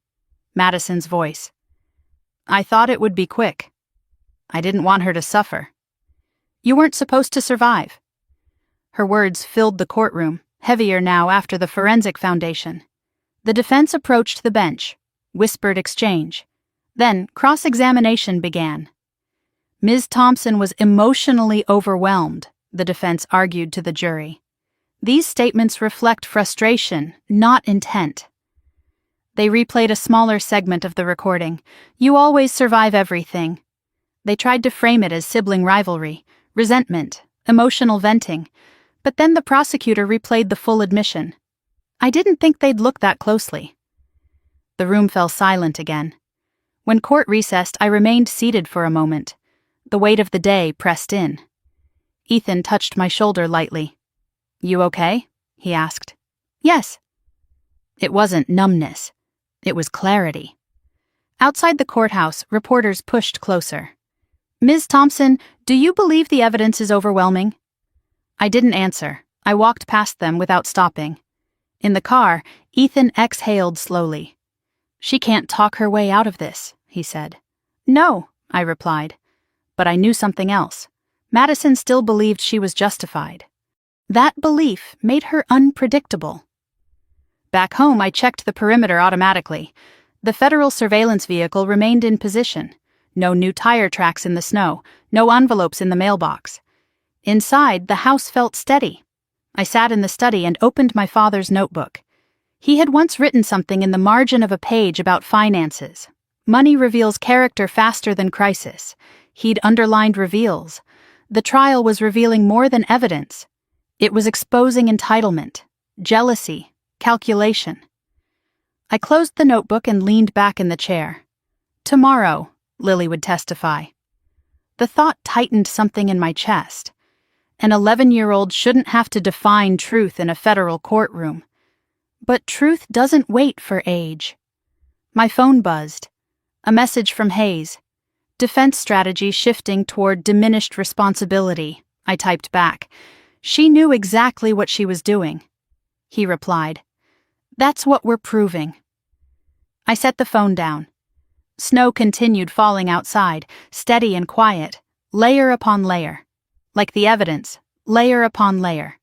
Speaker 1: Madison's voice. "I thought it would be quick. I didn't want her to suffer. You weren't supposed to survive." Her words filled the courtroom, heavier now after the forensic foundation. The defense approached the bench. Whispered exchange. Then cross-examination began. Ms. Thompson was emotionally overwhelmed, the defense argued to the jury. These statements reflect frustration, not intent. They replayed a smaller segment of the recording. "You always survive everything." They tried to frame it as sibling rivalry, resentment, emotional venting, but then the prosecutor replayed the full admission. "I didn't think they'd look that closely." The room fell silent again. When court recessed, I remained seated for a moment. The weight of the day pressed in. Ethan touched my shoulder lightly. "You okay?" he asked. "Yes." It wasn't numbness. It was clarity. Outside the courthouse, reporters pushed closer. "Ms. Thompson, do you believe the evidence is overwhelming?" I didn't answer. I walked past them without stopping. In the car, Ethan exhaled slowly. "She can't talk her way out of this," he said. "No," I replied. But I knew something else. Madison still believed she was justified. That belief made her unpredictable. Back home, I checked the perimeter automatically. The federal surveillance vehicle remained in position. No new tire tracks in the snow, no envelopes in the mailbox. Inside, the house felt steady. I sat in the study and opened my father's notebook. He had once written something in the margin of a page about finances. Money reveals character faster than crisis. He'd underlined reveals. The trial was revealing more than evidence. It was exposing entitlement, jealousy, calculation. I closed the notebook and leaned back in the chair. "Tomorrow," Lily would testify. The thought tightened something in my chest. An 11-year-old shouldn't have to define truth in a federal courtroom. But truth doesn't wait for age. My phone buzzed. A message from Hayes. "Defense strategy shifting toward diminished responsibility," I typed back. She knew exactly what she was doing. He replied, "That's what we're proving." I set the phone down. Snow continued falling outside, steady and quiet, layer upon layer. Like the evidence, layer upon layer.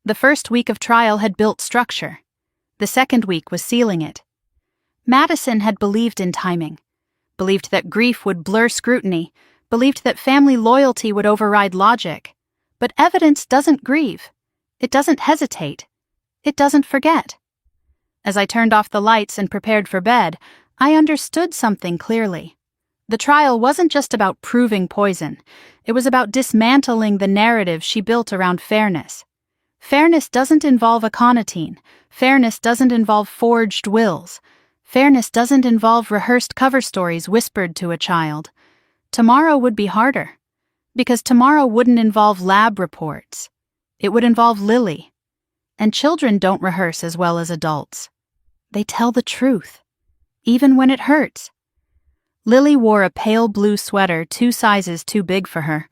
Speaker 1: The first week of trial had built structure. The second week was sealing it. Madison had believed in timing, believed that grief would blur scrutiny, believed that family loyalty would override logic. But evidence doesn't grieve. It doesn't hesitate. It doesn't forget. As I turned off the lights and prepared for bed, I understood something clearly. The trial wasn't just about proving poison. It was about dismantling the narrative she built around fairness. Fairness doesn't involve aconitine. Fairness doesn't involve forged wills. Fairness doesn't involve rehearsed cover stories whispered to a child. Tomorrow would be harder, because tomorrow wouldn't involve lab reports. It would involve Lily. And children don't rehearse as well as adults. They tell the truth, even when it hurts. Lily wore a pale blue sweater 2 sizes too big for her.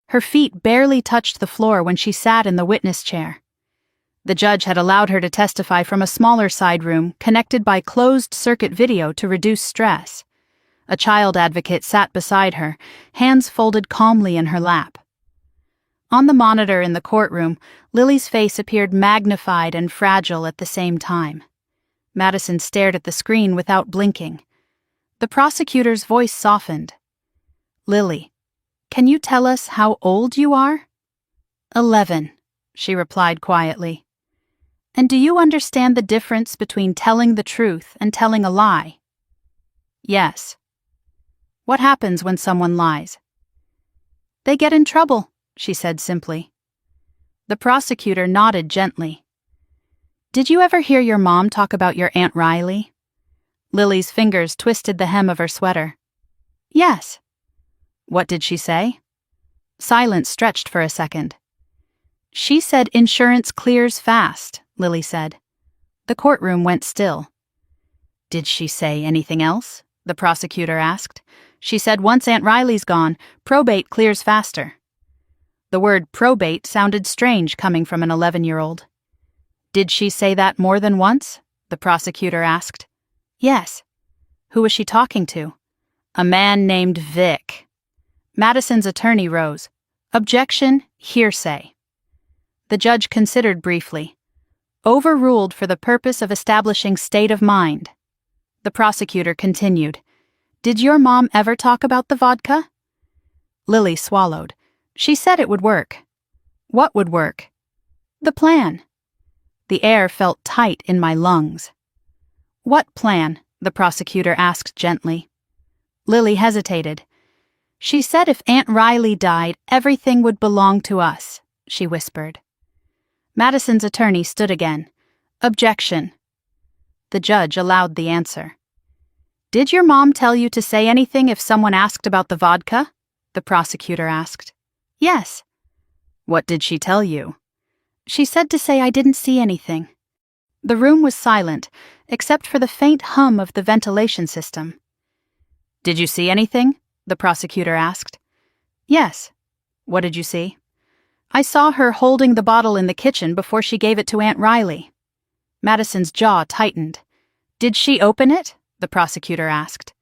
Speaker 1: Her feet barely touched the floor when she sat in the witness chair. The judge had allowed her to testify from a smaller side room connected by closed-circuit video to reduce stress. A child advocate sat beside her, hands folded calmly in her lap. On the monitor in the courtroom, Lily's face appeared magnified and fragile at the same time. Madison stared at the screen without blinking. The prosecutor's voice softened. "Lily, can you tell us how old you are?" 11, she replied quietly. "And do you understand the difference between telling the truth and telling a lie?" "Yes." "What happens when someone lies?" "They get in trouble," she said simply. The prosecutor nodded gently. "Did you ever hear your mom talk about your Aunt Riley?" Lily's fingers twisted the hem of her sweater. "Yes." "What did she say?" Silence stretched for a second. "She said insurance clears fast," Lily said. The courtroom went still. "Did she say anything else?" the prosecutor asked. "She said once Aunt Riley's gone, probate clears faster." The word probate sounded strange coming from an 11-year-old. "Did she say that more than once?" the prosecutor asked. "Yes." "Who was she talking to?" "A man named Vic." Madison's attorney rose. "Objection, hearsay." The judge considered briefly. "Overruled for the purpose of establishing state of mind." The prosecutor continued. "Did your mom ever talk about the vodka?" Lily swallowed. "She said it would work." "What would work?" "The plan." The air felt tight in my lungs. "What plan?" the prosecutor asked gently. Lily hesitated. "She said if Aunt Riley died, everything would belong to us," she whispered. Madison's attorney stood again. "Objection." The judge allowed the answer. "Did your mom tell you to say anything if someone asked about the vodka?" the prosecutor asked. "Yes." "What did she tell you?" "She said to say I didn't see anything." The room was silent, except for the faint hum of the ventilation system. "Did you see anything?" the prosecutor asked. "Yes." "What did you see?" "I saw her holding the bottle in the kitchen before she gave it to Aunt Riley." Madison's jaw tightened. "Did she open it?" the prosecutor asked.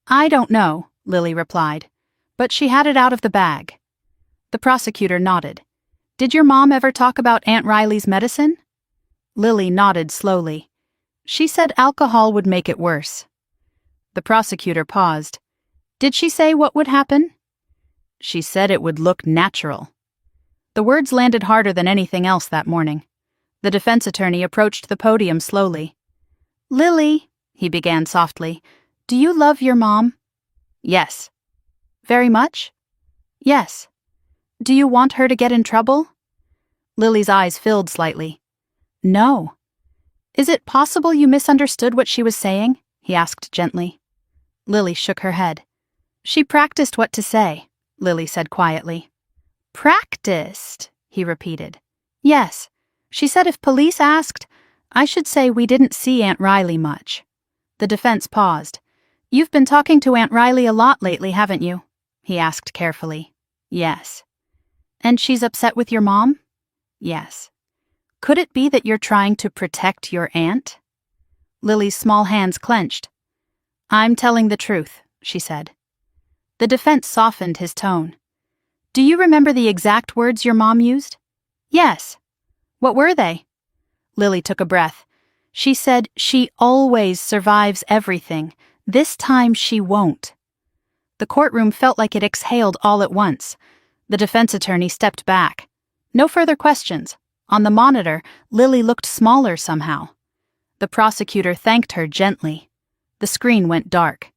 Speaker 1: "I don't know," Lily replied, "but she had it out of the bag." The prosecutor nodded. "Did your mom ever talk about Aunt Riley's medicine?" Lily nodded slowly. "She said alcohol would make it worse." The prosecutor paused. "Did she say what would happen?" "She said it would look natural." The words landed harder than anything else that morning. The defense attorney approached the podium slowly. "Lily," he began softly, "do you love your mom?" "Yes." "Very much?" "Yes." "Do you want her to get in trouble?" Lily's eyes filled slightly. "No." "Is it possible you misunderstood what she was saying?" he asked gently. Lily shook her head. "She practiced what to say," Lily said quietly. "Practiced?" he repeated. "Yes. She said if police asked, I should say we didn't see Aunt Riley much." The defense paused. "You've been talking to Aunt Riley a lot lately, haven't you?" he asked carefully. "Yes." "And she's upset with your mom?" "Yes." "Could it be that you're trying to protect your aunt?" Lily's small hands clenched. "I'm telling the truth," she said. The defense softened his tone. "Do you remember the exact words your mom used?" "Yes." What were they? Lily took a breath. She said she always survives everything. This time she won't. The courtroom felt like it exhaled all at once. The defense attorney stepped back. No further questions. On the monitor, Lily looked smaller somehow. The prosecutor thanked her gently. The screen went dark.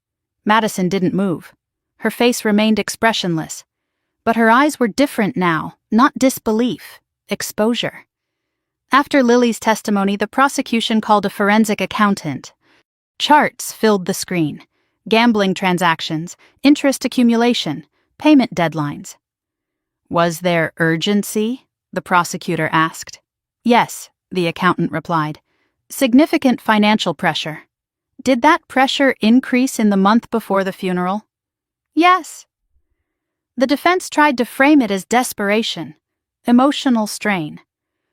Speaker 1: Madison didn't move. Her face remained expressionless. But her eyes were different now, not disbelief, exposure. After Lily's testimony, the prosecution called a forensic accountant. Charts filled the screen. Gambling transactions, interest accumulation, payment deadlines. Was there urgency? The prosecutor asked. Yes, the accountant replied. Significant financial pressure. Did that pressure increase in the month before the funeral? Yes. The defense tried to frame it as desperation, emotional strain.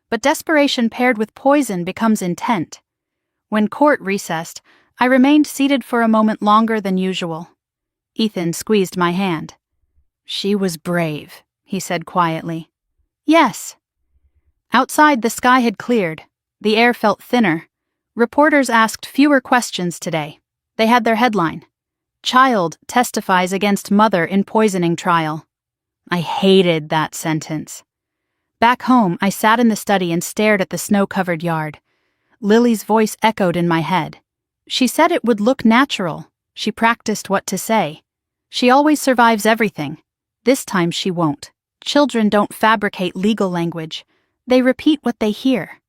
Speaker 1: But desperation paired with poison becomes intent. When court recessed, I remained seated for a moment longer than usual. Ethan squeezed my hand. She was brave, he said quietly. Yes. Outside, the sky had cleared. The air felt thinner. Reporters asked fewer questions today. They had their headline. Child testifies against mother in poisoning trial. I hated that sentence. Back home, I sat in the study and stared at the snow-covered yard. Lily's voice echoed in my head. She said it would look natural. She practiced what to say. She always survives everything. This time she won't. Children don't fabricate legal language. They repeat what they hear.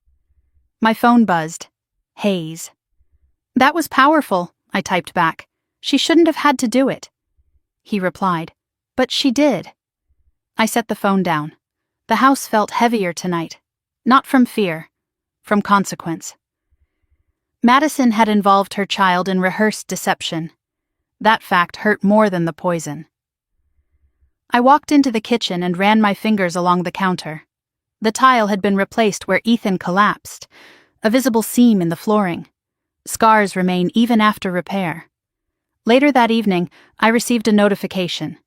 Speaker 1: My phone buzzed. Hayes. That was powerful, I typed back. She shouldn't have had to do it. He replied, but she did. I set the phone down. The house felt heavier tonight. Not from fear, from consequence. Madison had involved her child in rehearsed deception. That fact hurt more than the poison. I walked into the kitchen and ran my fingers along the counter. The tile had been replaced where Ethan collapsed, a visible seam in the flooring. Scars remain even after repair. Later that evening, I received a notification.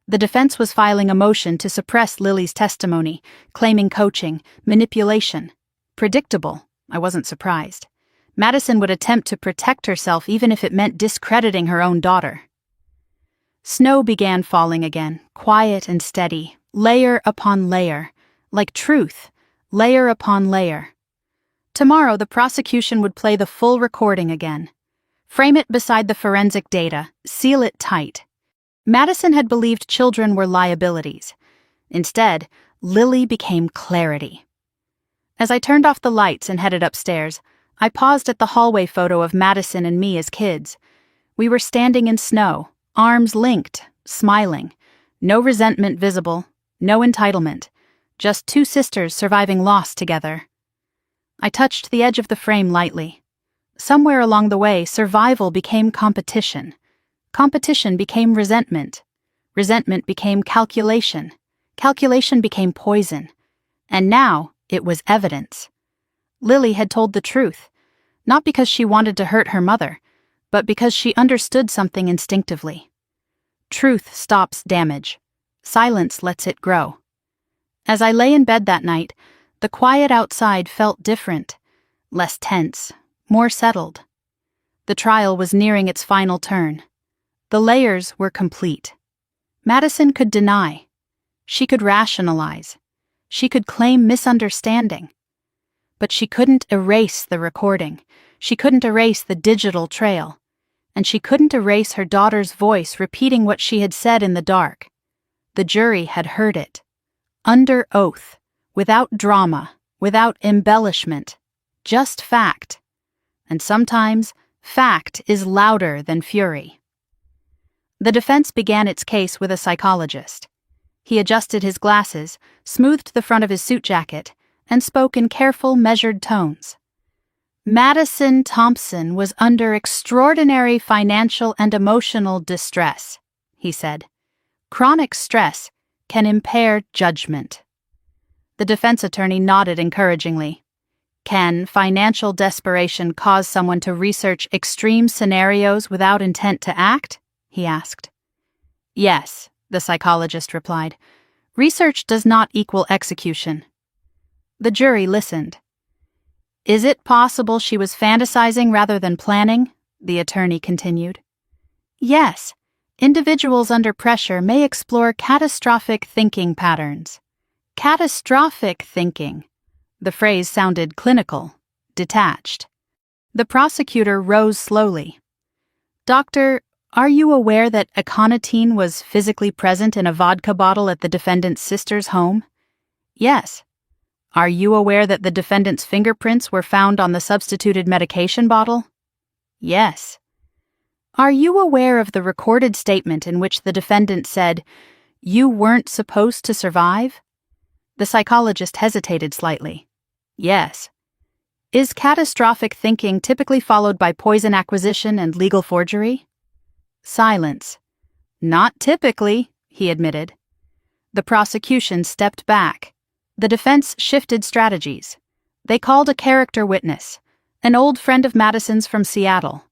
Speaker 1: The defense was filing a motion to suppress Lily's testimony, claiming coaching, manipulation. Predictable, I wasn't surprised. Madison would attempt to protect herself even if it meant discrediting her own daughter. Snow began falling again, quiet and steady, layer upon layer, like truth, layer upon layer. Tomorrow the prosecution would play the full recording again. Frame it beside the forensic data, seal it tight. Madison had believed children were liabilities. Instead, Lily became clarity. As I turned off the lights and headed upstairs, I paused at the hallway photo of Madison and me as kids. We were standing in snow, arms linked, smiling. No resentment visible, no entitlement. Just two sisters surviving loss together. I touched the edge of the frame lightly. Somewhere along the way, survival became competition. Competition became resentment. Resentment became calculation. Calculation became poison. And now it was evidence. Lily had told the truth, not because she wanted to hurt her mother, but because she understood something instinctively. Truth stops damage. Silence lets it grow. As I lay in bed that night, the quiet outside felt different, less tense, more settled. The trial was nearing its final turn. The layers were complete. Madison could deny. She could rationalize. She could claim misunderstanding. But she couldn't erase the recording. She couldn't erase the digital trail. And she couldn't erase her daughter's voice repeating what she had said in the dark. The jury had heard it. Under oath, without drama, without embellishment, just fact. And sometimes, fact is louder than fury. The defense began its case with a psychologist. He adjusted his glasses, smoothed the front of his suit jacket, and spoke in careful, measured tones. Madison Thompson was under extraordinary financial and emotional distress, he said. Chronic stress can impair judgment. The defense attorney nodded encouragingly. Can financial desperation cause someone to research extreme scenarios without intent to act? He asked. Yes, the psychologist replied. Research does not equal execution. The jury listened. Is it possible she was fantasizing rather than planning? The attorney continued. Yes. Individuals under pressure may explore catastrophic thinking patterns. Catastrophic thinking. The phrase sounded clinical, detached. The prosecutor rose slowly. Doctor, are you aware that aconitine was physically present in a vodka bottle at the defendant's sister's home? Yes. Are you aware that the defendant's fingerprints were found on the substituted medication bottle? Yes. Are you aware of the recorded statement in which the defendant said, "You weren't supposed to survive"? The psychologist hesitated slightly. Yes. Is catastrophic thinking typically followed by poison acquisition and legal forgery? Silence. Not typically, he admitted. The prosecution stepped back. The defense shifted strategies. They called a character witness, an old friend of Madison's from Seattle.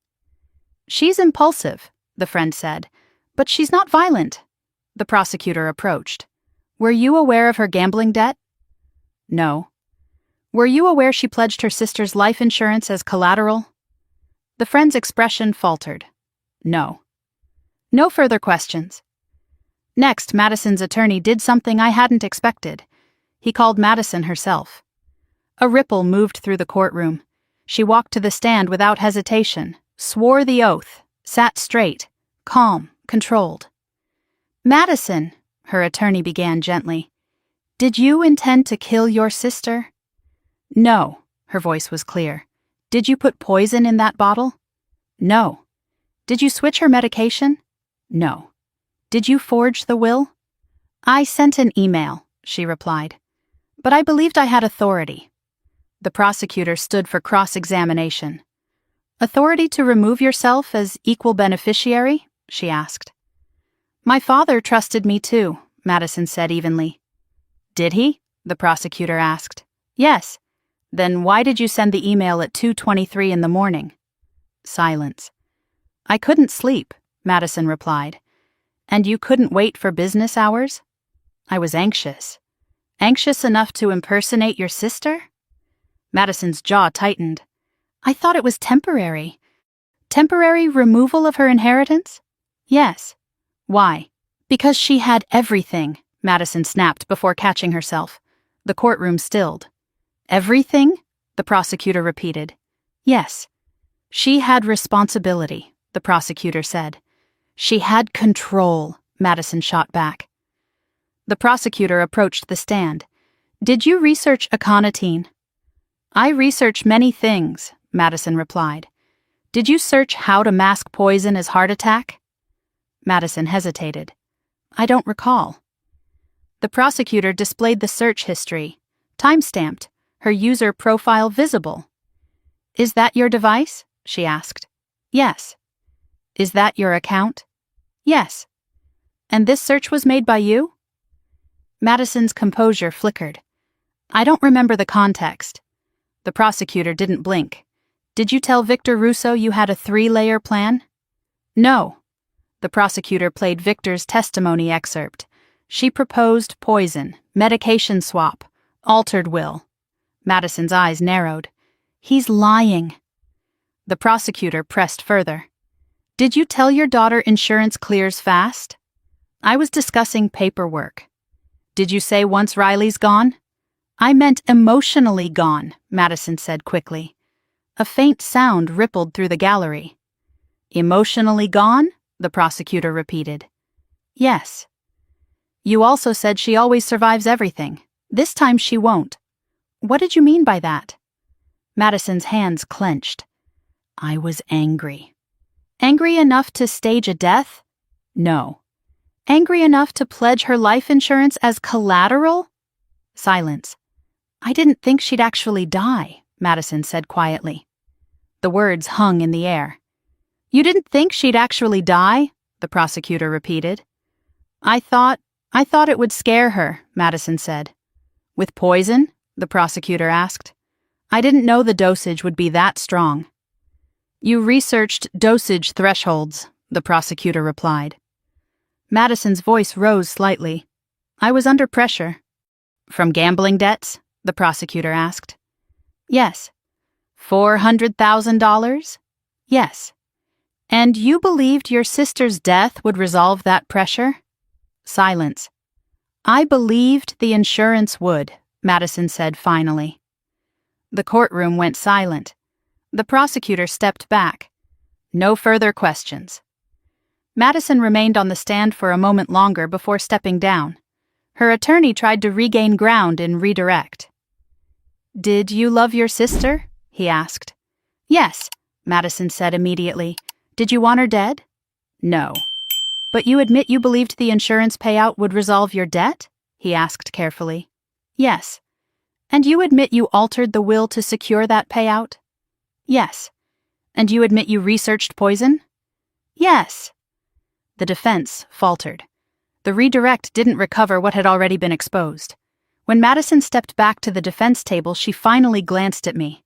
Speaker 1: She's impulsive, the friend said, but she's not violent. The prosecutor approached. Were you aware of her gambling debt? No. Were you aware she pledged her sister's life insurance as collateral? The friend's expression faltered. No. No further questions. Next, Madison's attorney did something I hadn't expected. He called Madison herself. A ripple moved through the courtroom. She walked to the stand without hesitation, swore the oath, sat straight, calm, controlled. Madison, her attorney began gently, did you intend to kill your sister? No, her voice was clear. Did you put poison in that bottle? No. Did you switch her medication? No. Did you forge the will? I sent an email, she replied. But I believed I had authority. The prosecutor stood for cross-examination. Authority to remove yourself as equal beneficiary? She asked. My father trusted me too, Madison said evenly. Did he? The prosecutor asked. Yes. Then why did you send the email at 2:23 in the morning? Silence. I couldn't sleep, Madison replied. And you couldn't wait for business hours? I was anxious. Anxious enough to impersonate your sister? Madison's jaw tightened. I thought it was temporary. Temporary removal of her inheritance? Yes. Why? Because she had everything, Madison snapped before catching herself. The courtroom stilled. Everything? The prosecutor repeated. Yes. She had responsibility, the prosecutor said. She had control, Madison shot back. The prosecutor approached the stand. Did you research aconitine? I research many things, Madison replied. Did you search how to mask poison as heart attack? Madison hesitated. I don't recall. The prosecutor displayed the search history, time-stamped, her user profile visible. Is that your device? She asked. Yes. Is that your account? Yes. And this search was made by you? Madison's composure flickered. I don't remember the context. The prosecutor didn't blink. Did you tell Victor Russo you had a 3-layer plan? No. The prosecutor played Victor's testimony excerpt. She proposed poison, medication swap, altered will. Madison's eyes narrowed. He's lying. The prosecutor pressed further. Did you tell your daughter insurance clears fast? I was discussing paperwork. Did you say once Riley's gone? I meant emotionally gone, Madison said quickly. A faint sound rippled through the gallery. Emotionally gone? The prosecutor repeated. Yes. You also said she always survives everything. This time she won't. What did you mean by that? Madison's hands clenched. I was angry. Angry enough to stage a death? No. Angry enough to pledge her life insurance as collateral? Silence. I didn't think she'd actually die, Madison said quietly. The words hung in the air. You didn't think she'd actually die? The prosecutor repeated. I thought it would scare her, Madison said. With poison? The prosecutor asked. I didn't know the dosage would be that strong. You researched dosage thresholds, the prosecutor replied. Madison's voice rose slightly. I was under pressure. From gambling debts? the prosecutor asked. Yes. $400,000? Yes. And you believed your sister's death would resolve that pressure? Silence. I believed the insurance would, Madison said finally. The courtroom went silent. The prosecutor stepped back. No further questions. Madison remained on the stand for a moment longer before stepping down. Her attorney tried to regain ground and redirect. Did you love your sister? He asked. Yes, Madison said immediately. Did you want her dead? No. But you admit you believed the insurance payout would resolve your debt? He asked carefully. Yes. And you admit you altered the will to secure that payout? Yes. And you admit you researched poison? Yes. The defense faltered. The redirect didn't recover what had already been exposed. When Madison stepped back to the defense table, she finally glanced at me.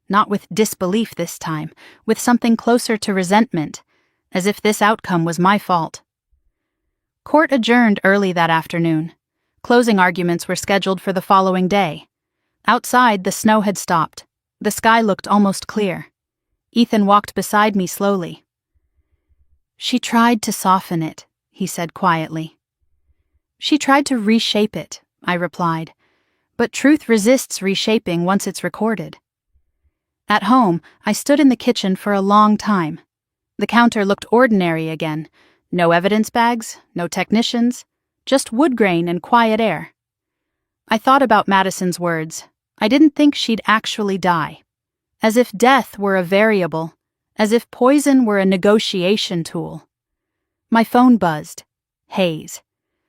Speaker 1: Not with disbelief this time, with something closer to resentment, as if this outcome was my fault. Court adjourned early that afternoon. Closing arguments were scheduled for the following day. Outside, the snow had stopped. The sky looked almost clear. Ethan walked beside me slowly. She tried to soften it, he said quietly. She tried to reshape it, I replied. But truth resists reshaping once it's recorded. At home, I stood in the kitchen for a long time. The counter looked ordinary again. No evidence bags, no technicians, just wood grain and quiet air. I thought about Madison's words. I didn't think she'd actually die. As if death were a variable, as if poison were a negotiation tool. My phone buzzed. Hayes.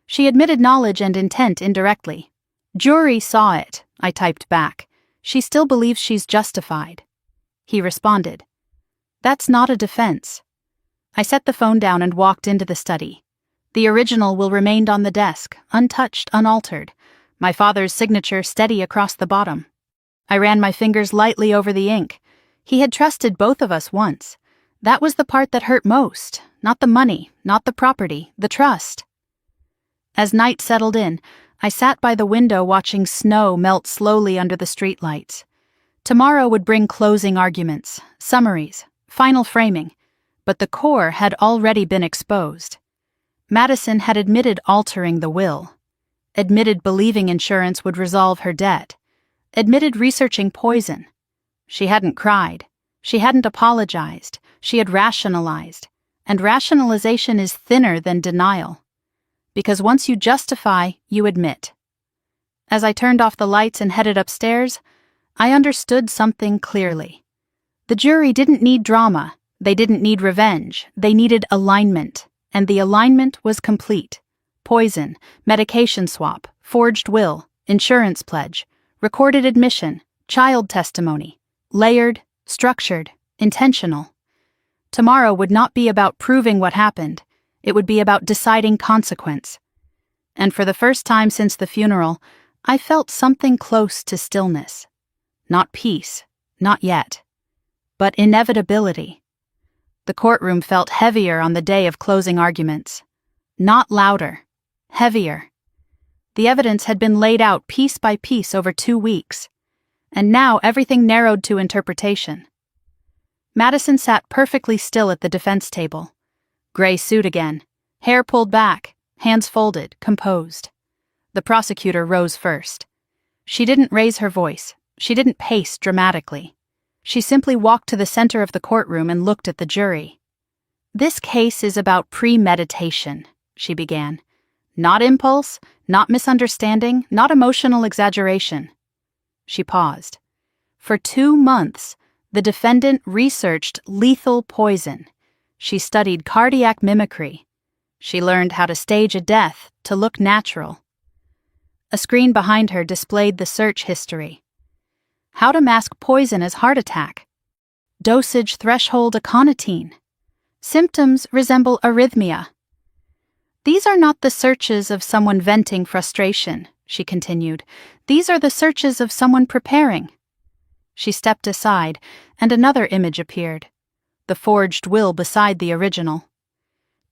Speaker 1: She admitted knowledge and intent indirectly. Jury saw it, I typed back. She still believes she's justified. He responded. That's not a defense. I set the phone down and walked into the study. The original will remain on the desk, untouched, unaltered, my father's signature steady across the bottom. I ran my fingers lightly over the ink. He had trusted both of us once. That was the part that hurt most, not the money, not the property, the trust. As night settled in, I sat by the window watching snow melt slowly under the streetlights. Tomorrow would bring closing arguments, summaries, final framing, but the core had already been exposed. Madison had admitted altering the will, admitted believing insurance would resolve her debt, admitted researching poison. She hadn't cried, she hadn't apologized, she had rationalized, and rationalization is thinner than denial. Because once you justify, you admit. As I turned off the lights and headed upstairs, I understood something clearly. The jury didn't need drama, they didn't need revenge, they needed alignment, and the alignment was complete. Poison, medication swap, forged will, insurance pledge, recorded admission, child testimony, layered, structured, intentional. Tomorrow would not be about proving what happened, it would be about deciding consequence. And for the first time since the funeral, I felt something close to stillness. Not peace, not yet, but inevitability. The courtroom felt heavier on the day of closing arguments. Not louder, heavier. The evidence had been laid out piece by piece over 2 weeks, and now everything narrowed to interpretation. Madison sat perfectly still at the defense table. Gray suit again, hair pulled back, hands folded, composed. The prosecutor rose first. She didn't raise her voice. She didn't pace dramatically. She simply walked to the center of the courtroom and looked at the jury. This case is about premeditation, she began. Not impulse, not misunderstanding, not emotional exaggeration. She paused. For 2 months, the defendant researched lethal poison. She studied cardiac mimicry. She learned how to stage a death to look natural. A screen behind her displayed the search history. How to mask poison as heart attack. Dosage threshold aconitine. Symptoms resemble arrhythmia. These are not the searches of someone venting frustration, she continued. These are the searches of someone preparing. She stepped aside, and another image appeared. The forged will beside the original.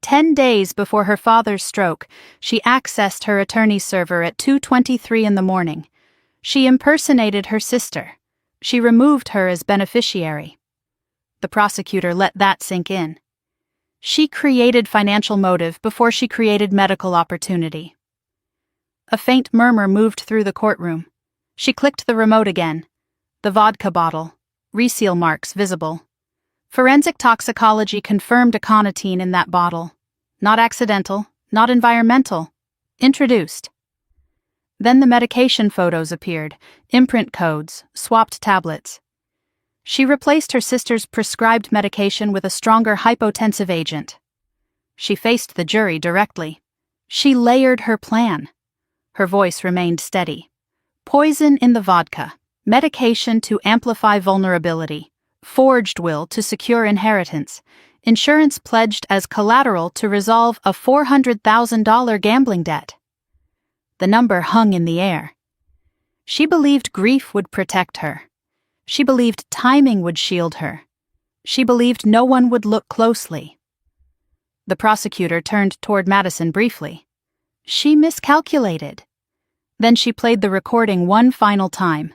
Speaker 1: 10 days before her father's stroke, she accessed her attorney's server at 2:23 in the morning. She impersonated her sister. She removed her as beneficiary. The prosecutor let that sink in. She created financial motive before she created medical opportunity. A faint murmur moved through the courtroom. She clicked the remote again. The vodka bottle. Reseal marks visible. Forensic toxicology confirmed aconitine in that bottle. Not accidental, not environmental. Introduced. Then the medication photos appeared, imprint codes, swapped tablets. She replaced her sister's prescribed medication with a stronger hypotensive agent. She faced the jury directly. She layered her plan. Her voice remained steady. Poison in the vodka, medication to amplify vulnerability, forged will to secure inheritance, insurance pledged as collateral to resolve a $400,000 gambling debt. The number hung in the air. She believed grief would protect her. She believed timing would shield her. She believed no one would look closely. The prosecutor turned toward Madison briefly. She miscalculated. Then she played the recording one final time.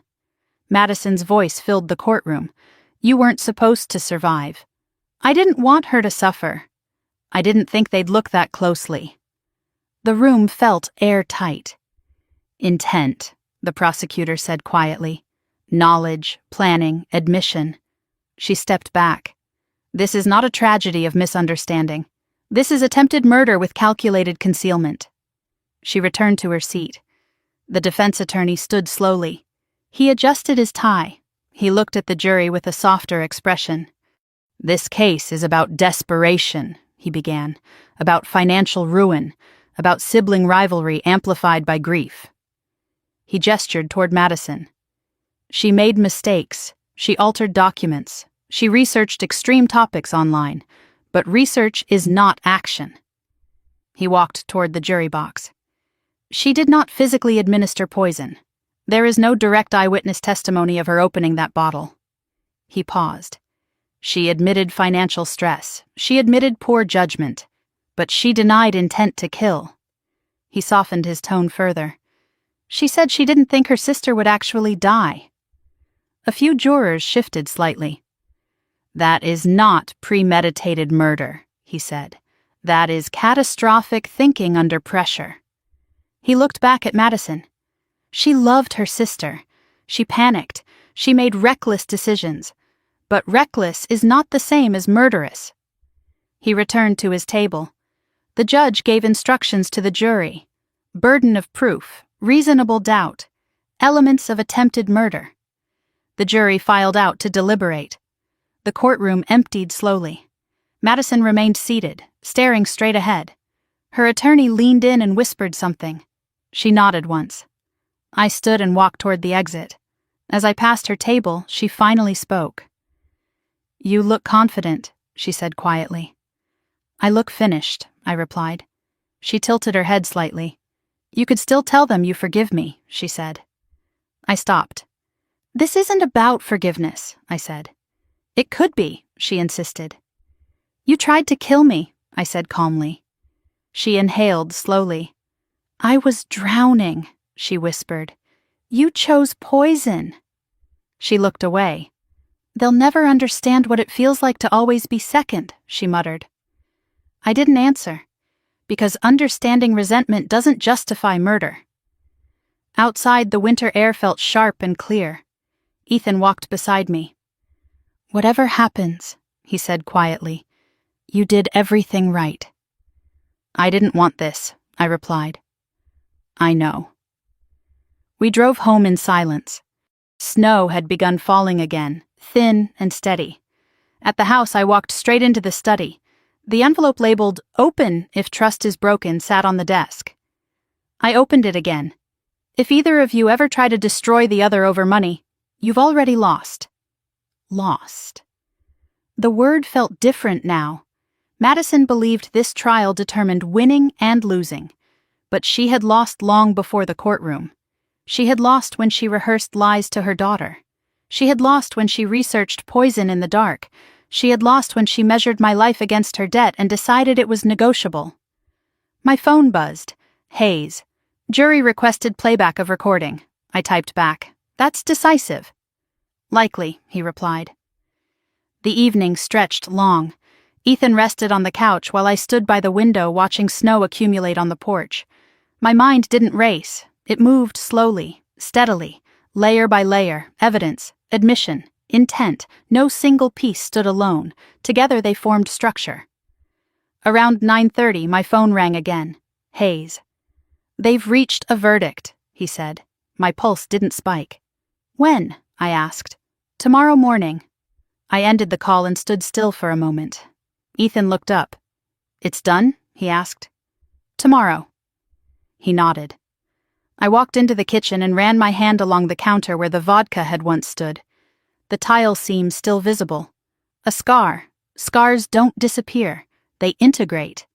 Speaker 1: Madison's voice filled the courtroom. You weren't supposed to survive. I didn't want her to suffer. I didn't think they'd look that closely. The room felt airtight. Intent, the prosecutor said quietly. Knowledge, planning, admission. She stepped back. This is not a tragedy of misunderstanding. This is attempted murder with calculated concealment. She returned to her seat. The defense attorney stood slowly. He adjusted his tie. He looked at the jury with a softer expression. This case is about desperation, he began, about financial ruin, about sibling rivalry amplified by grief. He gestured toward Madison. She made mistakes. She altered documents. She researched extreme topics online. But research is not action. He walked toward the jury box. She did not physically administer poison. There is no direct eyewitness testimony of her opening that bottle. He paused. She admitted financial stress. She admitted poor judgment. But she denied intent to kill. He softened his tone further. She said she didn't think her sister would actually die. A few jurors shifted slightly. That is not premeditated murder, he said. That is catastrophic thinking under pressure. He looked back at Madison. She loved her sister. She panicked. She made reckless decisions. But reckless is not the same as murderous. He returned to his table. The judge gave instructions to the jury. Burden of proof, reasonable doubt, elements of attempted murder. The jury filed out to deliberate. The courtroom emptied slowly. Madison remained seated, staring straight ahead. Her attorney leaned in and whispered something. She nodded once. I stood and walked toward the exit. As I passed her table, she finally spoke. You look confident, she said quietly. I look finished, I replied. She tilted her head slightly. You could still tell them you forgive me, she said. I stopped. This isn't about forgiveness, I said. It could be, she insisted. You tried to kill me, I said calmly. She inhaled slowly. I was drowning, she whispered. You chose poison. She looked away. They'll never understand what it feels like to always be second, she muttered. I didn't answer, because understanding resentment doesn't justify murder. Outside, the winter air felt sharp and clear. Ethan walked beside me. Whatever happens, he said quietly, you did everything right. I didn't want this, I replied. I know. We drove home in silence. Snow had begun falling again, thin and steady. At the house, I walked straight into the study. The envelope labeled, "Open if trust is broken," sat on the desk. I opened it again. If either of you ever try to destroy the other over money, you've already lost. Lost. The word felt different now. Madison believed this trial determined winning and losing. But she had lost long before the courtroom. She had lost when she rehearsed lies to her daughter. She had lost when she researched poison in the dark. She had lost when she measured my life against her debt and decided it was negotiable. My phone buzzed. Hayes. Jury requested playback of recording. I typed back. That's decisive. Likely, he replied. The evening stretched long. Ethan rested on the couch while I stood by the window watching snow accumulate on the porch. My mind didn't race. It moved slowly, steadily, layer by layer, evidence, admission, intent. No single piece stood alone. Together they formed structure. Around 9:30, my phone rang again. Hayes. They've reached a verdict, he said. My pulse didn't spike. When? I asked. Tomorrow morning. I ended the call and stood still for a moment. Ethan looked up. It's done? He asked. Tomorrow. He nodded. I walked into the kitchen and ran my hand along the counter where the vodka had once stood. The tile seam still visible. A scar. Scars don't disappear. They integrate.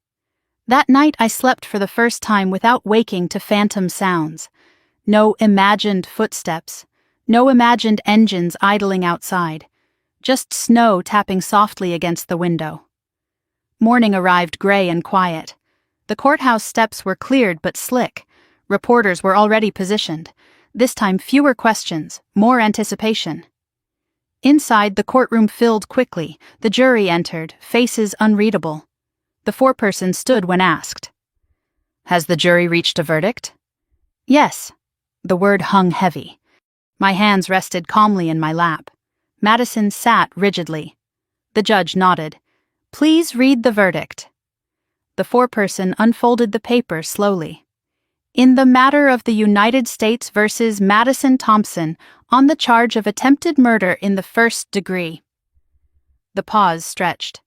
Speaker 1: That night I slept for the first time without waking to phantom sounds. No imagined footsteps. No imagined engines idling outside. Just snow tapping softly against the window. Morning arrived gray and quiet. The courthouse steps were cleared but slick. Reporters were already positioned. This time fewer questions, more anticipation. Inside, the courtroom filled quickly. The jury entered, faces unreadable. The foreperson stood when asked. Has the jury reached a verdict? Yes. The word hung heavy. My hands rested calmly in my lap. Madison sat rigidly. The judge nodded. Please read the verdict. The foreperson unfolded the paper slowly. In the matter of the United States versus Madison Thompson on the charge of attempted murder in the first degree. The pause stretched.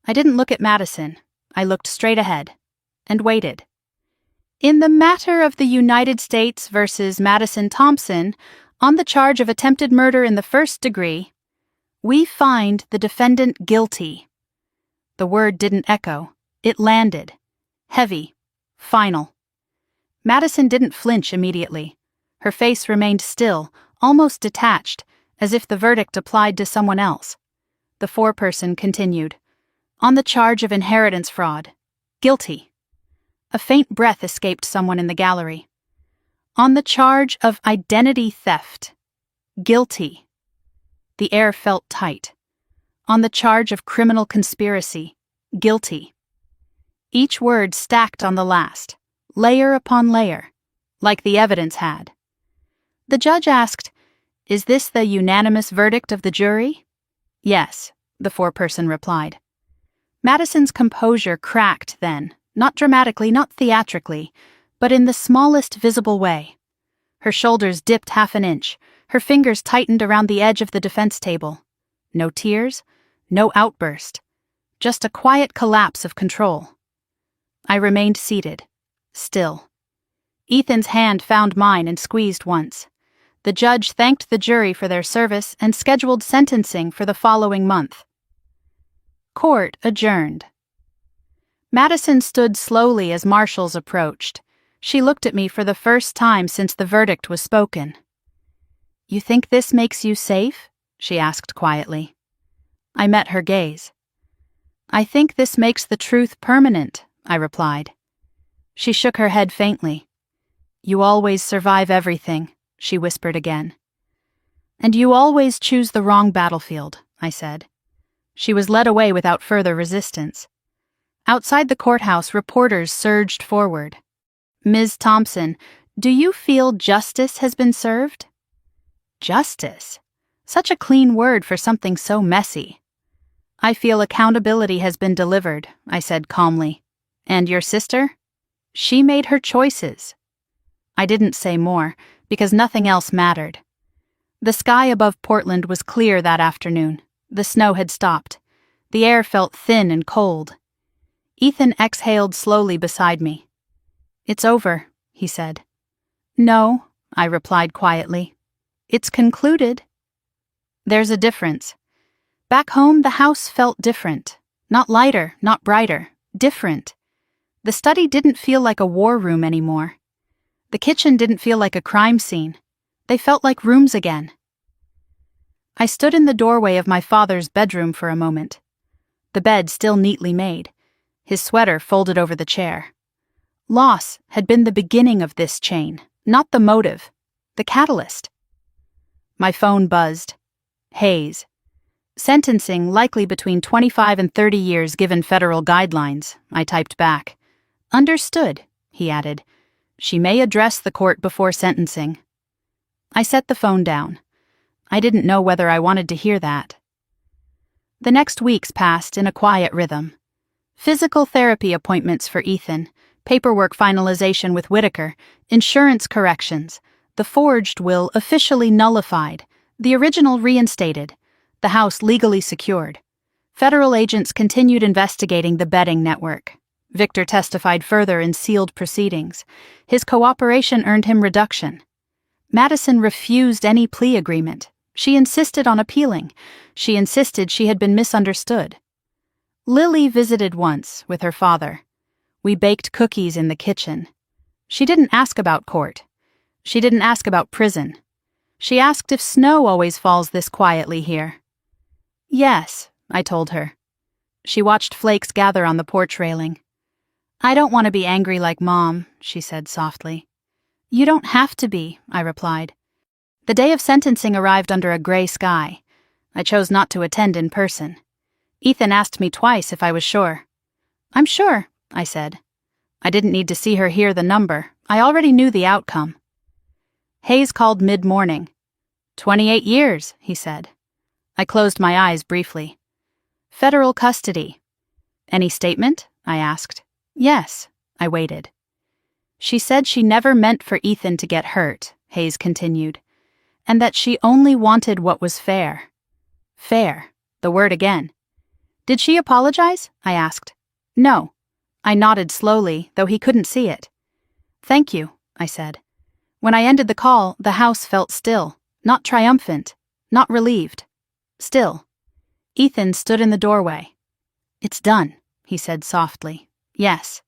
Speaker 1: I didn't look at Madison. I looked straight ahead and waited. In the matter of the United States versus Madison Thompson on the charge of attempted murder in the first degree, we find the defendant guilty. The word didn't echo. It landed. Heavy. Final. Madison didn't flinch immediately. Her face remained still, almost detached, as if the verdict applied to someone else. The foreperson continued. On the charge of inheritance fraud. Guilty. A faint breath escaped someone in the gallery. On the charge of identity theft. Guilty. The air felt tight. On the charge of criminal conspiracy. Guilty. Each word stacked on the last, layer upon layer, like the evidence had. The judge asked, Is this the unanimous verdict of the jury? Yes, the foreperson replied. Madison's composure cracked then, not dramatically, not theatrically, but in the smallest visible way. Her shoulders dipped half an inch, her fingers tightened around the edge of the defense table. No tears, no outburst, just a quiet collapse of control. I remained seated, still. Ethan's hand found mine and squeezed once. The judge thanked the jury for their service and scheduled sentencing for the following month. Court adjourned. Madison stood slowly as marshals approached. She looked at me for the first time since the verdict was spoken. You think this makes you safe? She asked quietly. I met her gaze. I think this makes the truth permanent, I replied. She shook her head faintly. You always survive everything, she whispered again. And you always choose the wrong battlefield, I said. She was led away without further resistance. Outside the courthouse, reporters surged forward. Ms. Thompson, do you feel justice has been served? Justice? Such a clean word for something so messy. I feel accountability has been delivered, I said calmly. And your sister? She made her choices. I didn't say more, because nothing else mattered. The sky above Portland was clear that afternoon. The snow had stopped. The air felt thin and cold. Ethan exhaled slowly beside me. It's over, he said. No, I replied quietly. It's concluded. There's a difference. Back home, the house felt different. Not lighter, not brighter. Different. The study didn't feel like a war room anymore. The kitchen didn't feel like a crime scene. They felt like rooms again. I stood in the doorway of my father's bedroom for a moment. The bed still neatly made, his sweater folded over the chair. Loss had been the beginning of this chain, not the motive. The catalyst. My phone buzzed. Hayes. Sentencing likely between 25 and 30 years given federal guidelines, I typed back. Understood, he added. She may address the court before sentencing. I set the phone down. I didn't know whether I wanted to hear that. The next weeks passed in a quiet rhythm. Physical therapy appointments for Ethan, paperwork finalization with Whitaker, insurance corrections, the forged will officially nullified, the original reinstated, the house legally secured. Federal agents continued investigating the betting network. Victor testified further in sealed proceedings. His cooperation earned him reduction. Madison refused any plea agreement. She insisted on appealing. She insisted she had been misunderstood. Lily visited once with her father. We baked cookies in the kitchen. She didn't ask about court. She didn't ask about prison. She asked if snow always falls this quietly here. Yes, I told her. She watched flakes gather on the porch railing. I don't want to be angry like Mom, she said softly. You don't have to be, I replied. The day of sentencing arrived under a gray sky. I chose not to attend in person. Ethan asked me twice if I was sure. I'm sure, I said. I didn't need to see her hear the number. I already knew the outcome. Hayes called mid-morning. 28 years, he said. I closed my eyes briefly. Federal custody. Any statement? I asked. Yes, I waited. She said she never meant for Ethan to get hurt, Hayes continued, and that she only wanted what was fair. Fair, the word again. Did she apologize? I asked. No. I nodded slowly, though he couldn't see it. Thank you, I said. When I ended the call, the house felt still, not triumphant, not relieved. Still. Ethan stood in the doorway. It's done, he said softly. Yes.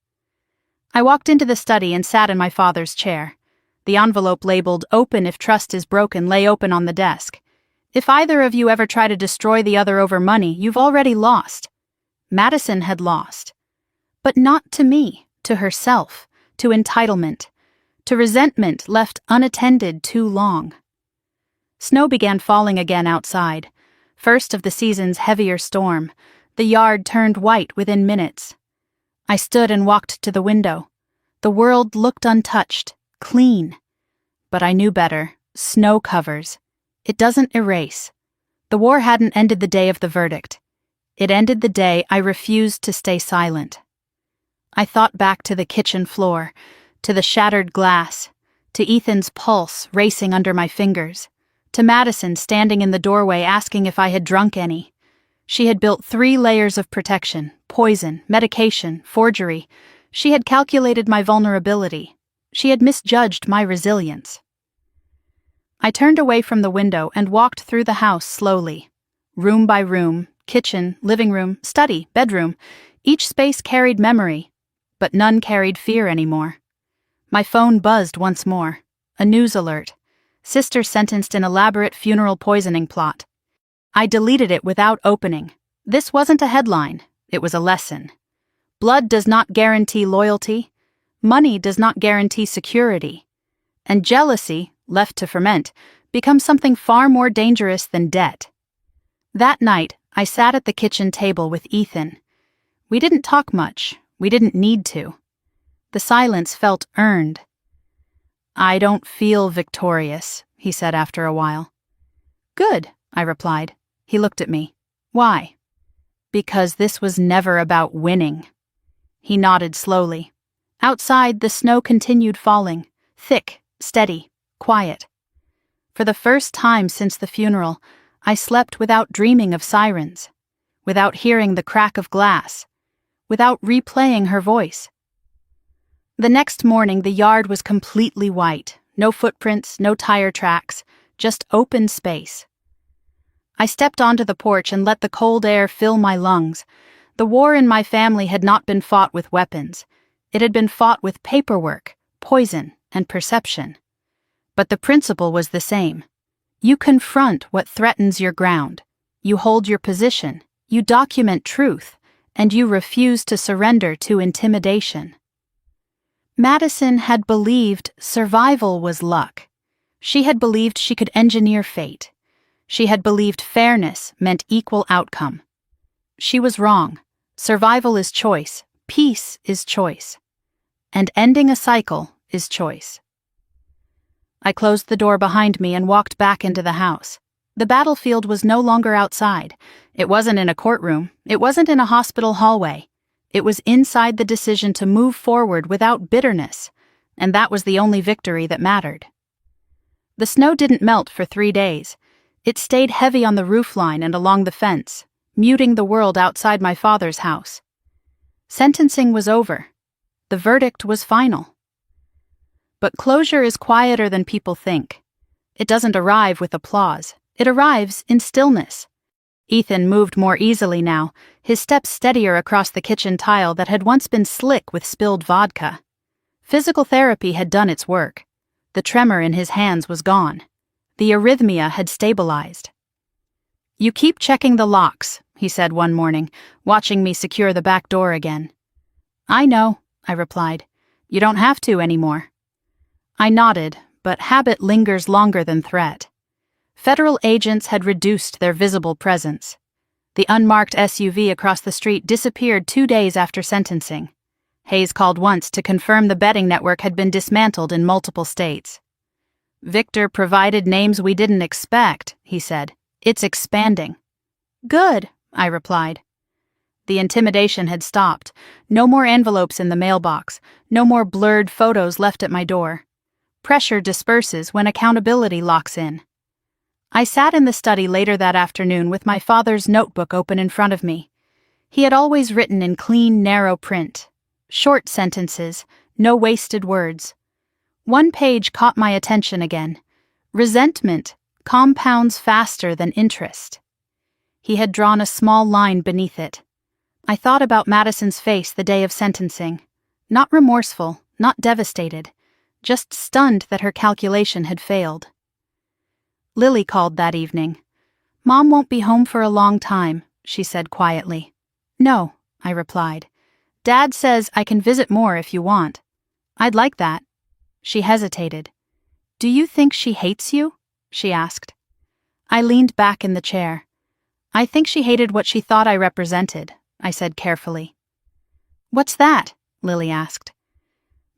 Speaker 1: I walked into the study and sat in my father's chair. The envelope labeled "Open if trust is broken" lay open on the desk. If either of you ever try to destroy the other over money, you've already lost. Madison had lost. But not to me, to herself, to entitlement, to resentment left unattended too long. Snow began falling again outside. First of the season's heavier storm, the yard turned white within minutes. I stood and walked to the window. The world looked untouched, clean. But I knew better. Snow covers. It doesn't erase. The war hadn't ended the day of the verdict. It ended the day I refused to stay silent. I thought back to the kitchen floor, to the shattered glass, to Ethan's pulse racing under my fingers, to Madison standing in the doorway asking if I had drunk any. She had built 3 layers of protection, poison, medication, forgery. She had calculated my vulnerability. She had misjudged my resilience. I turned away from the window and walked through the house slowly. Room by room, kitchen, living room, study, bedroom, each space carried memory, but none carried fear anymore. My phone buzzed once more. A news alert. Sister sentenced in elaborate funeral poisoning plot. I deleted it without opening. This wasn't a headline. It was a lesson. Blood does not guarantee loyalty. Money does not guarantee security. And jealousy, left to ferment, becomes something far more dangerous than debt. That night, I sat at the kitchen table with Ethan. We didn't talk much. We didn't need to. The silence felt earned. I don't feel victorious, he said after a while. Good, I replied. He looked at me. Why? Because this was never about winning. He nodded slowly. Outside, the snow continued falling, thick, steady, quiet. For the first time since the funeral, I slept without dreaming of sirens, without hearing the crack of glass, without replaying her voice. The next morning, the yard was completely white, no footprints, no tire tracks, just open space. I stepped onto the porch and let the cold air fill my lungs. The war in my family had not been fought with weapons. It had been fought with paperwork, poison, and perception. But the principle was the same. You confront what threatens your ground. You hold your position. You document truth. And you refuse to surrender to intimidation. Madison had believed survival was luck. She had believed she could engineer fate. She had believed fairness meant equal outcome. She was wrong. Survival is choice. Peace is choice. And ending a cycle is choice. I closed the door behind me and walked back into the house. The battlefield was no longer outside. It wasn't in a courtroom. It wasn't in a hospital hallway. It was inside the decision to move forward without bitterness, and that was the only victory that mattered. The snow didn't melt for 3 days. It stayed heavy on the roofline and along the fence, muting the world outside my father's house. Sentencing was over. The verdict was final. But closure is quieter than people think. It doesn't arrive with applause. It arrives in stillness. Ethan moved more easily now, his steps steadier across the kitchen tile that had once been slick with spilled vodka. Physical therapy had done its work. The tremor in his hands was gone. The arrhythmia had stabilized. "You keep checking the locks," he said one morning, watching me secure the back door again. "I know," I replied. "You don't have to anymore." I nodded, but habit lingers longer than threat. Federal agents had reduced their visible presence. The unmarked SUV across the street disappeared 2 days after sentencing. Hayes called once to confirm the betting network had been dismantled in multiple states. "Victor provided names we didn't expect," he said. "It's expanding." "Good," I replied. The intimidation had stopped. No more envelopes in the mailbox. No more blurred photos left at my door. Pressure disperses when accountability locks in. I sat in the study later that afternoon with my father's notebook open in front of me. He had always written in clean, narrow print. Short sentences, no wasted words. One page caught my attention again. Resentment compounds faster than interest. He had drawn a small line beneath it. I thought about Madison's face the day of sentencing. Not remorseful, not devastated, just stunned that her calculation had failed. Lily called that evening. "Mom won't be home for a long time," she said quietly. "No," I replied. "Dad says I can visit more if you want." "I'd like that." She hesitated. "Do you think she hates you?" she asked. I leaned back in the chair. "I think she hated what she thought I represented," I said carefully. "What's that?" Lily asked.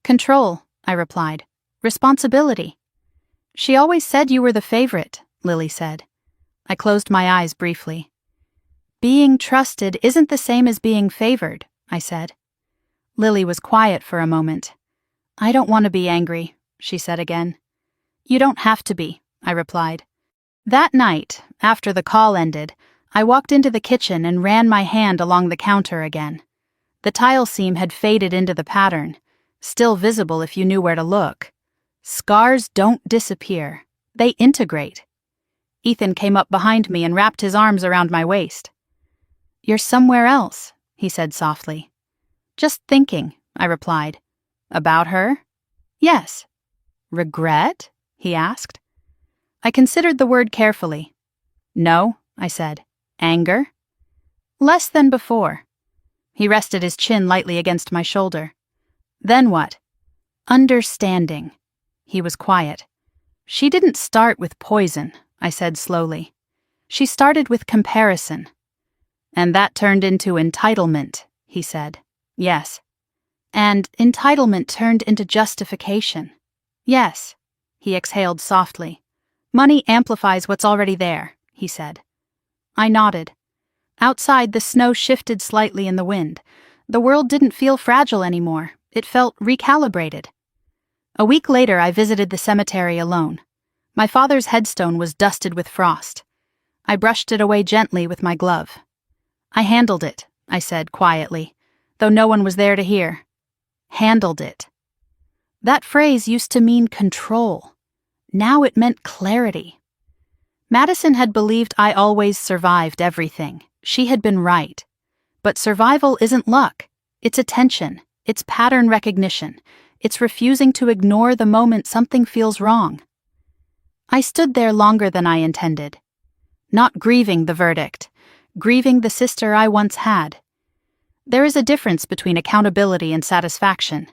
Speaker 1: "Control," I replied. "Responsibility." "She always said you were the favorite," Lily said. I closed my eyes briefly. "Being trusted isn't the same as being favored," I said. Lily was quiet for a moment. "I don't want to be angry," she said again. "You don't have to be," I replied. That night, after the call ended, I walked into the kitchen and ran my hand along the counter again. The tile seam had faded into the pattern, still visible if you knew where to look. Scars don't disappear. They integrate. Ethan came up behind me and wrapped his arms around my waist. "You're somewhere else," he said softly. "Just thinking," I replied. "About her?" "Yes." "Regret?" he asked. I considered the word carefully. "No," I said. "Anger?" "Less than before." He rested his chin lightly against my shoulder. "Then what?" "Understanding." He was quiet. "She didn't start with poison," I said slowly. "She started with comparison." "And that turned into entitlement," he said. "Yes." "And entitlement turned into justification." "Yes." He exhaled softly. "Money amplifies what's already there," he said. I nodded. Outside, the snow shifted slightly in the wind. The world didn't feel fragile anymore. It felt recalibrated. A week later, I visited the cemetery alone. My father's headstone was dusted with frost. I brushed it away gently with my glove. "I handled it," I said quietly, though no one was there to hear. Handled it. That phrase used to mean control. Now it meant clarity. Madison had believed I always survived everything. She had been right. But survival isn't luck. It's attention. It's pattern recognition. It's refusing to ignore the moment something feels wrong. I stood there longer than I intended. Not grieving the verdict, grieving the sister I once had. There is a difference between accountability and satisfaction.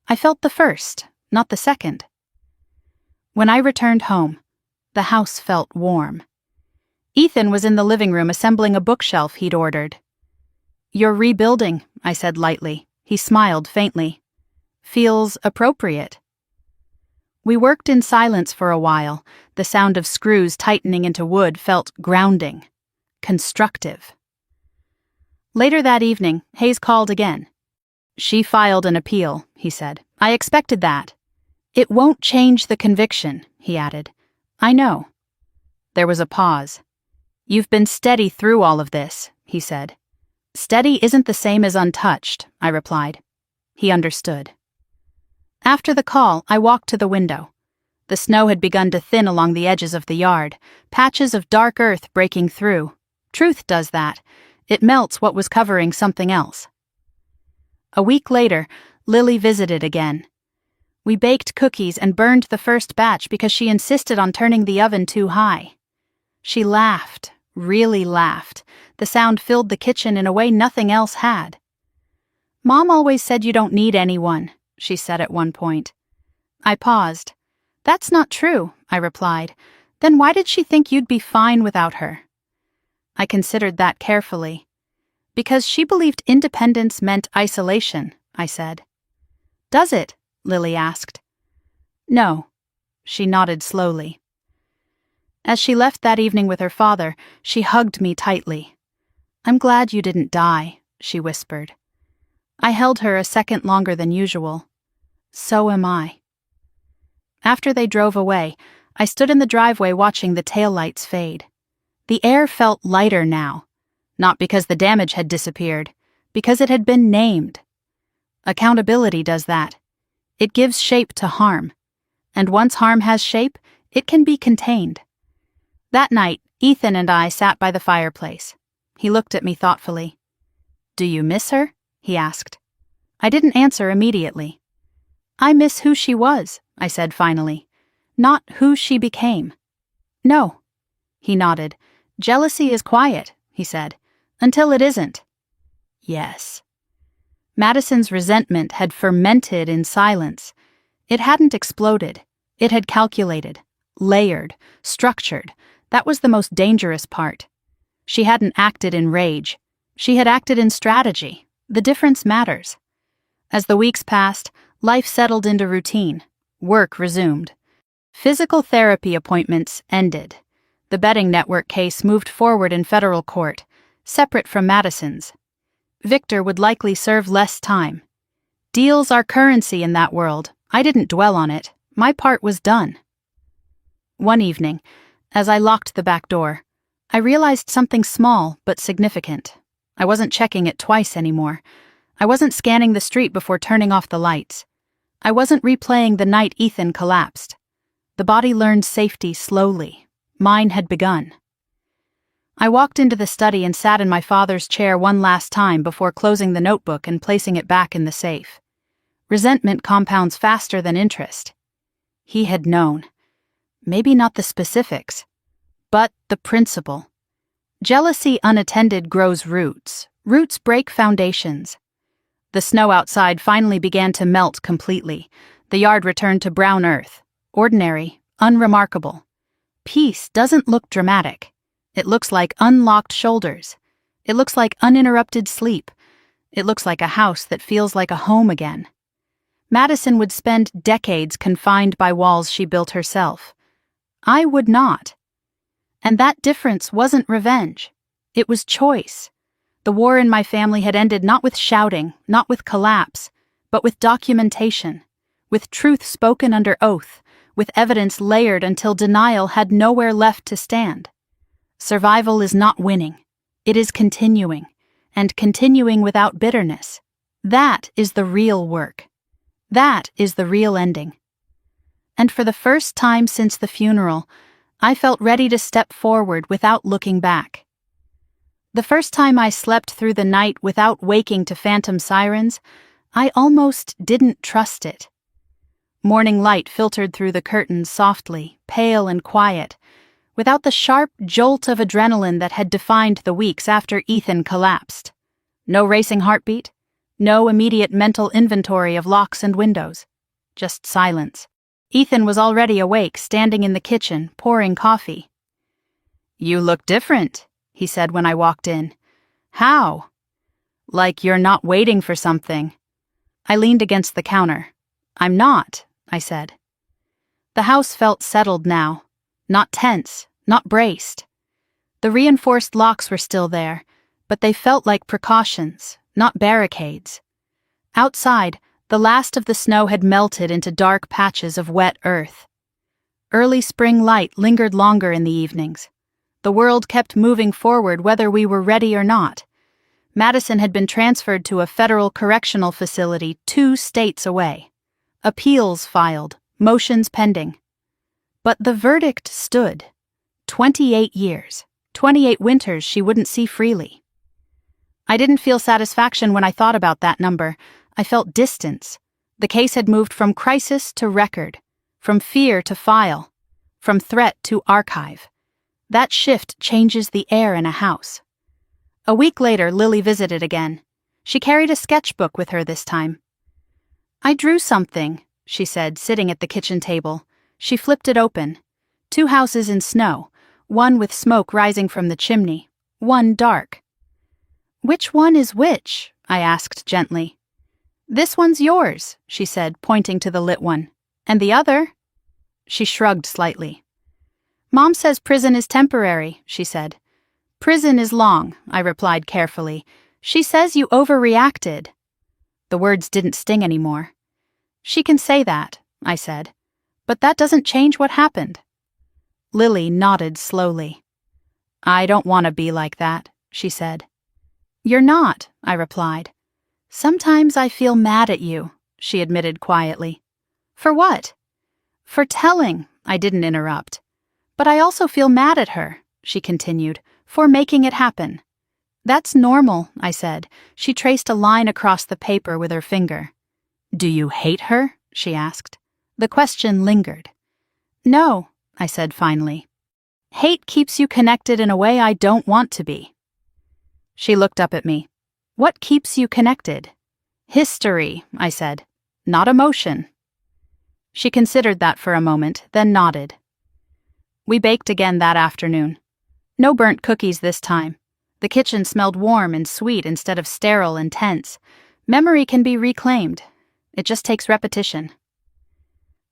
Speaker 1: I felt the first, not the second. When I returned home, the house felt warm. Ethan was in the living room assembling a bookshelf he'd ordered. "You're rebuilding," I said lightly. He smiled faintly. "Feels appropriate." We worked in silence for a while. The sound of screws tightening into wood felt grounding, constructive. Later that evening, Hayes called again. "She filed an appeal," he said. "I expected that." "It won't change the conviction," he added. "I know." There was a pause. "You've been steady through all of this," he said. "Steady isn't the same as untouched," I replied. He understood. After the call, I walked to the window. The snow had begun to thin along the edges of the yard, patches of dark earth breaking through. Truth does that. It melts what was covering something else. A week later, Lily visited again. We baked cookies and burned the first batch because she insisted on turning the oven too high. She laughed, really laughed. The sound filled the kitchen in a way nothing else had. "Mom always said you don't need anyone," she said at one point. I paused. "That's not true," I replied. "Then why did she think you'd be fine without her?" I considered that carefully. "Because she believed independence meant isolation," I said. "Does it?" Lily asked. "No." She nodded slowly. As she left that evening with her father, she hugged me tightly. "I'm glad you didn't die," she whispered. I held her a second longer than usual. "So am I." After they drove away, I stood in the driveway watching the taillights fade. The air felt lighter now, not because the damage had disappeared, because it had been named. Accountability does that. It gives shape to harm, and once harm has shape, it can be contained. That night, Ethan and I sat by the fireplace. He looked at me thoughtfully. "Do you miss her?" he asked. I didn't answer immediately. "I miss who she was," I said finally, "not who she became." "No." He nodded. "Jealousy is quiet," he said, "until it isn't." Yes. Madison's resentment had fermented in silence. It hadn't exploded. It had calculated, layered, structured. That was the most dangerous part. She hadn't acted in rage. She had acted in strategy. The difference matters. As the weeks passed, life settled into routine. Work resumed. Physical therapy appointments ended. The betting network case moved forward in federal court, separate from Madison's. Victor would likely serve less time. Deals are currency in that world. I didn't dwell on it. My part was done. One evening, as I locked the back door, I realized something small but significant. I wasn't checking it twice anymore. I wasn't scanning the street before turning off the lights. I wasn't replaying the night Ethan collapsed. The body learned safety slowly. Mine had begun. I walked into the study and sat in my father's chair one last time before closing the notebook and placing it back in the safe. Resentment compounds faster than interest. He had known. Maybe not the specifics, but the principle. Jealousy unattended grows roots. Roots break foundations. The snow outside finally began to melt completely. The yard returned to brown earth. Ordinary, unremarkable. Peace doesn't look dramatic. It looks like unlocked shoulders. It looks like uninterrupted sleep. It looks like a house that feels like a home again. Madison would spend decades confined by walls she built herself. I would not. And that difference wasn't revenge. It was choice. The war in my family had ended not with shouting, not with collapse, but with documentation, with truth spoken under oath, with evidence layered until denial had nowhere left to stand. Survival is not winning. It is continuing, and continuing without bitterness. That is the real work. That is the real ending. And for the first time since the funeral, I felt ready to step forward without looking back. The first time I slept through the night without waking to phantom sirens, I almost didn't trust it. Morning light filtered through the curtains softly, pale and quiet, without the sharp jolt of adrenaline that had defined the weeks after Ethan collapsed. No racing heartbeat, no immediate mental inventory of locks and windows. Just silence. Ethan was already awake, standing in the kitchen, pouring coffee. "You look different," he said when I walked in. "How?" "Like you're not waiting for something." I leaned against the counter. "I'm not," I said. The house felt settled now. Not tense, not braced. The reinforced locks were still there, but they felt like precautions, not barricades. Outside, the last of the snow had melted into dark patches of wet earth. Early spring light lingered longer in the evenings. The world kept moving forward whether we were ready or not. Madison had been transferred to a federal correctional facility 2 states away. Appeals filed, motions pending. But the verdict stood. 28 years, 28 winters she wouldn't see freely. I didn't feel satisfaction when I thought about that number. I felt distance. The case had moved from crisis to record, from fear to file, from threat to archive. That shift changes the air in a house. A week later, Lily visited again. She carried a sketchbook with her this time. "I drew something," she said, sitting at the kitchen table. She flipped it open. 2 houses in snow, one with smoke rising from the chimney, one dark. "Which one is which?" I asked gently. "This one's yours," she said, pointing to the lit one. "And the other?" She shrugged slightly. "Mom says prison is temporary," she said. "Prison is long," I replied carefully. "She says you overreacted." The words didn't sting anymore. "She can say that," I said. "But that doesn't change what happened." Lily nodded slowly. "I don't want to be like that," she said. "You're not," I replied. "Sometimes I feel mad at you," she admitted quietly. "For what?" "For telling," I didn't interrupt. "But I also feel mad at her," she continued, "for making it happen." "That's normal," I said. She traced a line across the paper with her finger. "Do you hate her?" she asked. The question lingered. "No," I said finally. "Hate keeps you connected in a way I don't want to be." She looked up at me. "What keeps you connected?" "History," I said. "Not emotion." She considered that for a moment, then nodded. We baked again that afternoon. No burnt cookies this time. The kitchen smelled warm and sweet instead of sterile and tense. Memory can be reclaimed. It just takes repetition.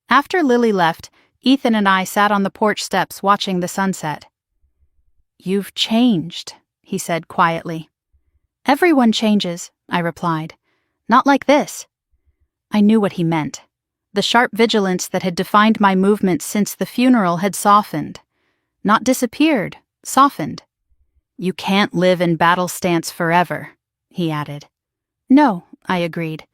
Speaker 1: After Lily left, Ethan and I sat on the porch steps watching the sunset. "You've changed," he said quietly. "Everyone changes," I replied. "Not like this." I knew what he meant. The sharp vigilance that had defined my movements since the funeral had softened. Not disappeared, softened. "You can't live in battle stance forever," he added. "No," I agreed.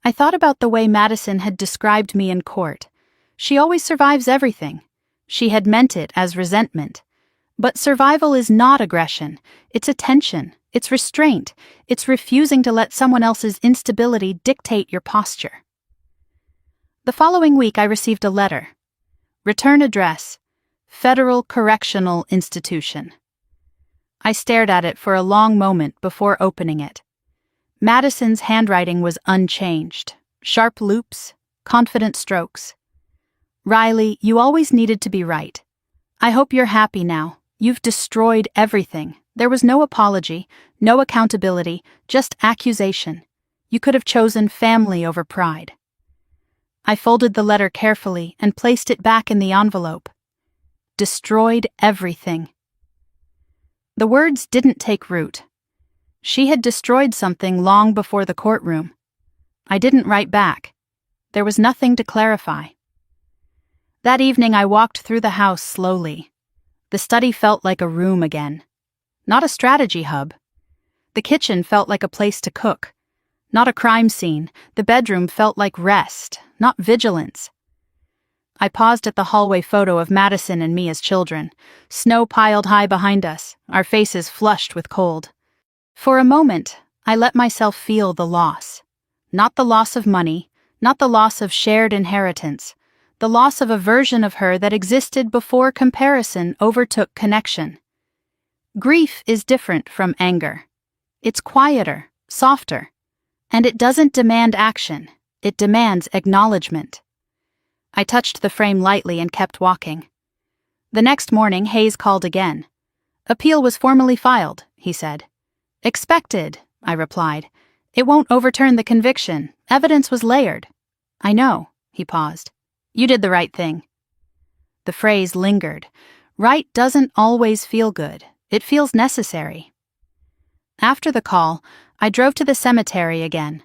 Speaker 1: I thought about the way Madison had described me in court. She always survives everything. She had meant it as resentment. But survival is not aggression. It's attention. It's restraint. It's refusing to let someone else's instability dictate your posture. The following week I received a letter. Return address: Federal Correctional Institution. I stared at it for a long moment before opening it. Madison's handwriting was unchanged. Sharp loops, confident strokes. "Riley, you always needed to be right. I hope you're happy now. You've destroyed everything. There was no apology, no accountability, just accusation. You could have chosen family over pride." I folded the letter carefully and placed it back in the envelope. Destroyed everything. The words didn't take root. She had destroyed something long before the courtroom. I didn't write back. There was nothing to clarify. That evening I walked through the house slowly. The study felt like a room again. Not a strategy hub. The kitchen felt like a place to cook. Not a crime scene. The bedroom felt like rest, not vigilance. I paused at the hallway photo of Madison and me as children. Snow piled high behind us, our faces flushed with cold. For a moment, I let myself feel the loss. Not the loss of money, not the loss of shared inheritance, the loss of a version of her that existed before comparison overtook connection. Grief is different from anger. It's quieter, softer, and it doesn't demand action, it demands acknowledgement. I touched the frame lightly and kept walking. The next morning, Hayes called again. "Appeal was formally filed," he said. "Expected," I replied. "It won't overturn the conviction. Evidence was layered." "I know," he paused. "You did the right thing." The phrase lingered. Right doesn't always feel good. It feels necessary. After the call, I drove to the cemetery again.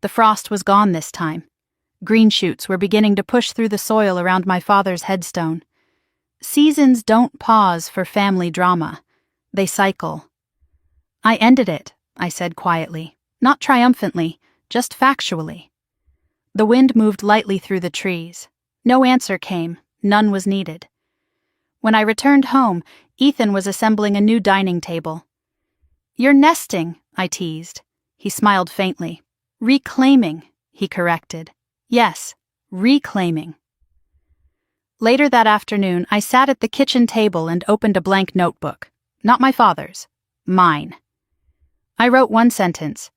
Speaker 1: The frost was gone this time. Green shoots were beginning to push through the soil around my father's headstone. Seasons don't pause for family drama. They cycle. "I ended it," I said quietly, not triumphantly, just factually. The wind moved lightly through the trees. No answer came. None was needed. When I returned home, Ethan was assembling a new dining table. "You're nesting," I teased. He smiled faintly. "Reclaiming," he corrected. "Yes, reclaiming." Later that afternoon, I sat at the kitchen table and opened a blank notebook. Not my father's. Mine. I wrote one sentence.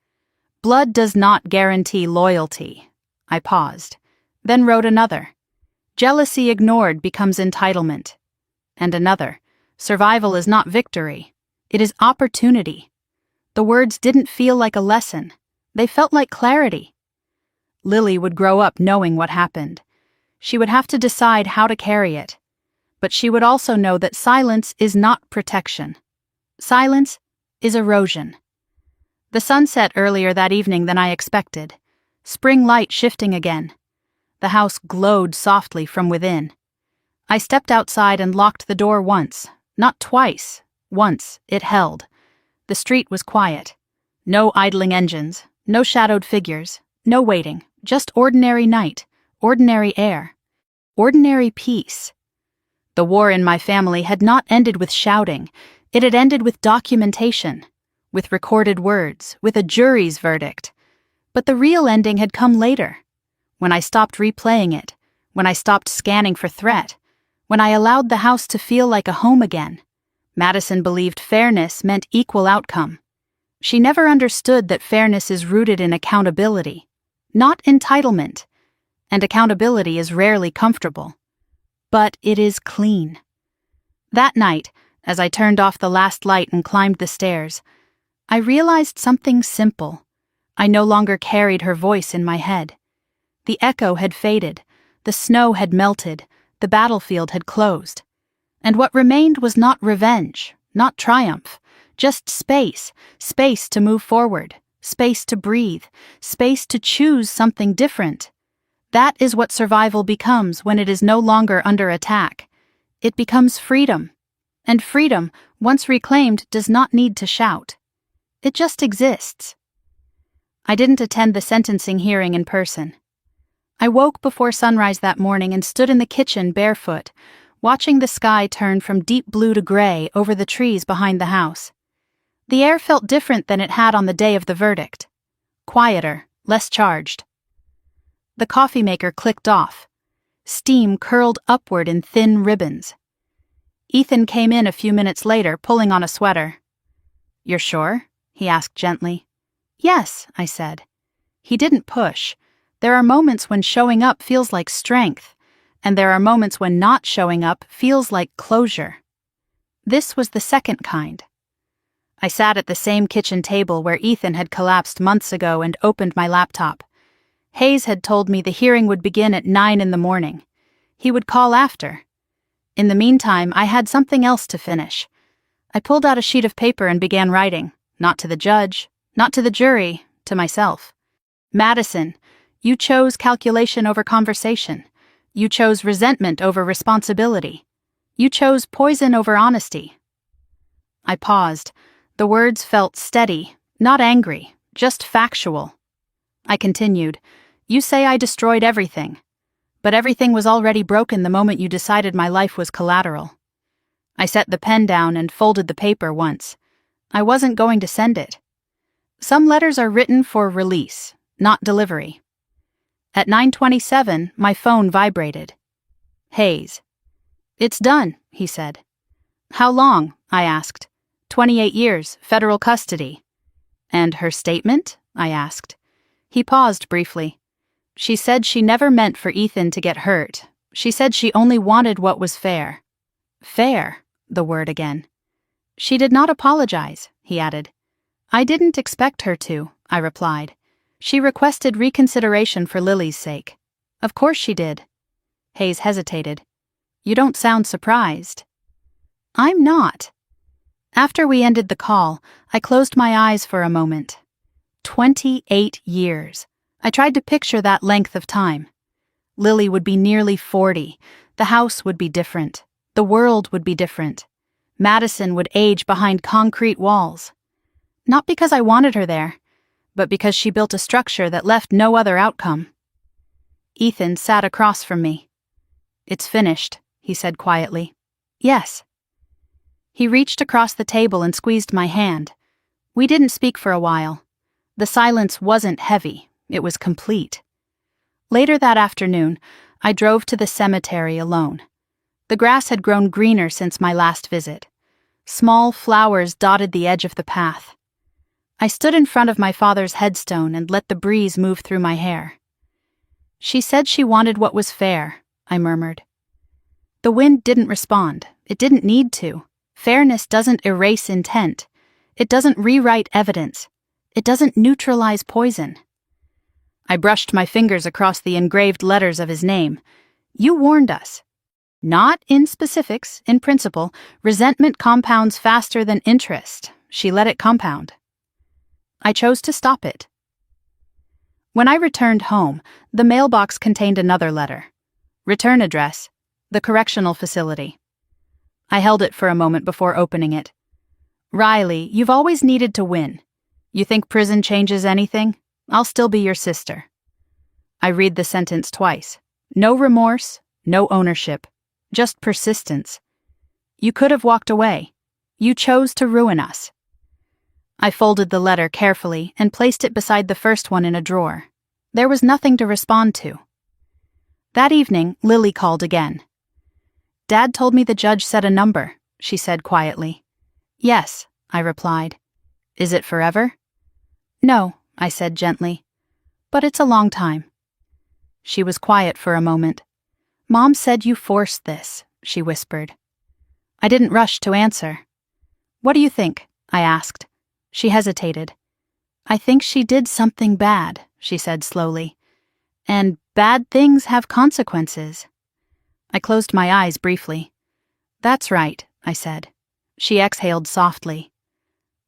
Speaker 1: "Blood does not guarantee loyalty." I paused. Then wrote another. "Jealousy ignored becomes entitlement." And another. "Survival is not victory. It is opportunity." The words didn't feel like a lesson. They felt like clarity. Lily would grow up knowing what happened. She would have to decide how to carry it. But she would also know that silence is not protection. Silence is erosion. The sun set earlier that evening than I expected. Spring light shifting again. The house glowed softly from within. I stepped outside and locked the door once, not twice. Once it held. The street was quiet. No idling engines, no shadowed figures, no waiting, just ordinary night, ordinary air, ordinary peace. The war in my family had not ended with shouting. It had ended with documentation, with recorded words, with a jury's verdict. But the real ending had come later, when I stopped replaying it, when I stopped scanning for threat, when I allowed the house to feel like a home again. Madison believed fairness meant equal outcome. She never understood that fairness is rooted in accountability, not entitlement, and accountability is rarely comfortable. But it is clean. That night, as I turned off the last light and climbed the stairs, I realized something simple. I no longer carried her voice in my head. The echo had faded, the snow had melted, the battlefield had closed. And what remained was not revenge, not triumph, just space, space to move forward, space to breathe, space to choose something different. That is what survival becomes when it is no longer under attack. It becomes freedom. And freedom, once reclaimed, does not need to shout. It just exists. I didn't attend the sentencing hearing in person. I woke before sunrise that morning and stood in the kitchen barefoot, watching the sky turn from deep blue to gray over the trees behind the house. The air felt different than it had on the day of the verdict. Quieter, less charged. The coffee maker clicked off. Steam curled upward in thin ribbons. Ethan came in a few minutes later, pulling on a sweater. "You're sure?" he asked gently. "Yes," I said. He didn't push. There are moments when showing up feels like strength, and there are moments when not showing up feels like closure. This was the second kind. I sat at the same kitchen table where Ethan had collapsed months ago and opened my laptop. Hayes had told me the hearing would begin at 9 in the morning. He would call after. In the meantime, I had something else to finish. I pulled out a sheet of paper and began writing, not to the judge, not to the jury, to myself. "Madison, you chose calculation over conversation. You chose resentment over responsibility. You chose poison over honesty." I paused. The words felt steady, not angry, just factual. I continued, "You say I destroyed everything. But everything was already broken the moment you decided my life was collateral." I set the pen down and folded the paper once. I wasn't going to send it. Some letters are written for release, not delivery. At 9:27, my phone vibrated. Hayes. "It's done," he said. "How long?" I asked. 28 years, federal custody." "And her statement?" I asked. He paused briefly. She said she never meant for Ethan to get hurt. She said she only wanted what was fair. Fair, the word again. She did not apologize, he added. I didn't expect her to, I replied. She requested reconsideration for Lily's sake. Of course she did. Hayes hesitated. You don't sound surprised. I'm not. After we ended the call, I closed my eyes for a moment. 28 years. I tried to picture that length of time. Lily would be nearly 40. The house would be different. The world would be different. Madison would age behind concrete walls. Not because I wanted her there, but because she built a structure that left no other outcome. Ethan sat across from me. It's finished, he said quietly. Yes. He reached across the table and squeezed my hand. We didn't speak for a while. The silence wasn't heavy, it was complete. Later that afternoon, I drove to the cemetery alone. The grass had grown greener since my last visit. Small flowers dotted the edge of the path. I stood in front of my father's headstone and let the breeze move through my hair. She said she wanted what was fair, I murmured. The wind didn't respond. It didn't need to. Fairness doesn't erase intent. It doesn't rewrite evidence. It doesn't neutralize poison. I brushed my fingers across the engraved letters of his name. You warned us. Not in specifics, in principle, resentment compounds faster than interest. She let it compound. I chose to stop it. When I returned home, the mailbox contained another letter. Return address, the correctional facility. I held it for a moment before opening it. Riley, you've always needed to win. You think prison changes anything? I'll still be your sister. I read the sentence twice. No remorse, no ownership, just persistence. You could have walked away. You chose to ruin us. I folded the letter carefully and placed it beside the first one in a drawer. There was nothing to respond to. That evening, Lily called again. Dad told me the judge said a number, she said quietly. Yes, I replied. Is it forever? No, I said gently. But it's a long time. She was quiet for a moment. Mom said you forced this, she whispered. I didn't rush to answer. What do you think? I asked. She hesitated. I think she did something bad, she said slowly. And bad things have consequences. I closed my eyes briefly. That's right, I said. She exhaled softly.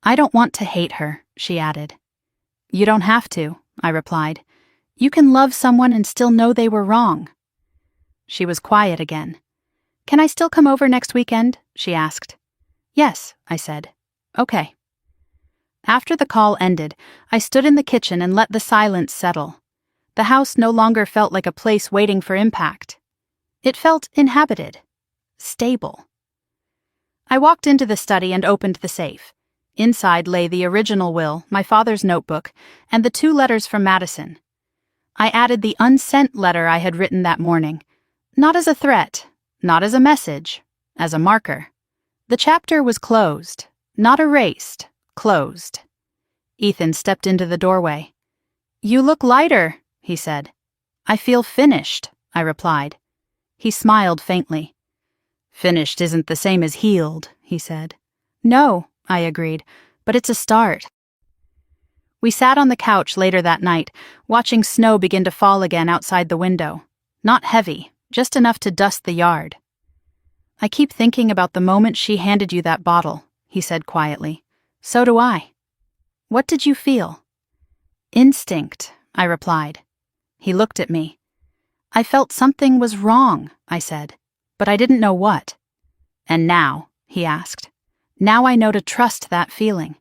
Speaker 1: I don't want to hate her, she added. You don't have to, I replied. You can love someone and still know they were wrong. She was quiet again. Can I still come over next weekend? She asked. Yes, I said. Okay. After the call ended, I stood in the kitchen and let the silence settle. The house no longer felt like a place waiting for impact. It felt inhabited, stable. I walked into the study and opened the safe. Inside lay the original will, my father's notebook, and the 2 letters from Madison. I added the unsent letter I had written that morning, not as a threat, not as a message, as a marker. The chapter was closed, not erased, closed. Ethan stepped into the doorway. You look lighter, he said. I feel finished, I replied. He smiled faintly. Finished isn't the same as healed, he said. No, I agreed, but it's a start. We sat on the couch later that night, watching snow begin to fall again outside the window. Not heavy, just enough to dust the yard. I keep thinking about the moment she handed you that bottle, he said quietly. So do I. What did you feel? Instinct, I replied. He looked at me. I felt something was wrong, I said, but I didn't know what. And now, he asked, now I know to trust that feeling.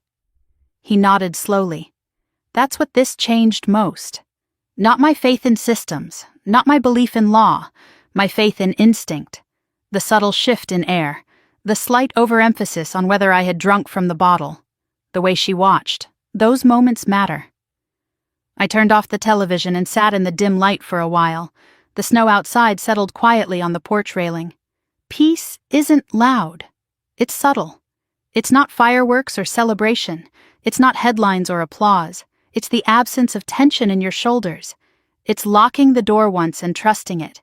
Speaker 1: He nodded slowly. That's what this changed most. Not my faith in systems, not my belief in law, my faith in instinct. The subtle shift in air, the slight overemphasis on whether I had drunk from the bottle, the way she watched, those moments matter. I turned off the television and sat in the dim light for a while. The snow outside settled quietly on the porch railing. Peace isn't loud. It's subtle. It's not fireworks or celebration. It's not headlines or applause. It's the absence of tension in your shoulders. It's locking the door once and trusting it.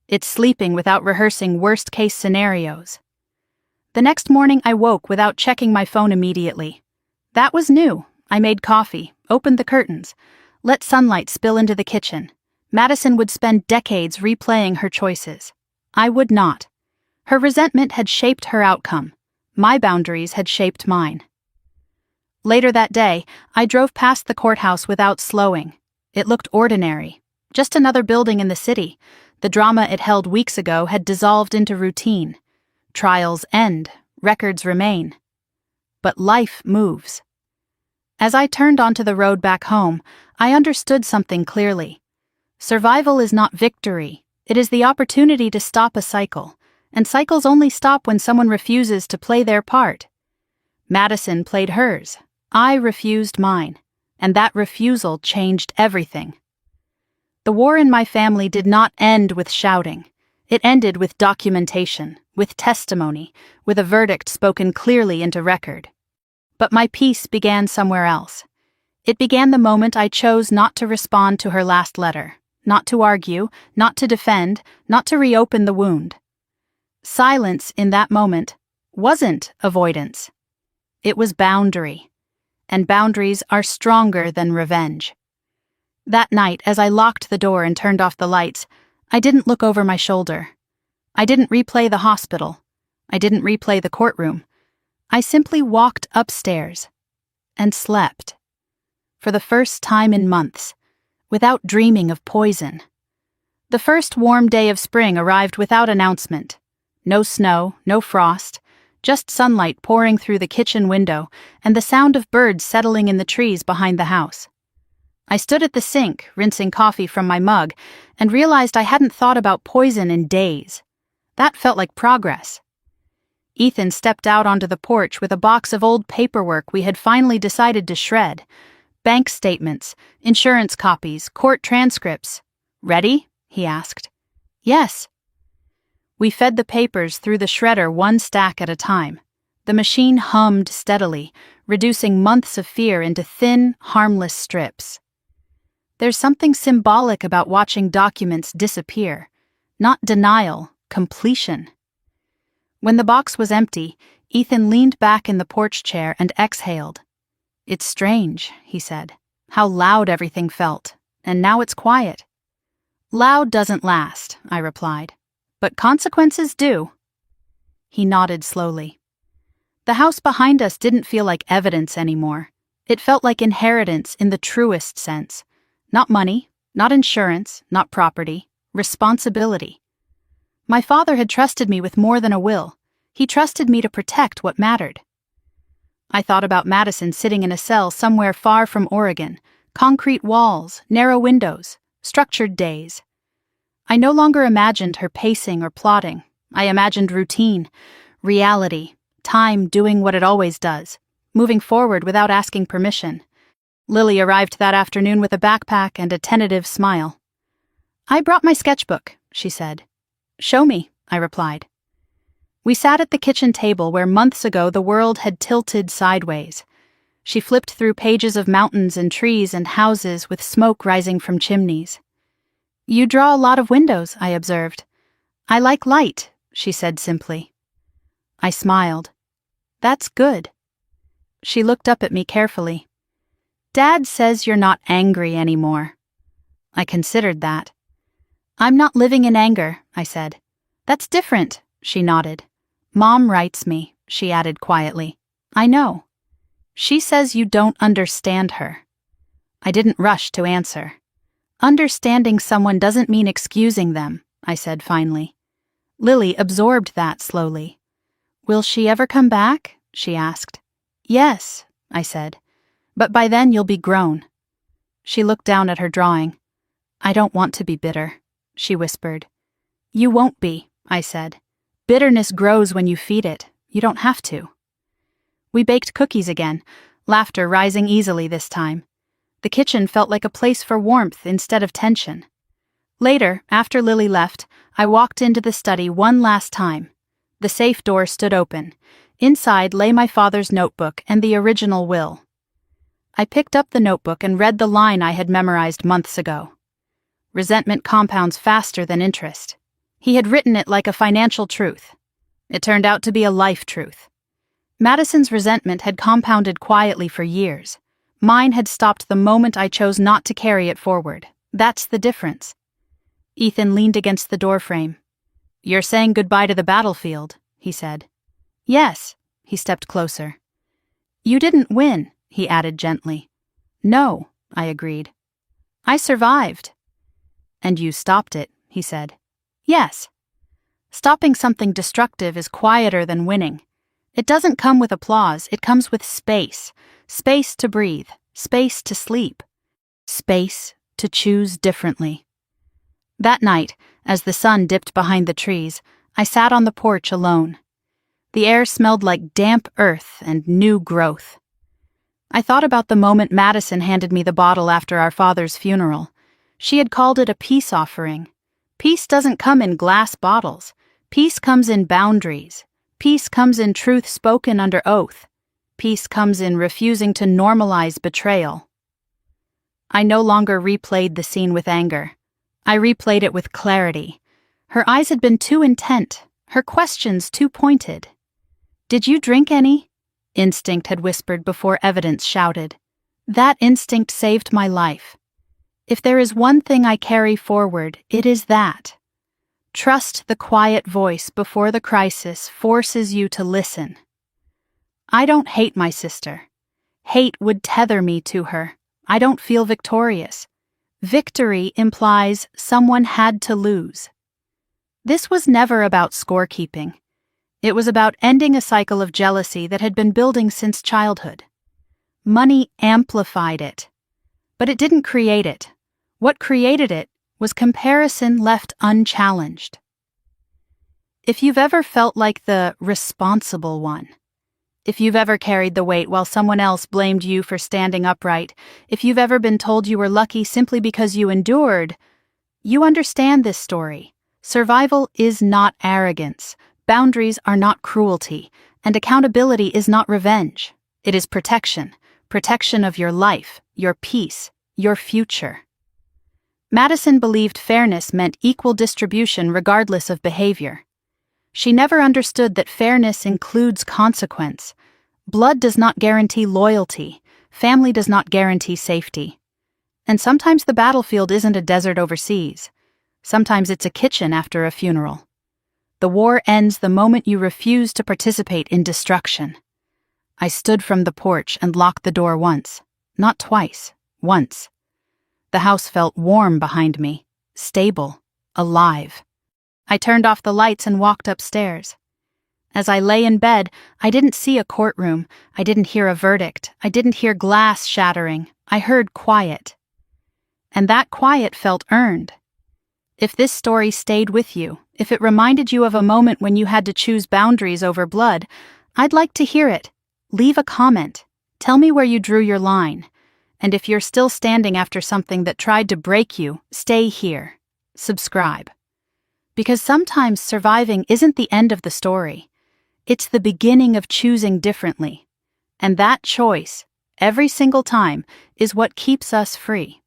Speaker 1: It's sleeping without rehearsing worst-case scenarios. The next morning I woke without checking my phone immediately. That was new. I made coffee, opened the curtains, let sunlight spill into the kitchen. Madison would spend decades replaying her choices. I would not. Her resentment had shaped her outcome. My boundaries had shaped mine. Later that day, I drove past the courthouse without slowing. It looked ordinary. Just another building in the city. The drama it held weeks ago had dissolved into routine. Trials end, records remain. But life moves. As I turned onto the road back home, I understood something clearly. Survival is not victory. It is the opportunity to stop a cycle, and cycles only stop when someone refuses to play their part. Madison played hers. I refused mine, and that refusal changed everything. The war in my family did not end with shouting. It ended with documentation, with testimony, with a verdict spoken clearly into record. But my peace began somewhere else. It began the moment I chose not to respond to her last letter, not to argue, not to defend, not to reopen the wound. Silence in that moment wasn't avoidance. It was boundary, and boundaries are stronger than revenge. That night, as I locked the door and turned off the lights, I didn't look over my shoulder. I didn't replay the hospital. I didn't replay the courtroom. I simply walked upstairs and slept. For the first time in months, without dreaming of poison. The first warm day of spring arrived without announcement. No snow, no frost, just sunlight pouring through the kitchen window and the sound of birds settling in the trees behind the house. I stood at the sink, rinsing coffee from my mug, and realized I hadn't thought about poison in days. That felt like progress. Ethan stepped out onto the porch with a box of old paperwork we had finally decided to shred. Bank statements, insurance copies, court transcripts. "Ready?" he asked. "Yes." We fed the papers through the shredder one stack at a time. The machine hummed steadily, reducing months of fear into thin, harmless strips. There's something symbolic about watching documents disappear. Not denial, completion. When the box was empty, Ethan leaned back in the porch chair and exhaled. "It's strange," he said, "how loud everything felt, and now it's quiet." "Loud doesn't last," I replied, "but consequences do." He nodded slowly. The house behind us didn't feel like evidence anymore. It felt like inheritance in the truest sense. Not money, not insurance, not property, responsibility. My father had trusted me with more than a will. He trusted me to protect what mattered. I thought about Madison sitting in a cell somewhere far from Oregon, concrete walls, narrow windows, structured days. I no longer imagined her pacing or plotting. I imagined routine, reality, time doing what it always does, moving forward without asking permission. Lily arrived that afternoon with a backpack and a tentative smile. "I brought my sketchbook," she said. "Show me," I replied. We sat at the kitchen table where months ago the world had tilted sideways. She flipped through pages of mountains and trees and houses with smoke rising from chimneys. "You draw a lot of windows," I observed. "I like light," she said simply. I smiled. "That's good." She looked up at me carefully. "Dad says you're not angry anymore." I considered that. "I'm not living in anger," I said. "That's different," she nodded. "Mom writes me," she added quietly. "I know. She says you don't understand her." I didn't rush to answer. "Understanding someone doesn't mean excusing them," I said finally. Lily absorbed that slowly. "Will she ever come back?" she asked. "Yes," I said. "But by then you'll be grown." She looked down at her drawing. "I don't want to be bitter," she whispered. "You won't be," I said. "Bitterness grows when you feed it. You don't have to." We baked cookies again, laughter rising easily this time. The kitchen felt like a place for warmth instead of tension. Later, after Lily left, I walked into the study one last time. The safe door stood open. Inside lay my father's notebook and the original will. I picked up the notebook and read the line I had memorized months ago. Resentment compounds faster than interest. He had written it like a financial truth. It turned out to be a life truth. Madison's resentment had compounded quietly for years. Mine had stopped the moment I chose not to carry it forward. That's the difference. Ethan leaned against the doorframe. "You're saying goodbye to the battlefield," he said. "Yes." He stepped closer. "You didn't win," he added gently. "No," I agreed. "I survived." "And you stopped it," he said. "Yes." Stopping something destructive is quieter than winning. It doesn't come with applause, it comes with space. Space to breathe, space to sleep, space to choose differently. That night, as the sun dipped behind the trees, I sat on the porch alone. The air smelled like damp earth and new growth. I thought about the moment Madison handed me the bottle after our father's funeral. She had called it a peace offering. Peace doesn't come in glass bottles. Peace comes in boundaries. Peace comes in truth spoken under oath. Peace comes in refusing to normalize betrayal. I no longer replayed the scene with anger. I replayed it with clarity. Her eyes had been too intent, her questions too pointed. "Did you drink any?" Instinct had whispered before evidence shouted. That instinct saved my life. If there is one thing I carry forward, it is that. Trust the quiet voice before the crisis forces you to listen. I don't hate my sister. Hate would tether me to her. I don't feel victorious. Victory implies someone had to lose. This was never about scorekeeping. It was about ending a cycle of jealousy that had been building since childhood. Money amplified it, but it didn't create it. What created it was comparison left unchallenged. If you've ever felt like the responsible one, if you've ever carried the weight while someone else blamed you for standing upright, if you've ever been told you were lucky simply because you endured, you understand this story. Survival is not arrogance, boundaries are not cruelty, and accountability is not revenge. It is protection, protection of your life, your peace, your future. Madison believed fairness meant equal distribution regardless of behavior. She never understood that fairness includes consequence. Blood does not guarantee loyalty. Family does not guarantee safety. And sometimes the battlefield isn't a desert overseas. Sometimes it's a kitchen after a funeral. The war ends the moment you refuse to participate in destruction. I stood from the porch and locked the door once, not twice, once. The house felt warm behind me, stable, alive. I turned off the lights and walked upstairs. As I lay in bed, I didn't see a courtroom, I didn't hear a verdict, I didn't hear glass shattering, I heard quiet. And that quiet felt earned. If this story stayed with you, if it reminded you of a moment when you had to choose boundaries over blood, I'd like to hear it. Leave a comment. Tell me where you drew your line. And if you're still standing after something that tried to break you, stay here. Subscribe. Because sometimes surviving isn't the end of the story. It's the beginning of choosing differently. And that choice, every single time, is what keeps us free.